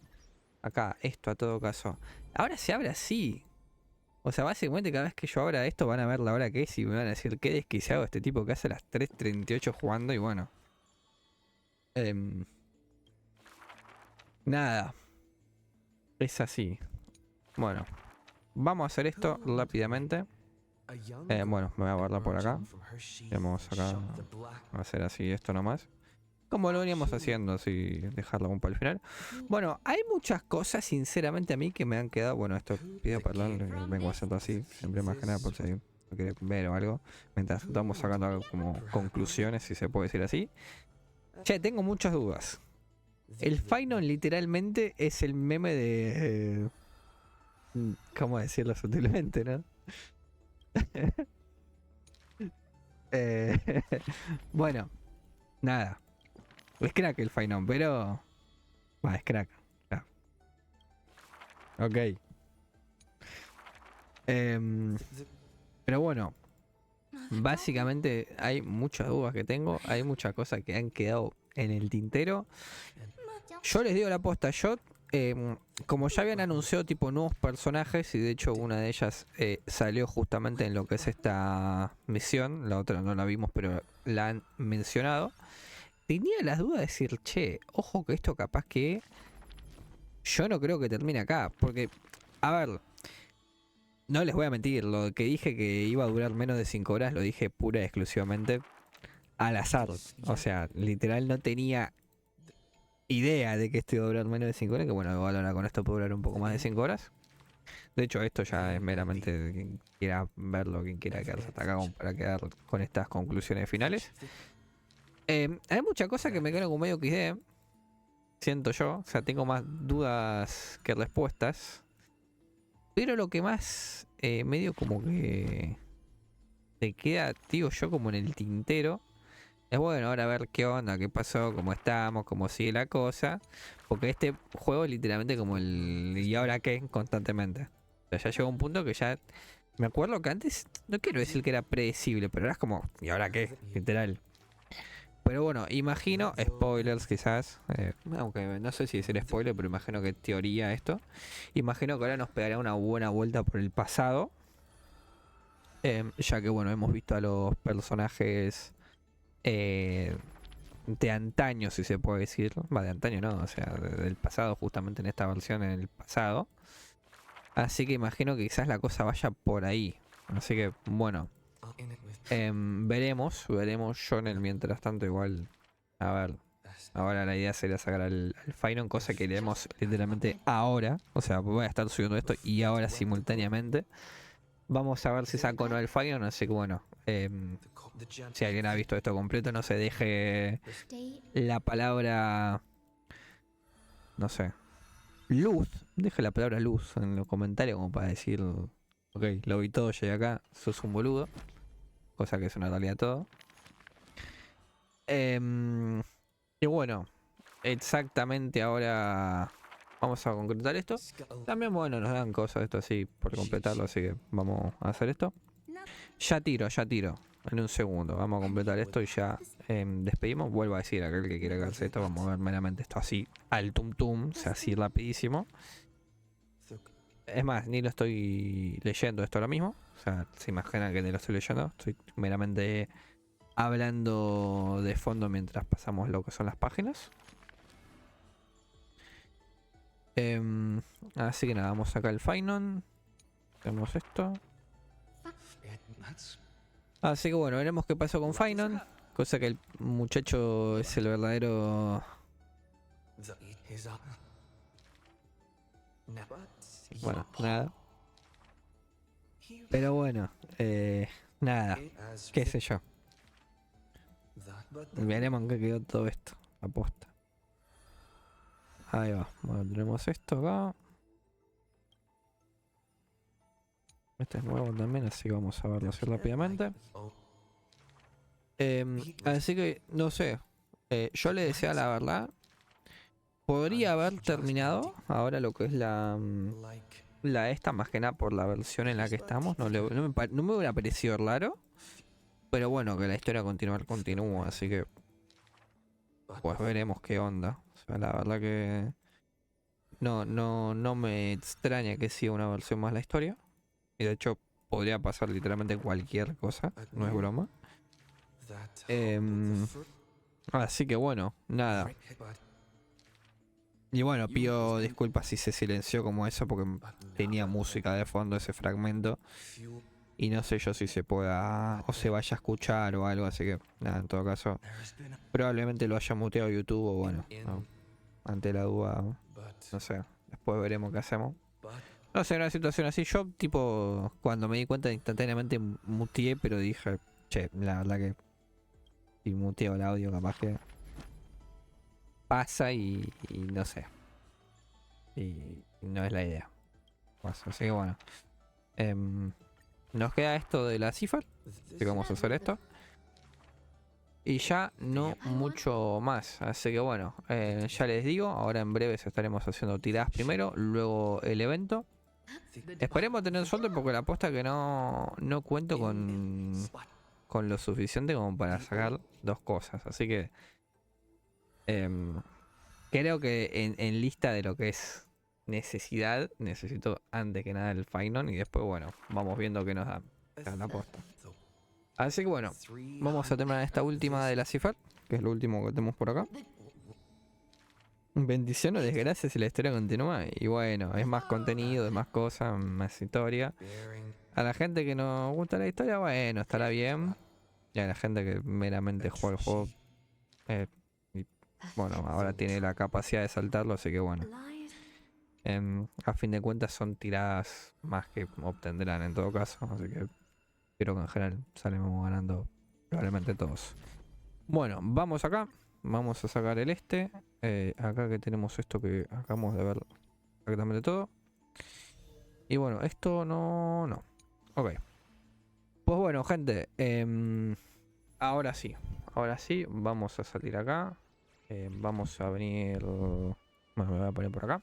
Acá, esto a todo caso. Ahora se abre así. O sea, básicamente cada vez que yo abra esto van a ver la hora que es y me van a decir qué desquiciado este tipo que hace las 3:38 jugando y bueno. Nada. Es así. Bueno. Vamos a hacer esto rápidamente. Bueno, me voy a guardar por acá. Vamos acá a hacer así esto nomás. Como lo veníamos haciendo, así dejarlo aún para el final. Bueno, hay muchas cosas, sinceramente, a mí que me han quedado. Bueno, esto pido perdón, vengo haciendo así, siempre más que nada por si no querés ver o algo. Mientras estamos sacando algo como conclusiones, si se puede decir así. Che, tengo muchas dudas. El Fainón literalmente es el meme de... ¿cómo decirlo sutilmente, no? Bueno, nada. Es crack el Fainón, pero... Va, es crack. Ya. Ok. Pero bueno. Básicamente hay muchas dudas que tengo. Hay muchas cosas que han quedado en el tintero. Yo les digo la posta. Yo, como ya habían anunciado tipo nuevos personajes, y de hecho una de ellas salió justamente en lo que es esta misión. La otra no la vimos, pero la han mencionado. Tenía las dudas de decir, che, ojo que esto capaz que... Yo no creo que termine acá. Porque, a ver, no les voy a mentir, lo que dije que iba a durar menos de 5 horas lo dije pura y exclusivamente al azar. O sea, literal no tenía idea de que esto iba a durar menos de 5 horas, que bueno, igual ahora con esto puede durar un poco más de 5 horas. De hecho, esto ya es meramente de quien quiera verlo, quien quiera quedarse hasta acá como para quedar con estas conclusiones finales. Hay muchas cosas que me quedan como medio que siento yo, o sea, tengo más dudas que respuestas. Pero lo que más medio como que te queda, digo yo, como en el tintero, es bueno, ahora a ver qué onda, qué pasó, cómo estamos, cómo sigue la cosa. Porque este juego es literalmente como el ¿y ahora qué? Constantemente. O sea, ya llegó un punto que ya... Me acuerdo que antes, no quiero decir que era predecible, pero era como ¿y ahora qué? Literal. Pero bueno, imagino, spoilers quizás, aunque no sé si decir spoiler, pero imagino que teoría esto. Imagino que ahora nos pegará una buena vuelta por el pasado. Ya que bueno, hemos visto a los personajes de antaño, si se puede decir. Va, de antaño no, o sea, del pasado, justamente en esta versión en el pasado. Así que imagino que quizás la cosa vaya por ahí. Así que bueno, veremos yo en el mientras tanto igual, a ver, ahora la idea sería sacar al Fainón, cosa que leemos literalmente ahora. O sea, voy a estar subiendo esto y ahora simultáneamente. Vamos a ver si saco o no el Fainón, así que bueno, si alguien ha visto esto completo, no se deje la palabra, no sé, luz, deje la palabra luz en los comentarios como para decir, ok, lo vi todo, llegué acá, sos un boludo, cosa que es una realidad todo. Y bueno, exactamente ahora vamos a concretar esto. También bueno, nos dan cosas de esto así por completarlo, así que vamos a hacer esto. Ya tiro, en un segundo, vamos a completar esto y ya despedimos. Vuelvo a decir a aquel que quiera hacerse esto, vamos a ver meramente esto así al tum tum, o sea, así rapidísimo. Es más, ni lo estoy leyendo esto ahora mismo, o sea, se imaginan que ni lo estoy leyendo, estoy meramente hablando de fondo mientras pasamos lo que son las páginas. Así que nada, vamos a sacar el Fainón. Tenemos esto. Así que bueno, veremos qué pasó con Fainón. Cosa que el muchacho es el verdadero... Bueno, nada. Pero bueno, nada. Qué sé yo. Veremos en qué quedó todo esto. Aposta. Ahí va. Bueno, tenemos esto acá. Este es nuevo también, así que vamos a verlo así rápidamente. Así que, no sé. Yo le decía la verdad. Podría haber terminado ahora lo que es la esta, más que nada por la versión en la que estamos. No me hubiera parecido raro. Pero bueno, que la historia continúa, así que pues veremos qué onda. O sea, la verdad que no me extraña que siga una versión más la historia. Y de hecho podría pasar literalmente cualquier cosa, no es broma. Así que bueno, nada. Y bueno, pido disculpas si se silenció como eso porque tenía música de fondo ese fragmento. Y no sé yo si se pueda o se vaya a escuchar o algo, así que nada, en todo caso probablemente lo haya muteado YouTube o bueno, no, ante la duda, no sé, después veremos qué hacemos. No sé, una situación así, yo tipo cuando me di cuenta instantáneamente muteé, pero dije, che, la verdad que si muteo el audio capaz que pasa y no sé. Y no es la idea. Así que bueno. Nos queda esto de la Cipher. Así que vamos a hacer esto. Y ya no mucho más. Así que bueno, ya les digo, ahora en breves estaremos haciendo tiradas primero, luego el evento. Esperemos tener suerte porque la apuesta que no cuento con lo suficiente como para sacar dos cosas. Así que creo que en lista de lo que es necesidad, necesito antes que nada el Fainón y después bueno, vamos viendo qué nos da la apuesta. Así que bueno, vamos a terminar esta última de la Cipher, que es lo último que tenemos por acá. bendición o desgracia si la historia continúa. Y bueno, es más contenido, es más cosas, más historia. A la gente que no gusta la historia, bueno, estará bien. Y a la gente que meramente juega el juego, y, bueno, ahora tiene la capacidad de saltarlo, así que bueno. A fin de cuentas son tiradas más que obtendrán en todo caso, así que espero que en general salimos ganando probablemente todos. Bueno, vamos acá, vamos a sacar el acá que tenemos esto que acabamos de ver exactamente todo. Y bueno, esto no. Ok. Pues bueno, gente, ahora sí, vamos a salir acá. Vamos a venir, bueno, me voy a poner por acá.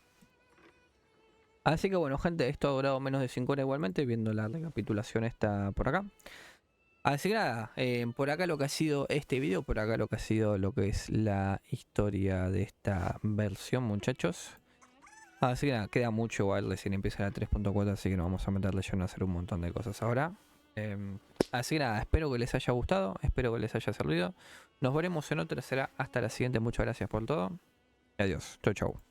Así que bueno, gente, esto ha durado menos de 5 horas igualmente, viendo la recapitulación esta por acá. Así que nada, por acá lo que ha sido este video, por acá lo que ha sido lo que es la historia de esta versión, muchachos. Así que nada, queda mucho igual, recién empieza la 3.4, así que nos vamos a meterle lleno a hacer un montón de cosas ahora. Así que nada, espero que les haya gustado, espero que les haya servido. Nos veremos en otra, será hasta la siguiente, muchas gracias por todo. Y adiós, chau chau.